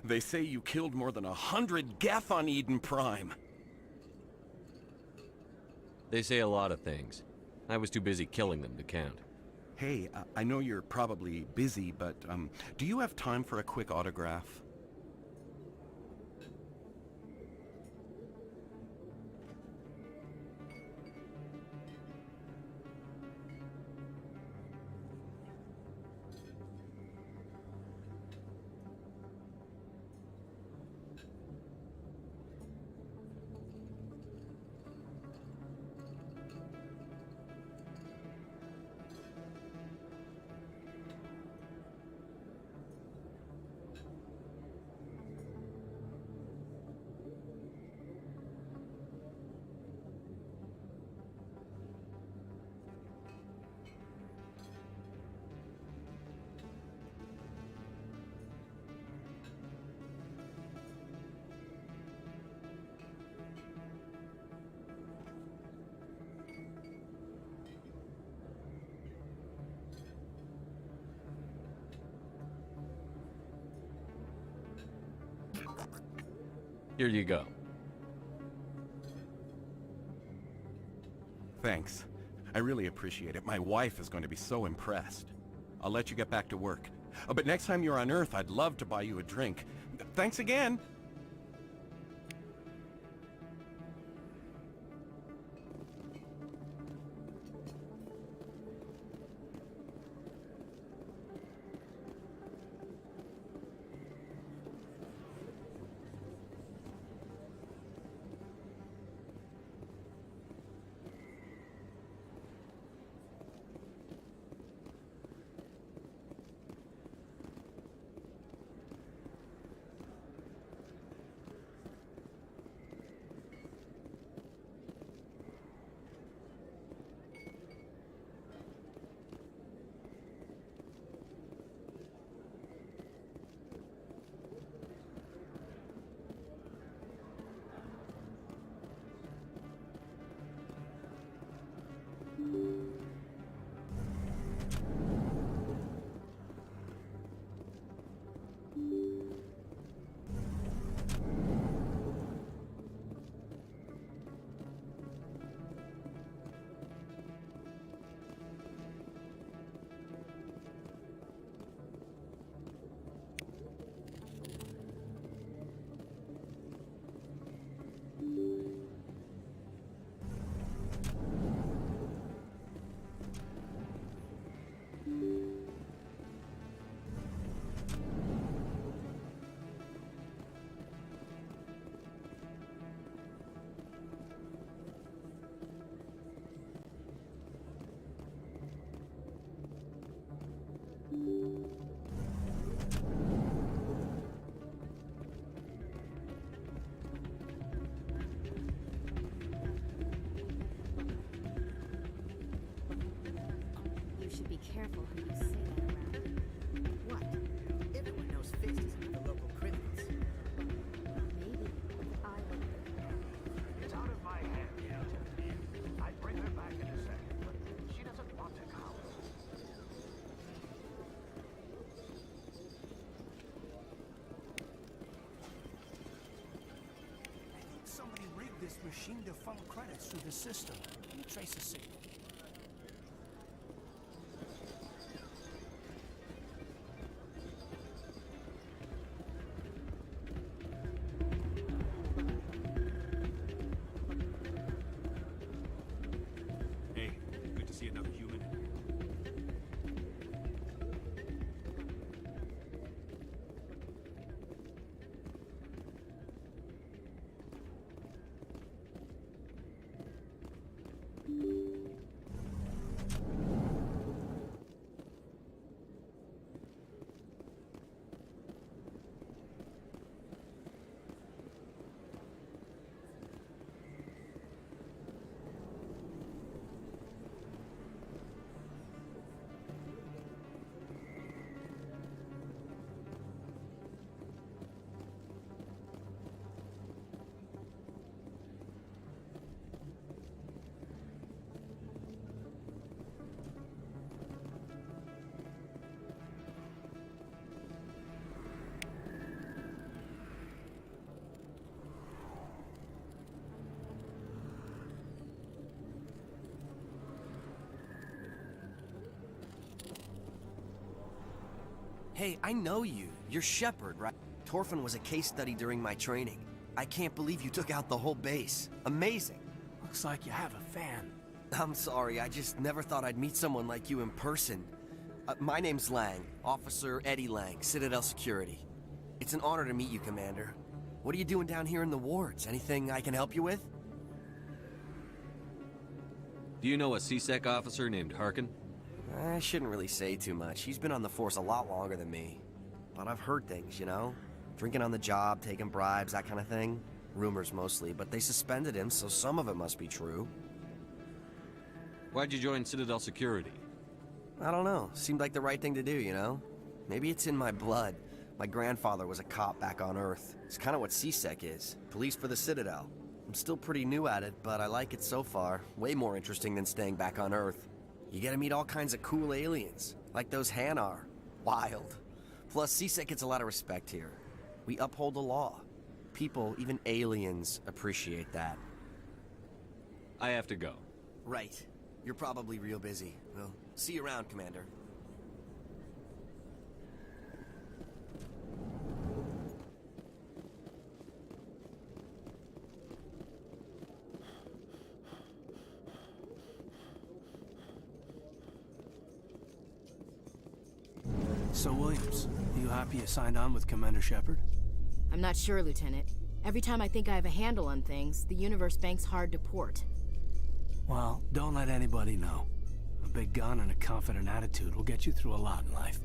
R: They say you killed more than 100 Geth on Eden Prime.
L: They say a lot of things. I was too busy killing them to count.
R: Hey, I know you're probably busy, but do you have time for a quick autograph?
L: Here you go.
R: Thanks. I really appreciate it. My wife is going to be so impressed. I'll let you get back to work. But next time you're on Earth, I'd love to buy you a drink. Thanks again!
O: You should be careful who you say that around.
H: What? Everyone knows Fist is one of the local criminals.
O: Maybe I would.
F: It's out of my hands, Agent. I'd bring her back in a second, but she doesn't want to come.
I: I think somebody rigged this machine to funnel credits through the system. Let me trace the signal.
E: Hey, good to see another human.
T: Hey, I know you. You're Shepard, right? Torfin was a case study during my training. I can't believe you took out the whole base. Amazing.
I: Looks like you have a fan.
T: I'm sorry, I just never thought I'd meet someone like you in person. My name's Lang, Officer Eddie Lang, Citadel Security. It's an honor to meet you, Commander. What are you doing down here in the wards? Anything I can help you with?
L: Do you know a C-Sec officer named Harkin?
T: I shouldn't really say too much. He's been on the force a lot longer than me. But I've heard things, you know? Drinking on the job, taking bribes, that kind of thing. Rumors mostly, but they suspended him, so some of it must be true.
L: Why'd you join Citadel Security?
T: I don't know. Seemed like the right thing to do, you know? Maybe it's in my blood. My grandfather was a cop back on Earth. It's kind of what C-Sec is. Police for the Citadel. I'm still pretty new at it, but I like it so far. Way more interesting than staying back on Earth. You get to meet all kinds of cool aliens, like those Hanar. Wild. Plus, C-Sec gets a lot of respect here. We uphold the law. People, even aliens, appreciate that.
L: I have to go.
T: Right. You're probably real busy. Well, see you around, Commander.
I: So, Williams, you happy you signed on with Commander Shepard?
Q: I'm not sure, Lieutenant. Every time I think I have a handle on things, the universe bank's hard to port.
I: Well, don't let anybody know. A big gun and a confident attitude will get you through a lot in life.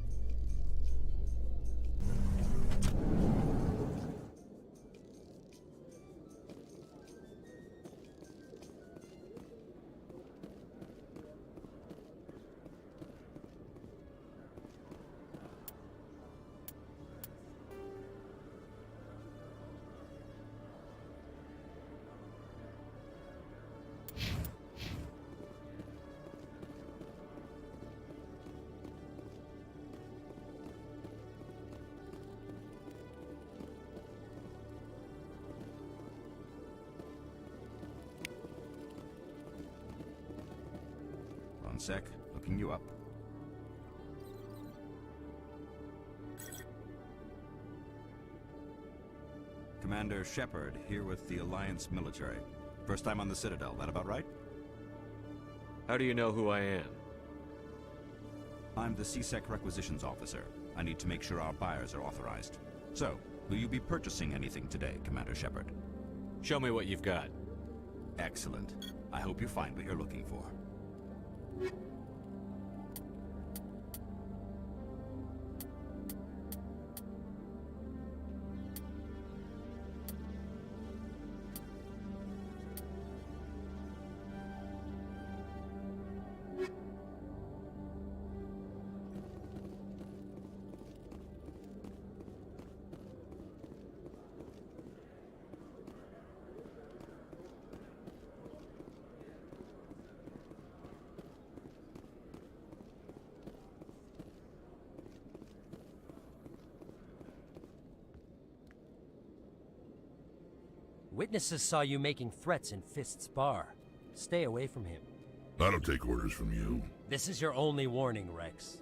P: One sec, looking you up. Commander Shepard, here with the Alliance military. First time on the Citadel, that about right?
L: How do you know who I am?
P: I'm the C.S.E.C.T.R.E requisitions officer. I need to make sure our buyers are authorized. So, will you be purchasing anything today, Commander Shepard?
L: Show me what you've got.
P: Excellent. I hope you find what you're looking for.
N: Witnesses saw you making threats in Fist's bar. Stay away from him.
S: I don't take orders from you.
N: This is your only warning, Rex.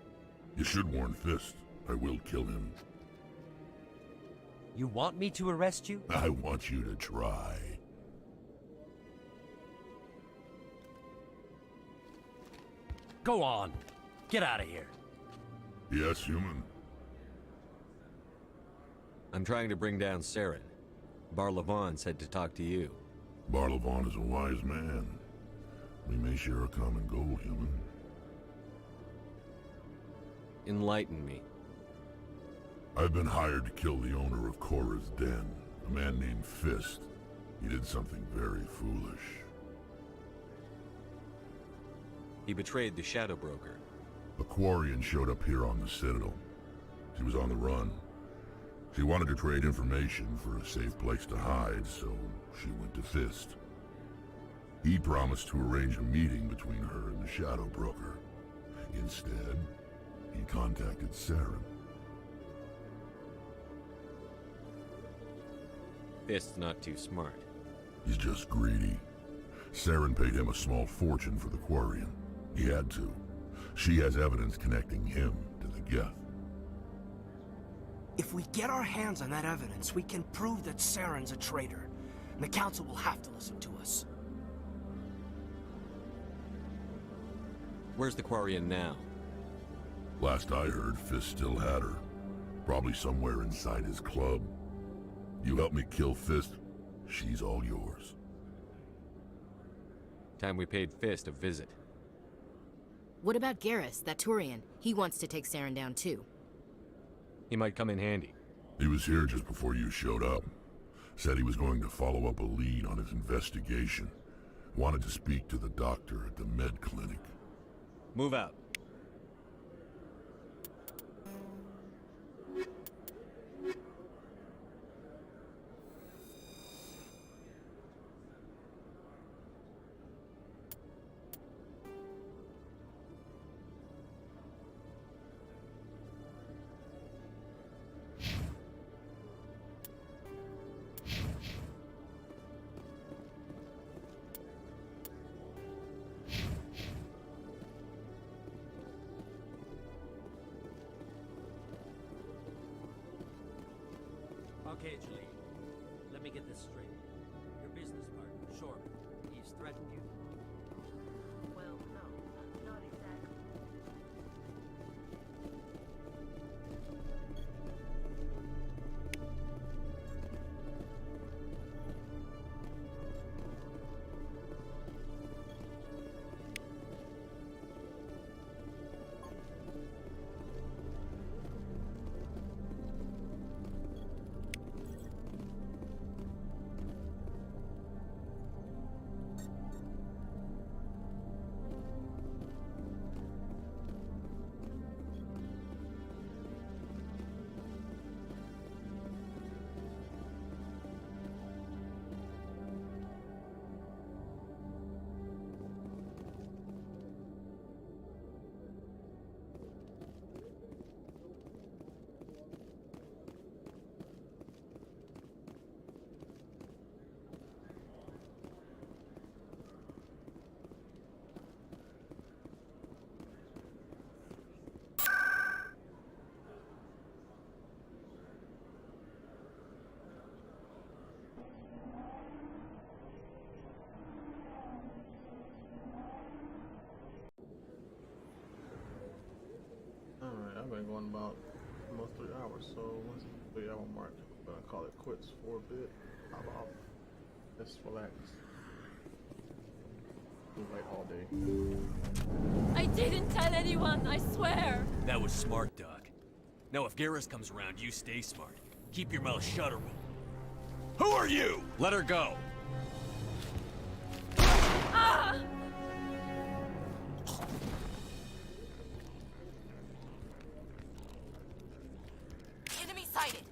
S: You should warn Fist. I will kill him.
N: You want me to arrest you?
S: I want you to try.
N: Go on. Get out of here.
S: Yes, human.
L: I'm trying to bring down Saren. Bar-Levon said to talk to you.
S: Bar-Levon is a wise man. We may share a common goal, human.
L: Enlighten me.
S: I've been hired to kill the owner of Cora's Den, a man named Fist. He did something very foolish.
L: He betrayed the Shadow Broker.
S: A Quarian showed up here on the Citadel. She was on the run. She wanted to trade information for a safe place to hide, so she went to Fist. He promised to arrange a meeting between her and the Shadow Broker. Instead, he contacted Saren.
L: Fist's not too smart.
S: He's just greedy. Saren paid him a small fortune for the Quarian. He had to. She has evidence connecting him to the Geth.
I: If we get our hands on that evidence, we can prove that Saren's a traitor. And the Council will have to listen to us.
L: Where's the Quarian now?
S: Last I heard, Fist still had her. Probably somewhere inside his club. You help me kill Fist, she's all yours.
L: Time we paid Fist a visit.
Q: What about Garrus, that Turian? He wants to take Saren down too.
L: He might come in handy.
S: He was here just before you showed up. Said he was going to follow up a lead on his investigation. Wanted to speak to the doctor at the med clinic.
L: Move out.
N: Okay, Julie. Let me get this straight. Your business partner, Short, he's threatened you?
Q: Well, no, not exactly.
A: Alright, I've been going about almost 3 hours, so once the 3 hour mark, I'm gonna call it quits for a bit. Hop off. Just relax. Do wait all day.
D: I didn't tell anyone, I swear!
E: That was smart, Doc. Now if Garrus comes around, you stay smart. Keep your mouth shut or we'll... Who are you?
L: Let her go!
D: Ah!
Q: Enemy sighted.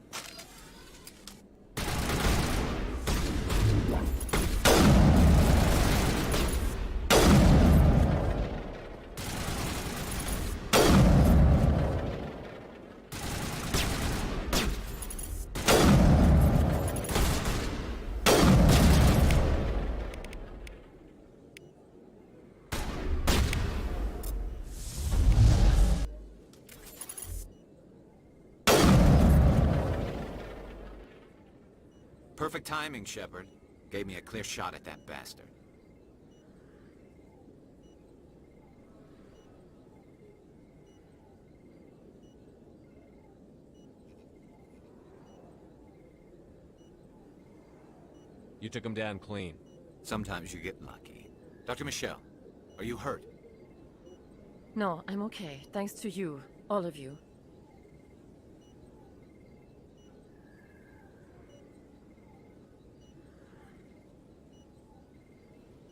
K: Perfect timing, Shepard. Gave me a clear shot at that bastard.
L: You took him down clean.
K: Sometimes you get lucky. Dr. Michelle, are you hurt?
D: No, I'm okay, thanks to you, all of you.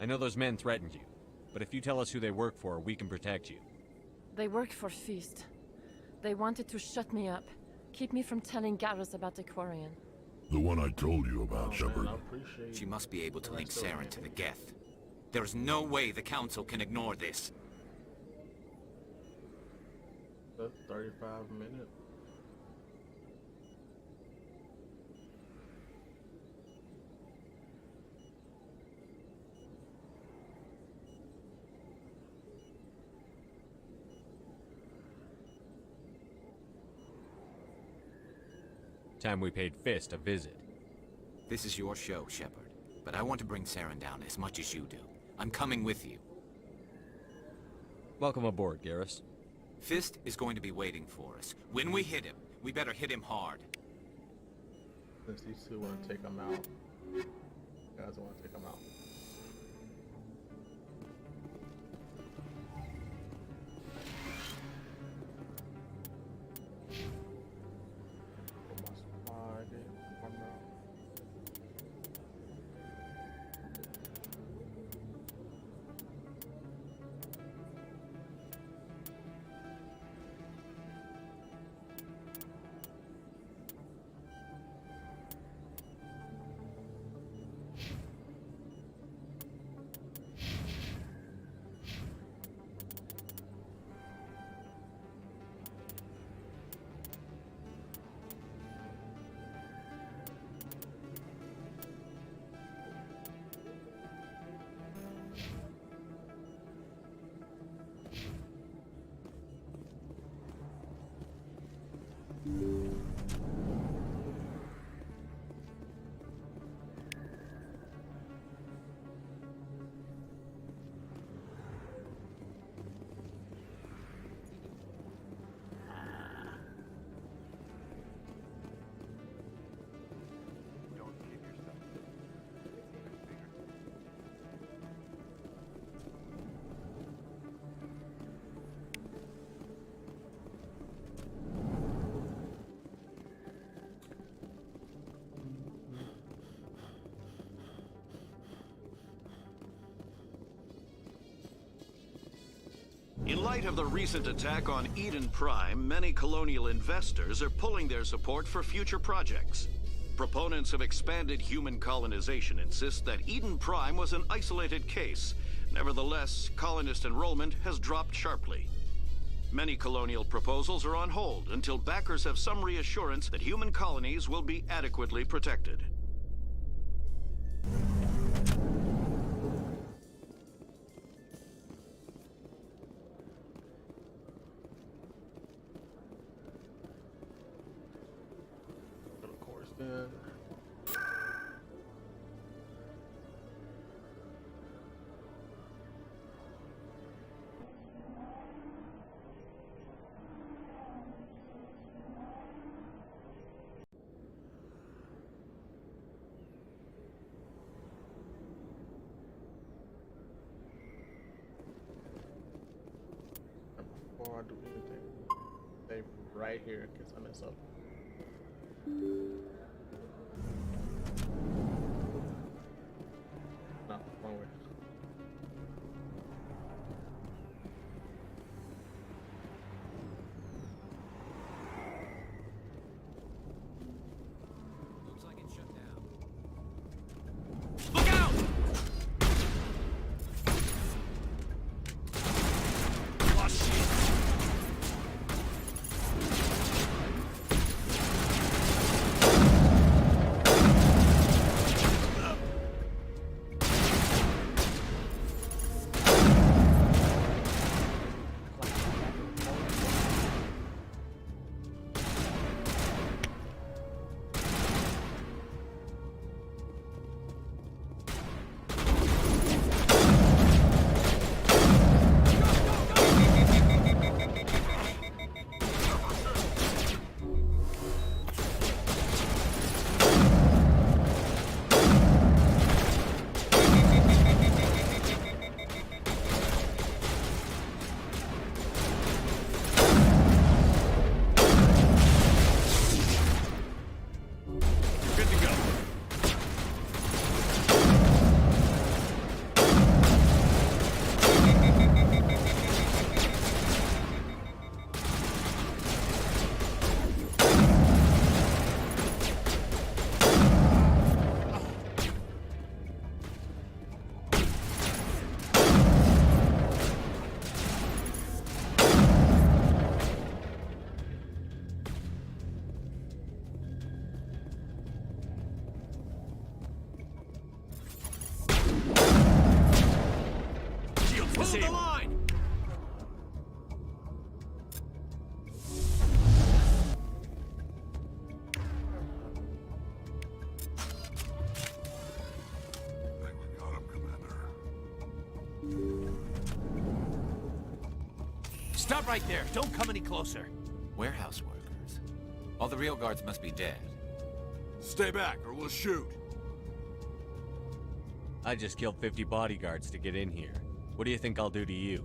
L: I know those men threatened you, but if you tell us who they work for, we can protect you.
D: They work for S.P.E.C.T.R.E. They wanted to shut me up, keep me from telling Garrus about the Quarian.
S: The one I told you about, Shepard.
K: She must be able to link Saren to the Geth. There is no way the Council can ignore this.
A: That's 35 minutes.
L: Time we paid Fist a visit.
K: This is your show, Shepard. But I want to bring Saren down as much as you do. I'm coming with you.
L: Welcome aboard, Garrus.
K: Fist is going to be waiting for us. When we hit him, we better hit him hard.
A: Since these two want to take him out, guys want to take him out.
G: light of the recent attack on Eden Prime, many colonial investors are pulling their support for future projects. Proponents of expanded human colonization insist that Eden Prime was an isolated case. Nevertheless, colonist enrollment has dropped sharply. Many colonial proposals are on hold until backers have some reassurance that human colonies will be adequately protected.
A: Of course, then. Before I do anything, stay right here in case I mess up. No, wrong way.
E: Looks like it's shut down.
G: Look out! Lost shit. Good to go. Shields
E: Hold the
G: disabled.
E: line!
S: Got him, Commander.
I: Stop right there. Don't come any closer.
K: Warehouse workers. All the real guards must be dead.
P: Stay back, or we'll shoot.
L: I just killed 50 bodyguards to get in here. What do you think I'll do to you?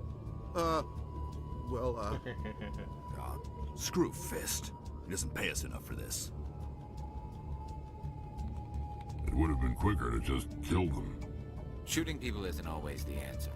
P: Screw Fist. He doesn't pay us enough for this.
S: It would have been quicker to just kill them.
K: Shooting people isn't always the answer.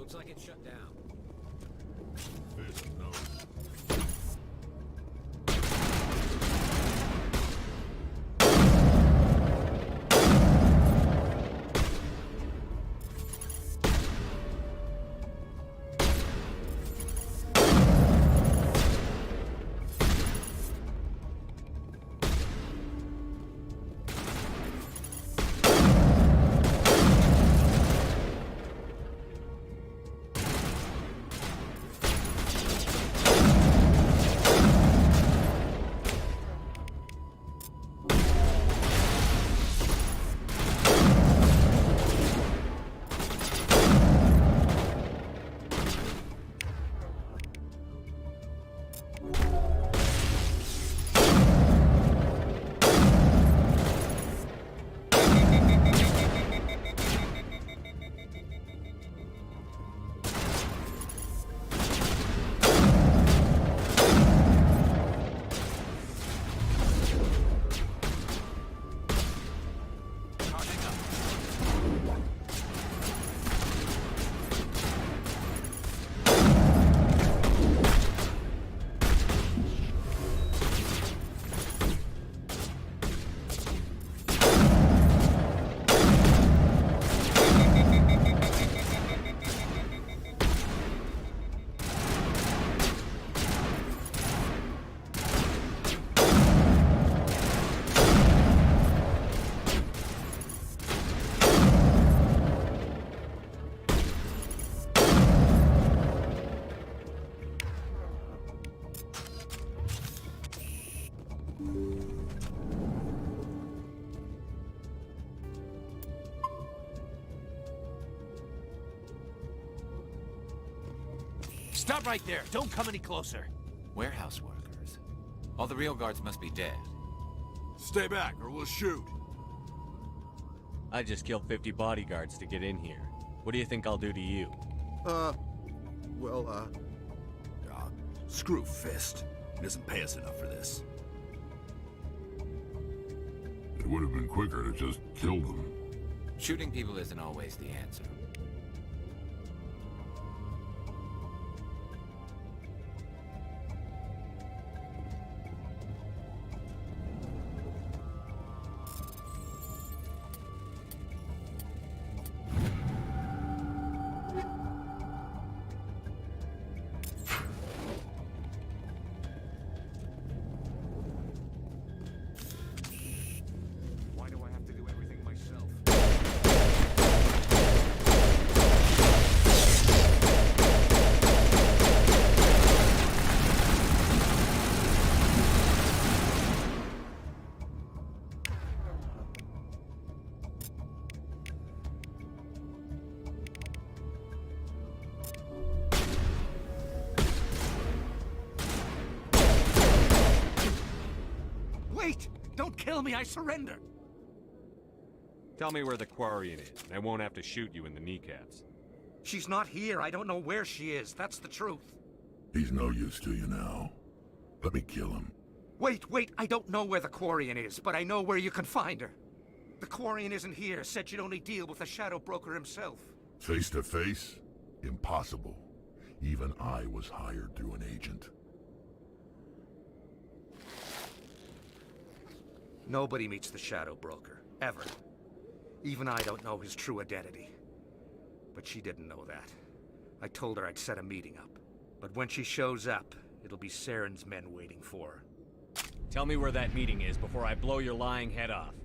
K: Looks like it's shut down.
S: Fist, no.
K: Stop right there. Don't come any closer. Warehouse workers. All the real guards must be dead.
P: Stay back or we'll shoot.
L: I just killed 50 bodyguards to get in here. What do you think I'll do to you?
P: Screw Fist. He doesn't pay us enough for this.
S: It would have been quicker to just kill them.
K: Shooting people isn't always the answer.
P: Why do I have to do everything myself?
K: Wait! Don't kill me, I surrender!
L: Tell me where the Quarian is, and I won't have to shoot you in the kneecaps.
K: She's not here. I don't know where she is. That's the truth.
S: He's no use to you now. Let me kill him.
K: Wait! I don't know where the Quarian is, but I know where you can find her. The Quarian isn't here. Said you'd only deal with the Shadow Broker himself.
S: Face to face? Impossible. Even I was hired through an agent.
K: Nobody meets the Shadow Broker. Ever. Even I don't know his true identity. But she didn't know that. I told her I'd set a meeting up. But when she shows up, it'll be Saren's men waiting for her.
L: Tell me where that meeting is before I blow your lying head off.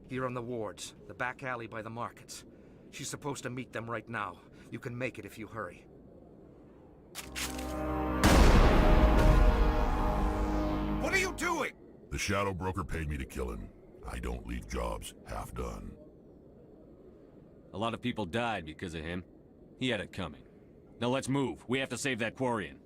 K: Here on the wards, the back alley by the markets. She's supposed to meet them right now. You can make it if you hurry.
P: What are you doing?
S: The Shadow Broker paid me to kill him. I don't leave jobs half done.
L: A lot of people died because of him. He had it coming. Now let's move. We have to save that Quarian.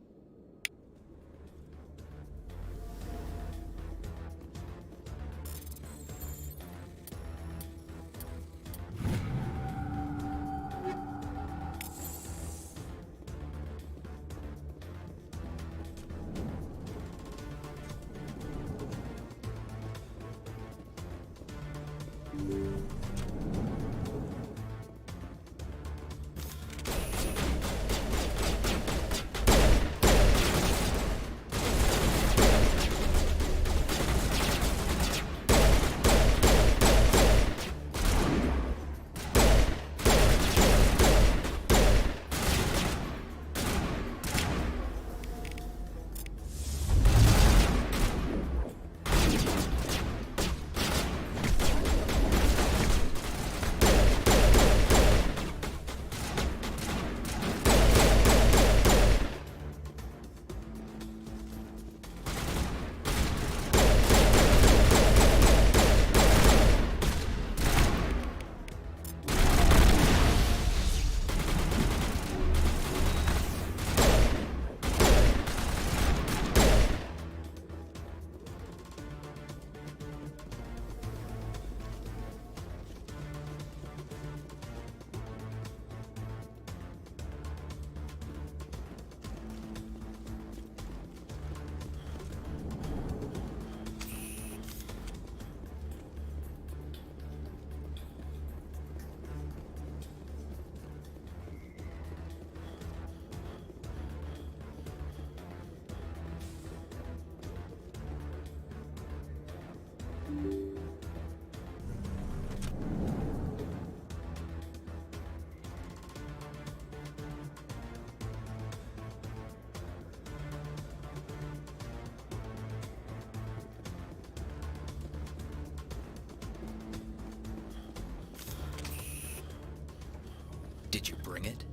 U: Did you bring it?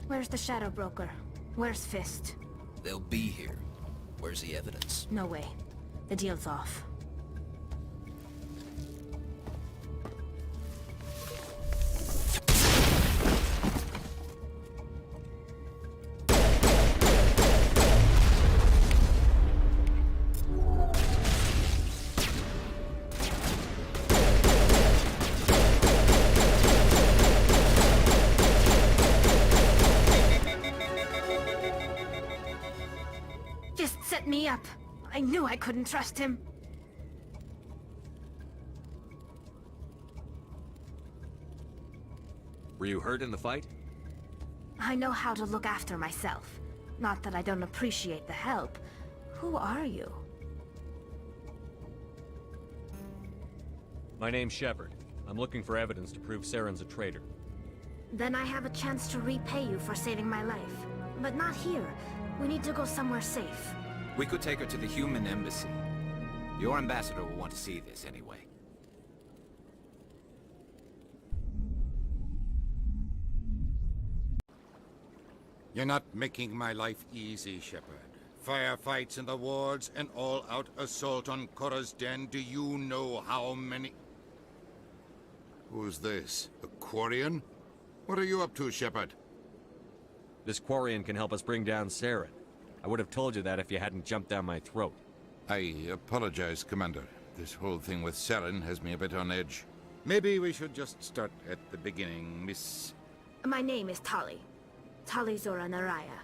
O: Where's the Shadow Broker? Where's Fist?
U: They'll be here. Where's the evidence?
O: No way. The deal's off. Just set me up. I knew I couldn't trust him.
E: Were you hurt in the fight?
O: I know how to look after myself. Not that I don't appreciate the help. Who are you?
E: My name's Shepard. I'm looking for evidence to prove Saren's a traitor.
O: Then I have a chance to repay you for saving my life. But not here. We need to go somewhere safe.
V: We could take her to the human embassy. Your ambassador will want to see this anyway.
W: You're not making my life easy, Shepard. Firefights in the wards, an all-out assault on Korra's den. Do you know how many... Who's this? A Quarian? What are you up to, Shepard?
E: This Quarian can help us bring down Saren. I would have told you that if you hadn't jumped down my throat.
W: I apologize, Commander. This whole thing with Saren has me a bit on edge. Maybe we should just start at the beginning, Miss...
O: My name is Tali. Tali Zora Naraya.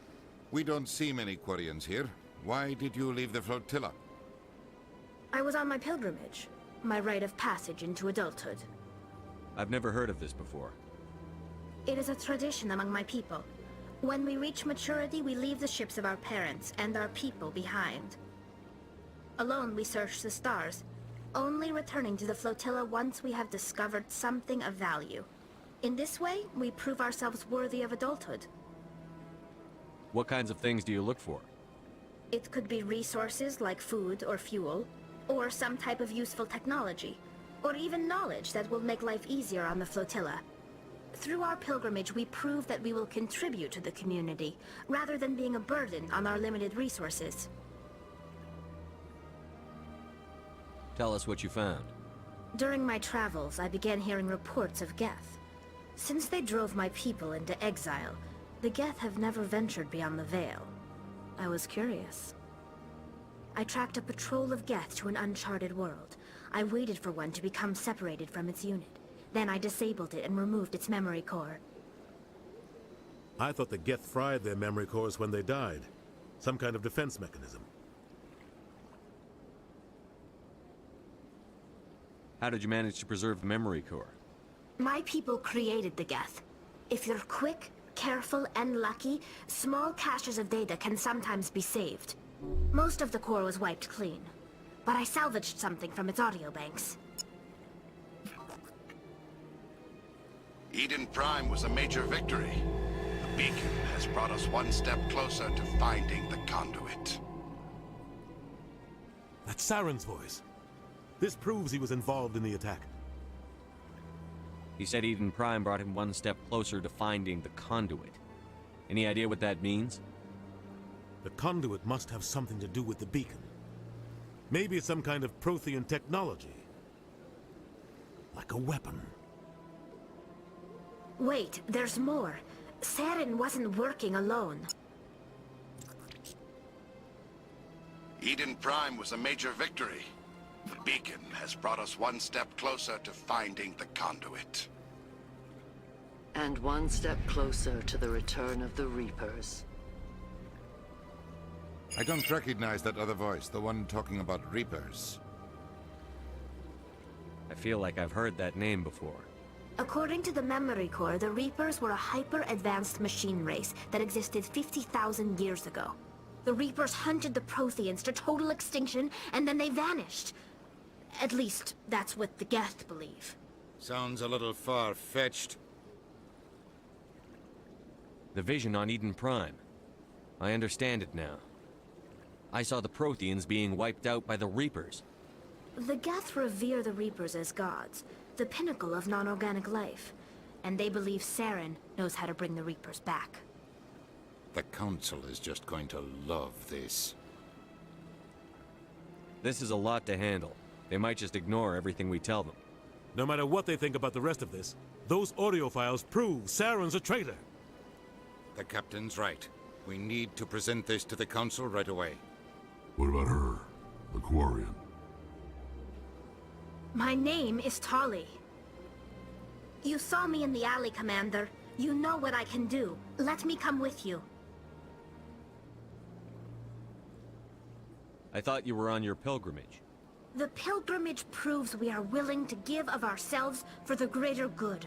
W: We don't see many Quarians here. Why did you leave the flotilla?
O: I was on my pilgrimage. My rite of passage into adulthood.
E: I've never heard of this before.
O: It is a tradition among my people. When we reach maturity, we leave the ships of our parents and our people behind. Alone, we search the stars, only returning to the flotilla once we have discovered something of value. In this way, we prove ourselves worthy of adulthood.
E: What kinds of things do you look for?
O: It could be resources like food or fuel, or some type of useful technology, or even knowledge that will make life easier on the flotilla. Through our pilgrimage, we prove that we will contribute to the community, rather than being a burden on our limited resources.
E: Tell us what you found.
O: During my travels, I began hearing reports of Geth. Since they drove my people into exile, the Geth have never ventured beyond the Veil. I was curious. I tracked a patrol of Geth to an uncharted world. I waited for one to become separated from its unit. Then I disabled it and removed its memory core.
X: I thought the Geth fried their memory cores when they died. Some kind of defense mechanism.
E: How did you manage to preserve the memory core?
O: My people created the Geth. If you're quick, careful, and lucky, small caches of data can sometimes be saved. Most of the core was wiped clean, but I salvaged something from its audio banks.
Y: Eden Prime was a major victory. The beacon has brought us one step closer to finding the conduit.
X: That's Saren's voice. This proves he was involved in the attack.
E: He said Eden Prime brought him one step closer to finding the conduit. Any idea what that means?
X: The conduit must have something to do with the beacon. Maybe it's some kind of Prothean technology. Like a weapon.
O: Wait, there's more. Saren wasn't working alone.
Y: Eden Prime was a major victory. The beacon has brought us one step closer to finding the conduit.
Z: And one step closer to the return of the Reapers.
W: I don't recognize that other voice, the one talking about Reapers.
E: I feel like I've heard that name before.
O: According to the memory core, the Reapers were a hyper-advanced machine race that existed 50,000 years ago. The Reapers hunted the Protheans to total extinction, and then they vanished. At least, that's what the Geth believe.
W: Sounds a little far-fetched.
E: The vision on Eden Prime. I understand it now. I saw the Protheans being wiped out by the Reapers.
O: The Geth revere the Reapers as gods, the pinnacle of non-organic life.
B: and they believe Saren knows how to bring the Reapers back.
W: The Council is just going to love this.
E: This is a lot to handle. They might just ignore everything we tell them.
X: No matter what they think about the rest of this, those audio files prove Saren's a traitor.
W: The Captain's right. We need to present this to the Council right away.
S: What about her? The Quarian?
B: My name is Tali. You saw me in the alley, Commander. You know what I can do. Let me come with you.
E: I thought you were on your pilgrimage.
B: The pilgrimage proves we are willing to give of ourselves for the greater good.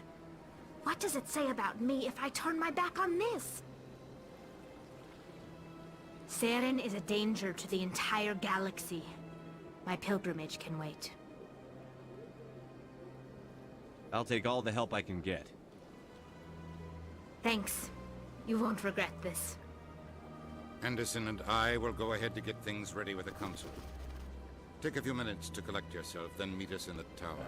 B: What does it say about me if I turn my back on this? Saren is a danger to the entire galaxy. My pilgrimage can wait.
E: I'll take all the help I can get.
B: Thanks. You won't regret this.
W: Anderson and I will go ahead to get things ready with the Council. Take a few minutes to collect yourself, then meet us in the tower.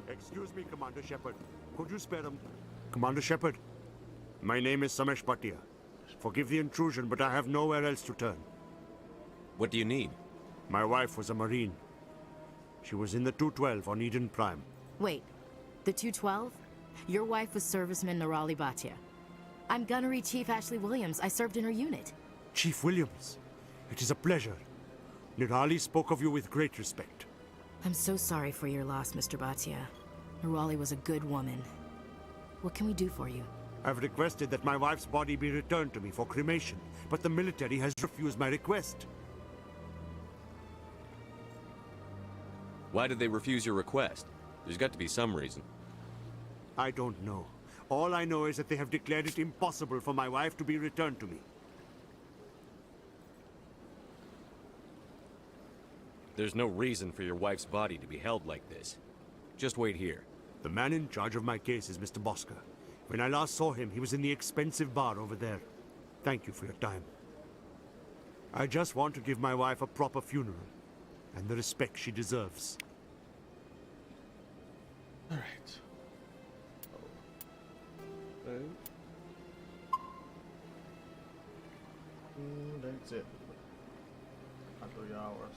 C: Excuse me, Commander Shepard. Could you spare him? Commander Shepard, my name is S.P.E.C.T.R.E. Forgive the intrusion, but I have nowhere else to turn.
E: What do you need?
C: My wife was a Marine. She was in the 212 on Eden Prime.
Q: Wait, the 212? Your wife was serviceman Nirali Bhatia. I'm Gunnery Chief Ashley Williams. I served in her unit.
C: Chief Williams, it is a pleasure. Nirali spoke of you with great respect.
Q: I'm so sorry for your loss, Mr. Bhatia. Nirali was a good woman. What can we do for you?
C: I've requested that my wife's body be returned to me for cremation, but the military has refused my request.
E: Why did they refuse your request? There's got to be some reason.
C: I don't know. All I know is that they have declared it impossible for my wife to be returned to me.
E: There's no reason for your wife's body to be held like this. Just wait here.
C: The man in charge of my case is Mr. Bosca. When I last saw him, he was in the expensive bar over there. Thank you for your time. I just want to give my wife a proper funeral, and the respect she deserves.
A: All right. Okay. That's it. 3 hours.